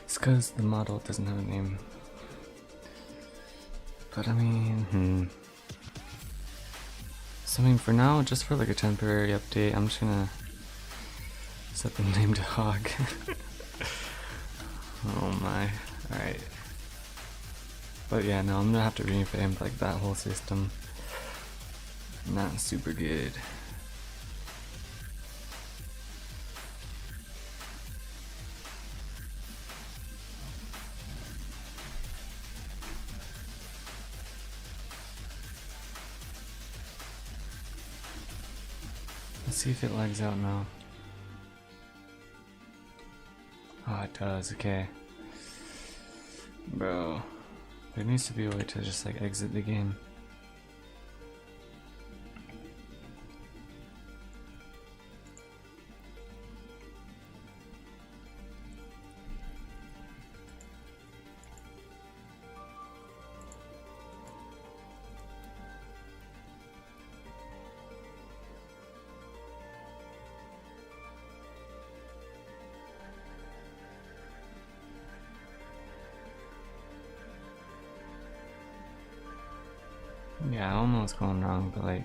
It's because the model doesn't have a name. But I mean, So I mean, for now, just for like a temporary update, I'm just gonna set the name to Hog. Oh my, alright. But yeah, no, I'm gonna have to revamp like that whole system. Not super good. Let's see if it lags out now. Oh, it does, okay. Bro, there needs to be a way to just like exit the game. Yeah, I don't know what's going wrong, but like,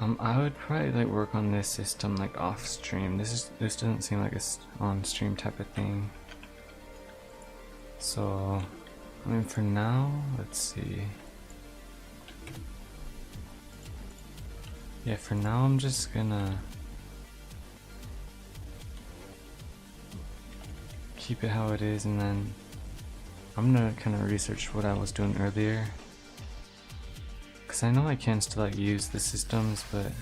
I would probably like work on this system like off stream. This doesn't seem like a on stream type of thing. So, I mean, for now, let's see. Yeah, for now, I'm just gonna keep it how it is, and then I'm gonna kind of research what I was doing earlier, because I know I can still like use the systems, but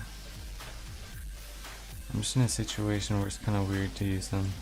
I'm just in a situation where it's kind of weird to use them.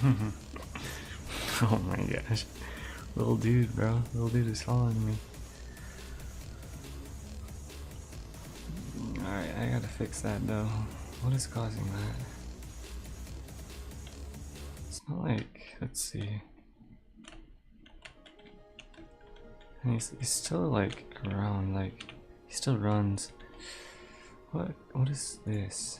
Oh my gosh. Little dude, bro. Little dude is following me. Alright, I gotta fix that though. What is causing that? It's not like, let's see. And he's still like around, like, he still runs. What is this?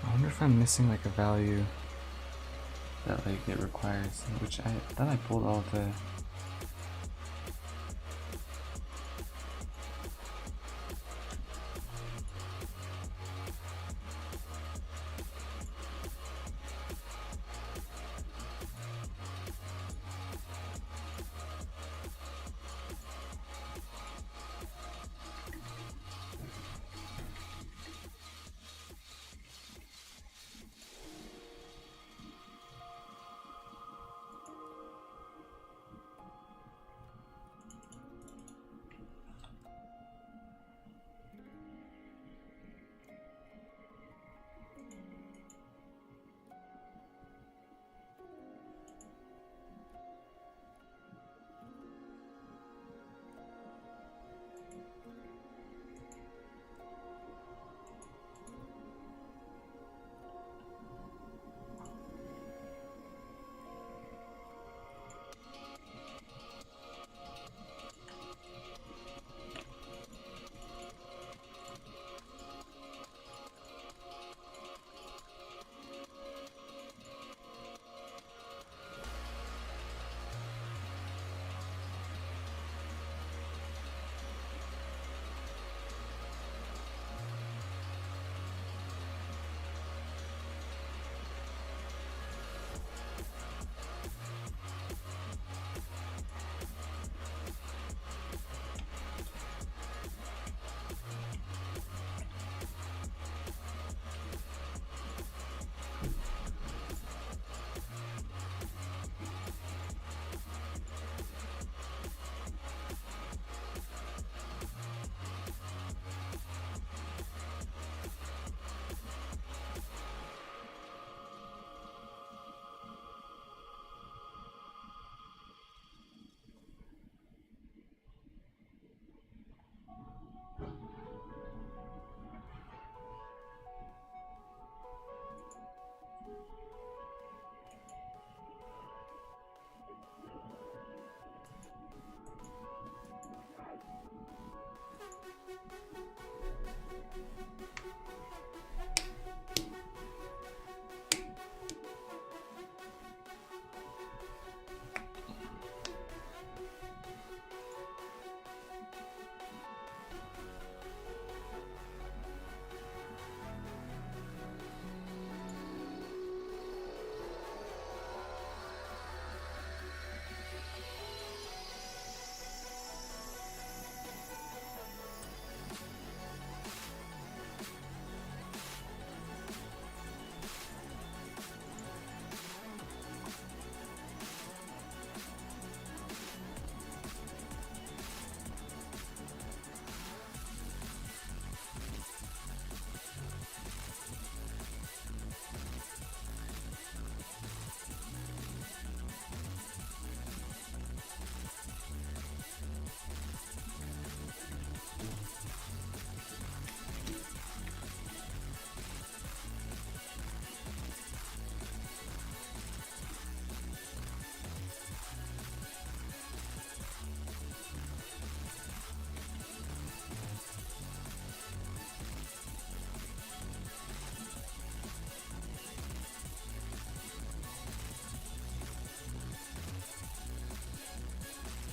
I wonder if I'm missing like a value that like it requires, which I thought I pulled all the.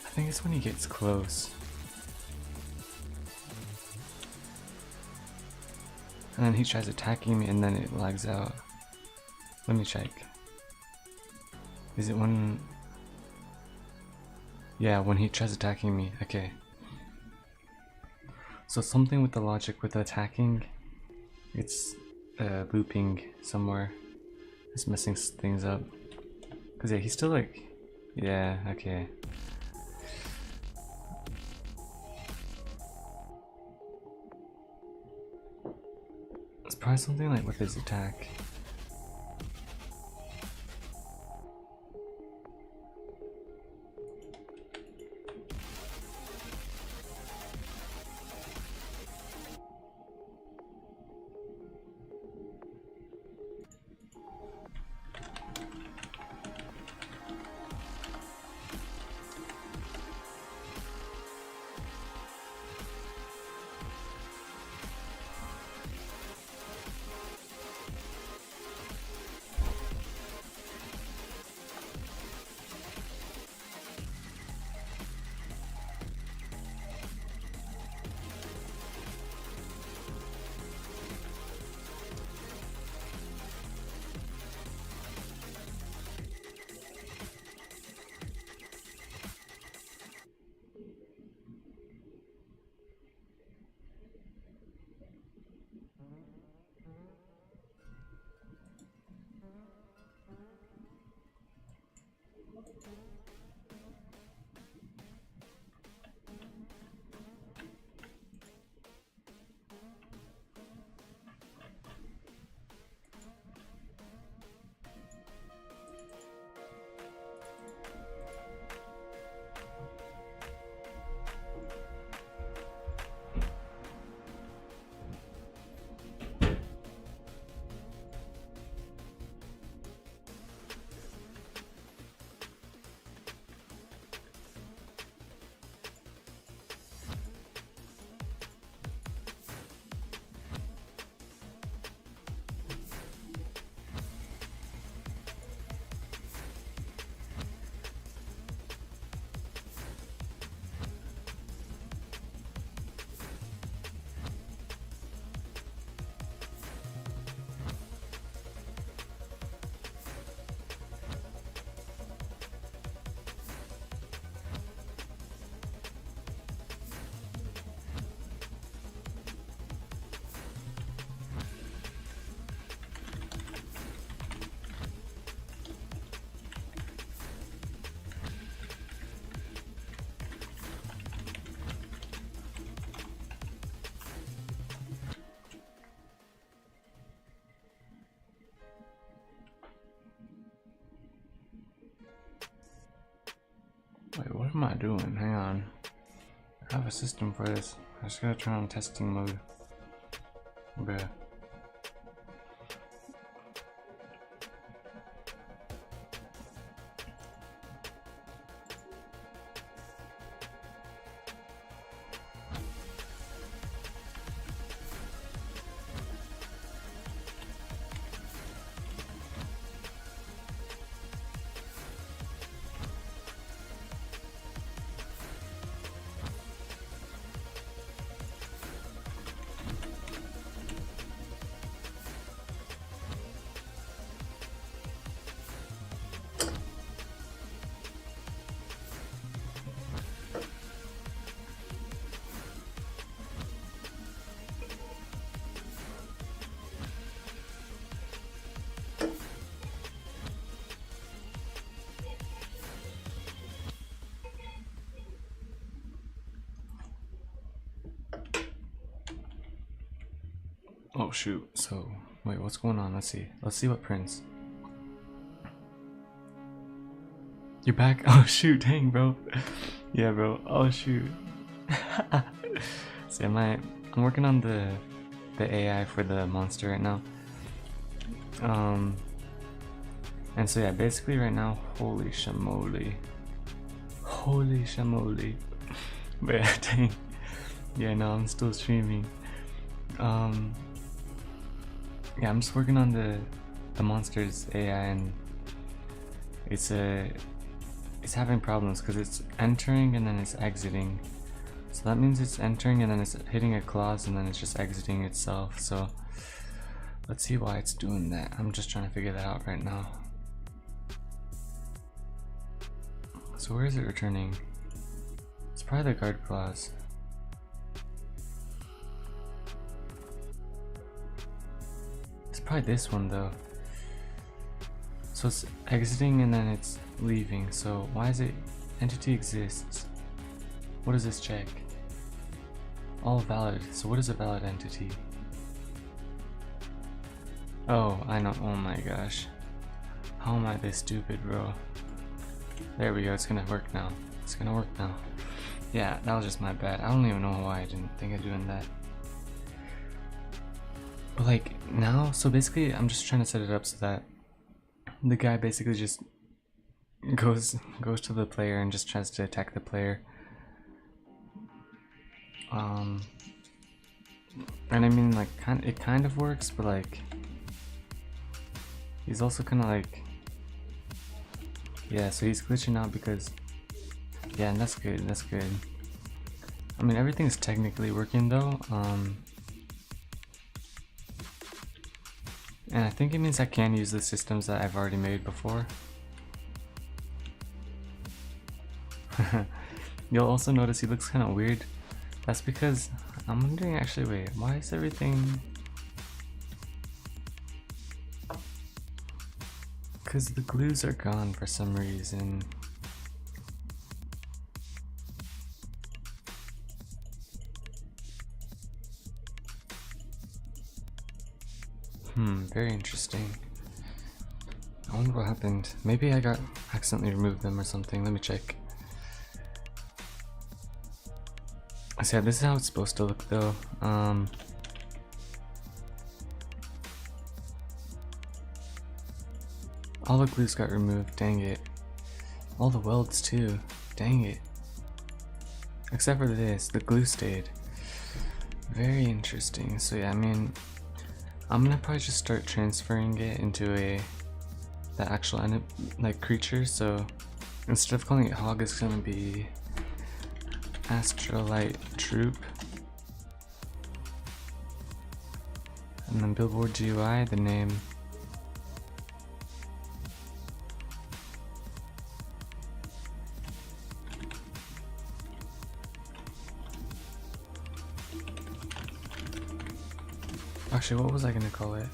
I think it's when he gets close. And then he tries attacking me and then it lags out. Let me check. Is it when... Yeah, when he tries attacking me. Okay. So something with the logic with attacking, it's looping somewhere. It's messing things up. Cause yeah, he's still like, yeah, okay. It's probably something like with his attack. Wait, what am I doing? Hang on. I have a system for this. I just gotta turn on testing mode. Bruh. Oh shoot, so wait, what's going on? Let's see what prints. You're back? Oh shoot, dang bro. Yeah bro, oh shoot. See, I'm working on the AI for the monster right now. And so yeah, basically right now, holy shamoli. Holy shamoli. But yeah, dang. Yeah, no, I'm still streaming. Yeah, I'm just working on the monster's AI, and it's having problems because it's entering and then it's exiting. So that means it's entering and then it's hitting a clause and then it's just exiting itself. So let's see why it's doing that. I'm just trying to figure that out right now. So where is it returning? It's probably the guard clause. It's probably this one though. So it's exiting and then it's leaving. So why is it entity exists? What does this check? All valid. So what is a valid entity? Oh, I know. Oh my gosh. How am I this stupid, bro? There we go. It's gonna work now. It's gonna work now. Yeah, that was just my bad. I don't even know why I didn't think of doing that. But like now, so basically I'm just trying to set it up so that the guy basically just goes to the player and just tries to attack the player. And I mean, like, it kind of works, but like he's also kind of like, yeah, so he's glitching out because, yeah, and that's good, that's good. I mean, everything's technically working though, and I think it means I can use the systems that I've already made before. You'll also notice he looks kind of weird. That's because, I'm wondering actually, wait, why is everything... Because the glues are gone for some reason. Very interesting. I wonder what happened. Maybe I got accidentally removed them or something. Let me check. So yeah, this is how it's supposed to look though. All the glues got removed, dang it. All the welds too, dang it. Except for this, the glue stayed. Very interesting. So yeah, I mean, I'm gonna probably just start transferring it into the actual like creature. So instead of calling it hog, it's gonna be Astrolite Troop, and then Billboard GUI, the name. Actually, what was I gonna call it?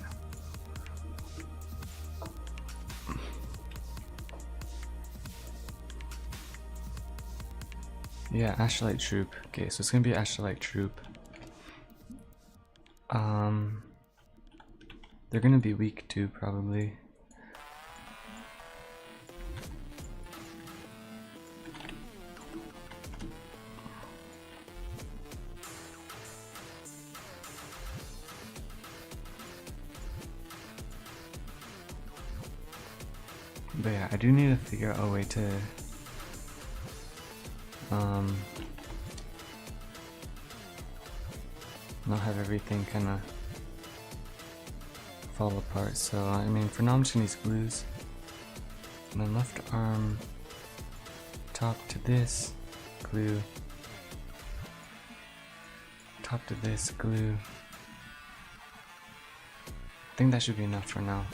Yeah, Astrolite Troop. Okay, so it's gonna be Astrolite Troop. They're gonna be weak too, probably. But yeah, I do need to figure out a way to not have everything kind of fall apart. So I mean, for now I'm just gonna use glues. My left arm, top to this, glue. Top to this, glue. I think that should be enough for now.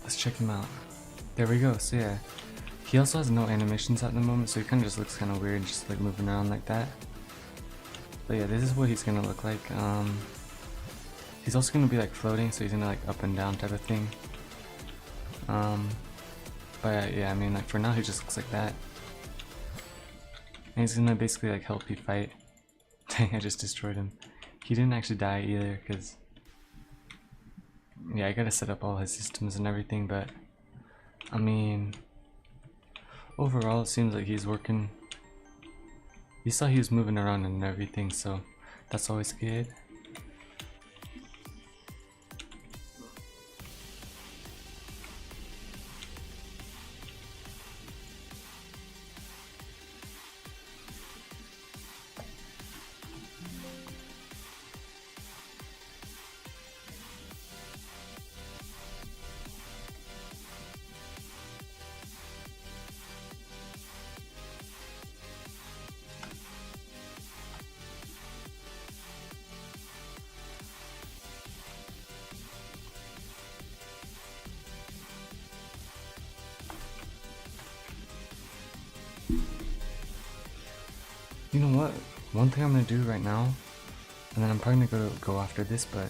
Let's check him out. There we go. So yeah, he also has no animations at the moment, so he kind of just looks kind of weird, just like moving around like that. But yeah, this is what he's gonna look like. He's also gonna be like floating, so he's gonna like up and down type of thing. But yeah, I mean, like for now he just looks like that, and he's gonna basically like help you fight. Dang, I just destroyed him. He didn't actually die either, cause yeah, I gotta set up all his systems and everything. But I mean, overall it seems like he's working. You saw he was moving around and everything, so that's always good. You know what? One thing I'm gonna do right now, and then I'm probably gonna go after this, but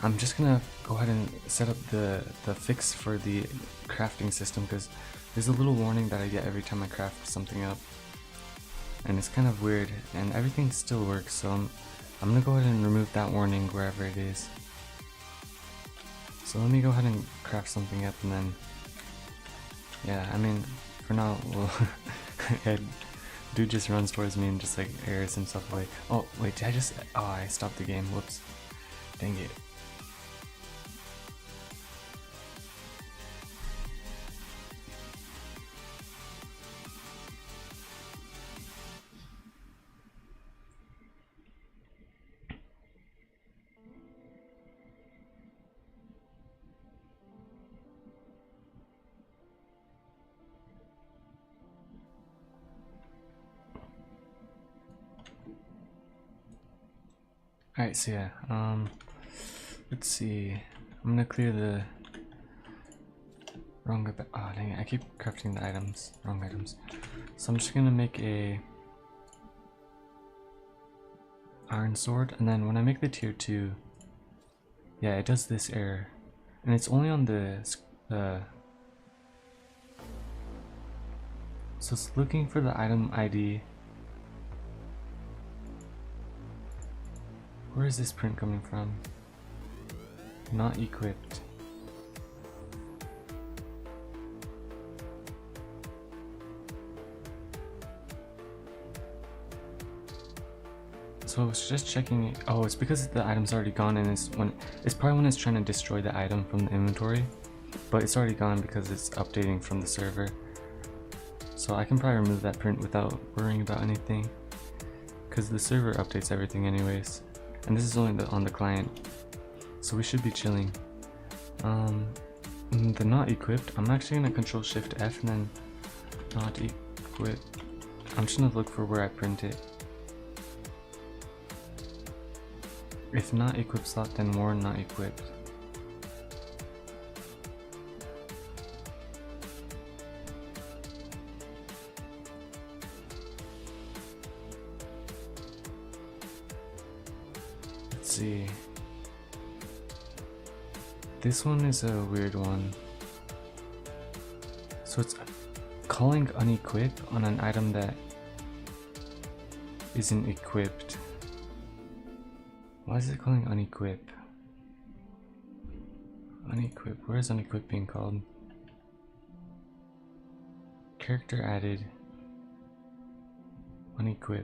I'm just gonna go ahead and set up the fix for the crafting system, because there's a little warning that I get every time I craft something up, and it's kind of weird, and everything still works, so I'm gonna go ahead and remove that warning wherever it is. So let me go ahead and craft something up, and then yeah, I mean, for now, well, dude just runs towards me and just like airs himself away. Oh wait, did I just, oh, I stopped the game, whoops, dang it. Alright, so yeah, let's see, I'm gonna clear the wrong, oh dang it, I keep crafting the items, wrong items. So I'm just gonna make a iron sword, and then when I make the tier 2, yeah, it does this error, and it's only on the, so it's looking for the item ID. Where is this print coming from? Not equipped. So I was just checking it. Oh, it's because the item's already gone, and it's probably when it's trying to destroy the item from the inventory, but it's already gone because it's updating from the server. So I can probably remove that print without worrying about anything, because the server updates everything anyways, and this is only on the client, so we should be chilling. The not equipped, I'm actually gonna control shift F and then not equipped. I'm just gonna look for where I print it. If not equipped slot, then more not equipped. Let's see. This one is a weird one. So it's calling unequip on an item that isn't equipped. Why is it calling unequip? Unequip, where is unequip being called? Character added. Unequip.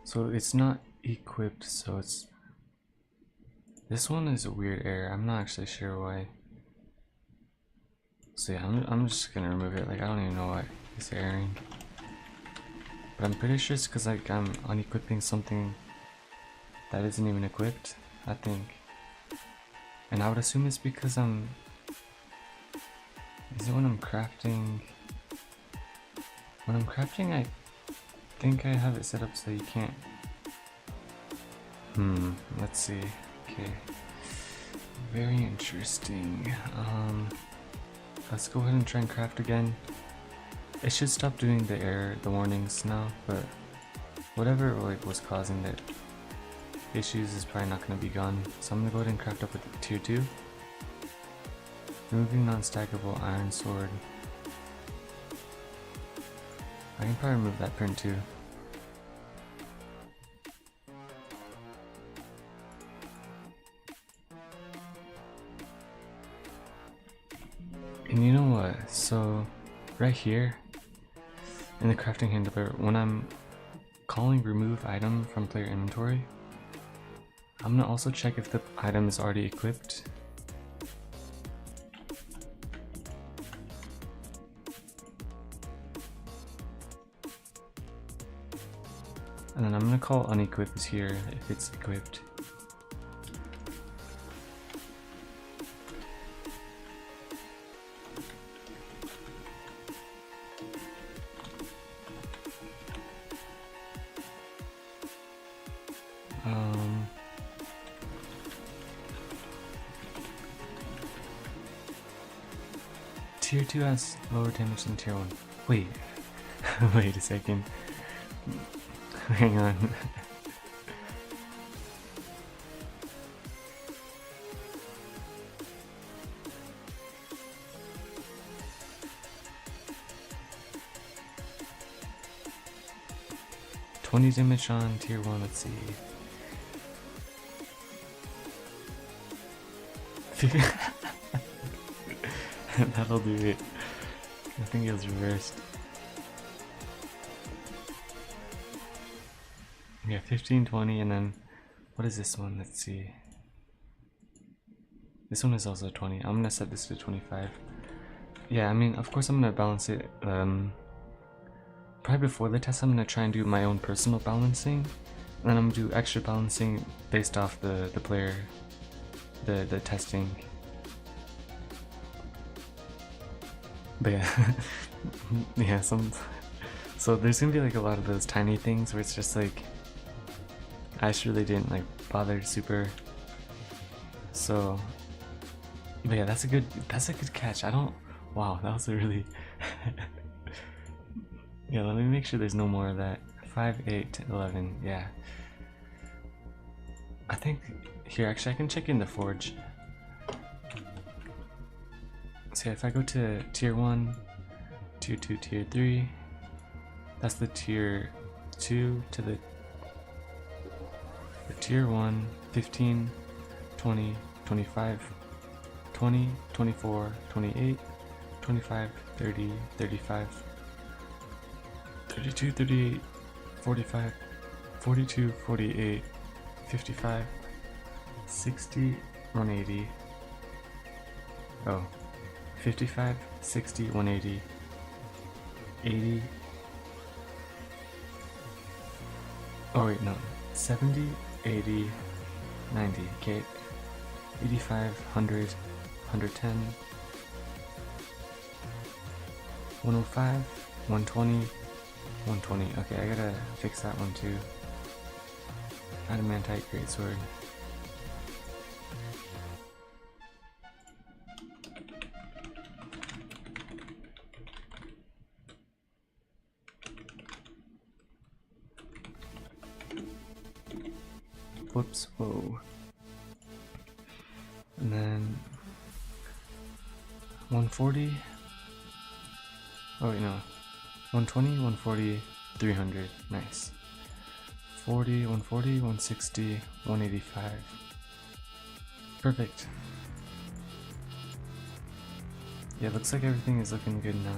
So it's not equipped, so it's... This one is a weird error, I'm not actually sure why. So yeah, I'm just gonna remove it, like I don't even know why it's erroring. But I'm pretty sure it's because like I'm unequipping something that isn't even equipped, I think. And I would assume it's because I'm... Is it when I'm crafting? When I'm crafting, I think I have it set up so you can't. Let's see. Okay. Very interesting. Let's go ahead and try and craft again. It should stop doing the error, the warnings now, but whatever like was causing the issues is probably not going to be gone. So I'm going to go ahead and craft up with tier 2. Removing non-stackable iron sword. I can probably remove that print too. And you know what? So right here in the crafting handler, when I'm calling remove item from player inventory, I'm gonna also check if the item is already equipped. And then I'm gonna call unequip is here if it's equipped. Tier 2 has lower damage than Tier 1. Wait. Wait a second. Hang on. $20 damage on Tier 1, let's see. That'll do it. I think it was reversed. Yeah, 15, 20, and then what is this one? Let's see. This one is also 20. I'm gonna set this to 25. Yeah, I mean, of course I'm gonna balance it. Probably before the test, I'm gonna try and do my own personal balancing, and then I'm gonna do extra balancing based off the player, the testing. But yeah, yeah, so there's gonna be like a lot of those tiny things where it's just like I just really didn't like bother super. So, but yeah, that's a good catch. Wow, that was a really yeah. Let me make sure there's no more of that. 5, 8, 11. Yeah, I think here actually I can check in the forge. So if I go to Tier 1, Tier 2, Tier 3, that's the Tier 2 to the Tier 1, 15, 20, 25, 20, 24, 28, 25, 30, 35, 32, 38, 45, 42, 48, 55, 60, 180, oh, 55, 60, 180, 80, oh wait, no, 70, 80, 90, okay, 85, 100, 110, 105, 120, 120, okay, I gotta fix that one too. Adamantite greatsword. Whoops, whoa. And then 140. Oh wait, no. 120, 140, 300. Nice. 40, 140, 160, 185. Perfect. Yeah, looks like everything is looking good now.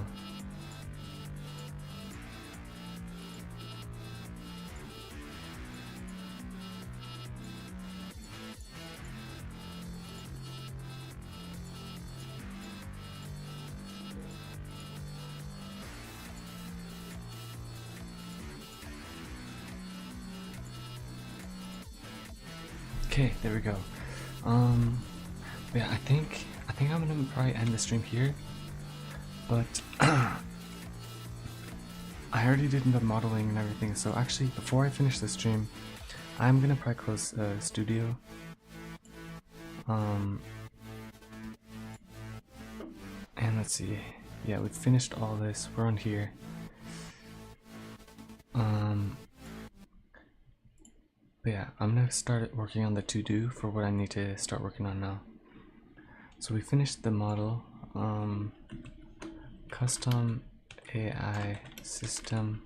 Okay, there we go. Yeah, I think I'm gonna probably end the stream here, but I already did the modeling and everything, so actually before I finish the stream, I'm gonna probably close the studio. And let's see, yeah, we've finished all this, we're on here. But yeah, I'm gonna start working on the to-do for what I need to start working on now. So we finished the model, custom AI system,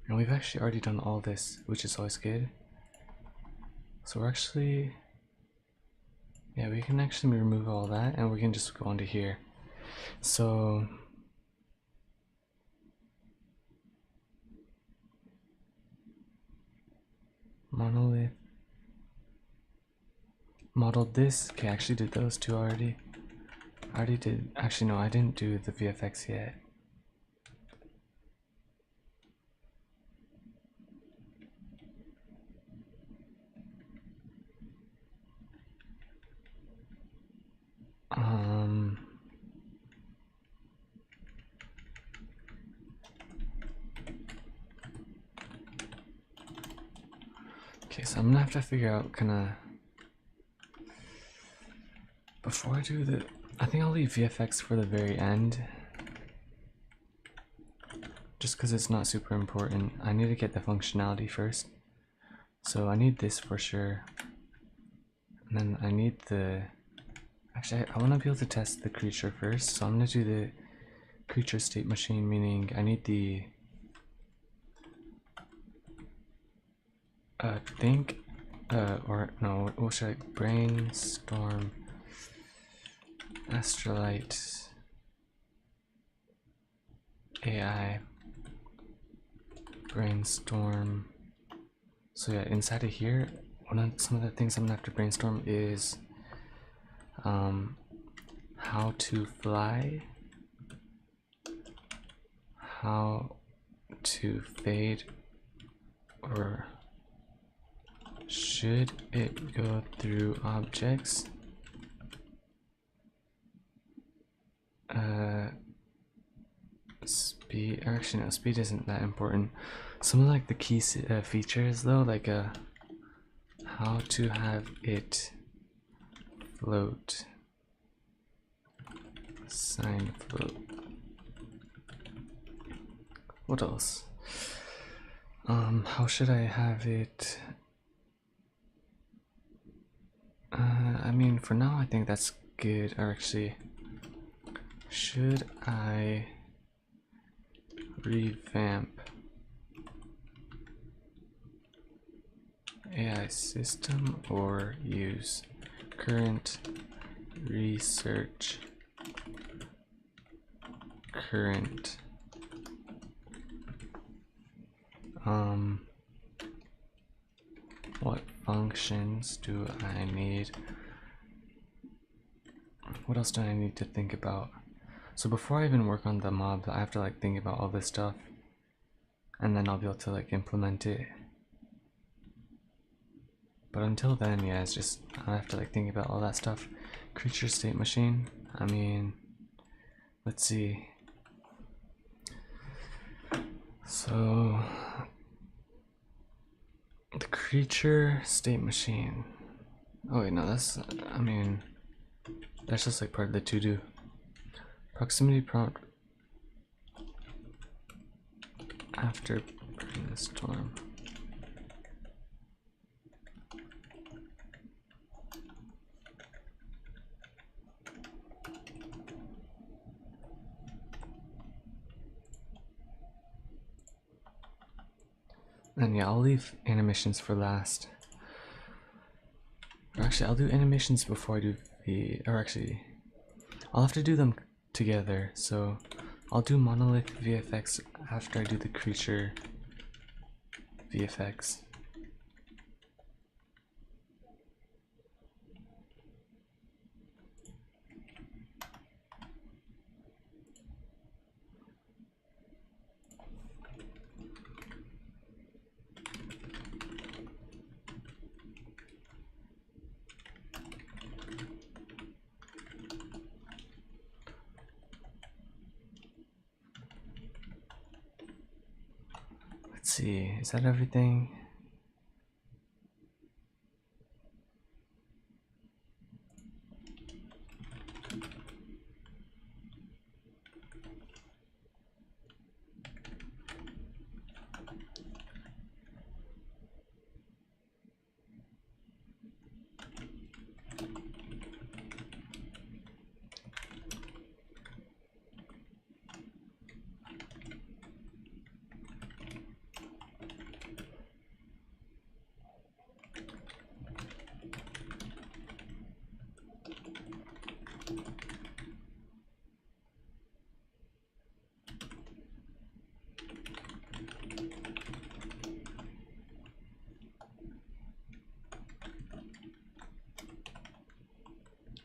and we've actually already done all this, which is always good. So we're actually, yeah, we can actually remove all that and we can just go onto here. So monolith, modeled this. Okay, I actually did those two already. I already did, actually no, I didn't do the VFX yet. Okay, so I'm gonna have to figure out before I do I think I'll leave VFX for the very end. Just because it's not super important. I need to get the functionality first. So I need this for sure. And then I need actually I want to be able to test the creature first. So I'm going to do the creature state machine, meaning I need the what should I, brainstorm, astrolite, AI, brainstorm. So yeah, inside of here, some of the things I'm gonna have to brainstorm is how to fly, how to fade, or should it go through objects? Speed, actually no, speed isn't that important. Some of like the key features though, like how to have it float, sign float. What else? How should I have it? I mean, for now, I think that's good. Or actually, should I revamp AI system or use current research, current what functions do I need? What else do I need to think about? So before I even work on the mob, I have to like think about all this stuff, and then I'll be able to like implement it. But until then, yeah, it's just I have to like think about all that stuff. Creature state machine. I mean, let's see. So the creature state machine. Oh wait, no, that's, I mean, that's just like part of the to-do. Proximity prompt after brainstorm. And yeah, I'll leave animations for last. Or actually, I'll do animations before I do I'll have to do them together. So I'll do monolith VFX after I do the creature VFX. Let's see, is that everything?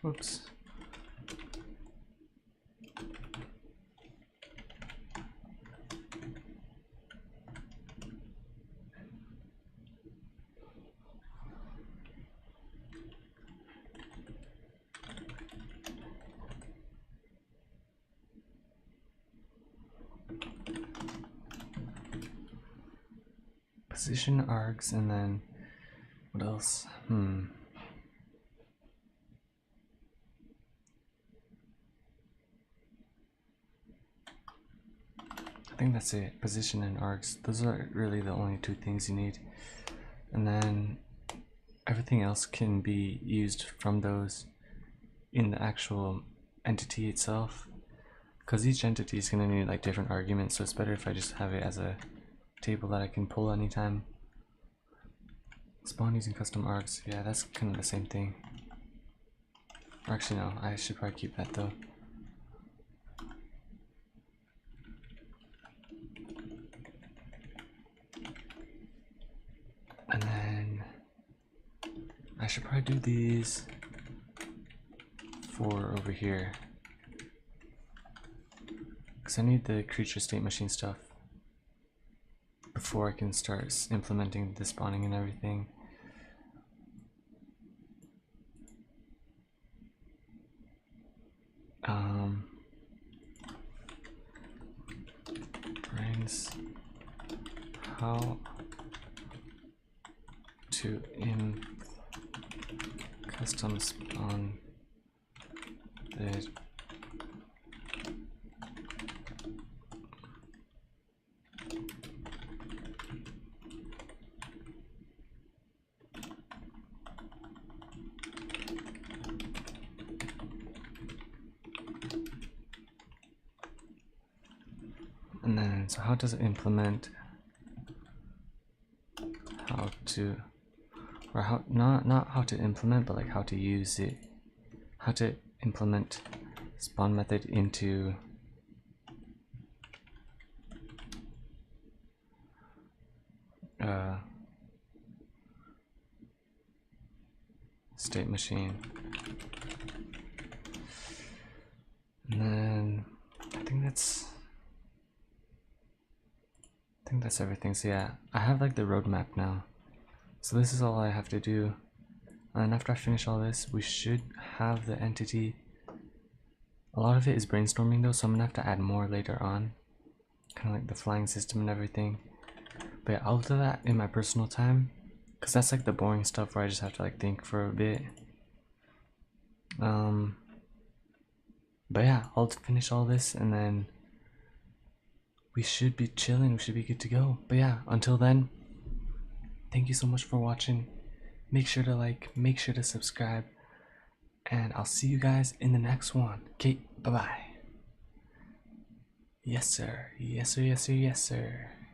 Oops. Position arcs and then What else? I think that's it. Position and arcs. Those are really the only two things you need. And then everything else can be used from those in the actual entity itself. Because each entity is going to need like different arguments, so it's better if I just have it as a table that I can pull anytime. Spawn using custom arcs. Yeah, that's kind of the same thing. Or actually no, I should probably keep that though. And then I should probably do these for over here, because I need the creature state machine stuff before I can start implementing the spawning and everything. Brains, how to custom spawn the and then so how does it implement how to, or how not how to implement, but like how to use it, how to implement spawn method into state machine. And then I think that's everything. So yeah, I have like the roadmap now. So this is all I have to do. And after I finish all this, we should have the entity. A lot of it is brainstorming though, so I'm gonna have to add more later on. Kind of like the flying system and everything. But yeah, I'll do that in my personal time, because that's like the boring stuff where I just have to like think for a bit. But yeah, I'll finish all this and then we should be chilling, we should be good to go. But yeah, until then, thank you so much for watching. Make sure to like, make sure to subscribe, and I'll see you guys in the next one. Okay, bye bye. Yes sir, yes sir, yes sir, yes sir.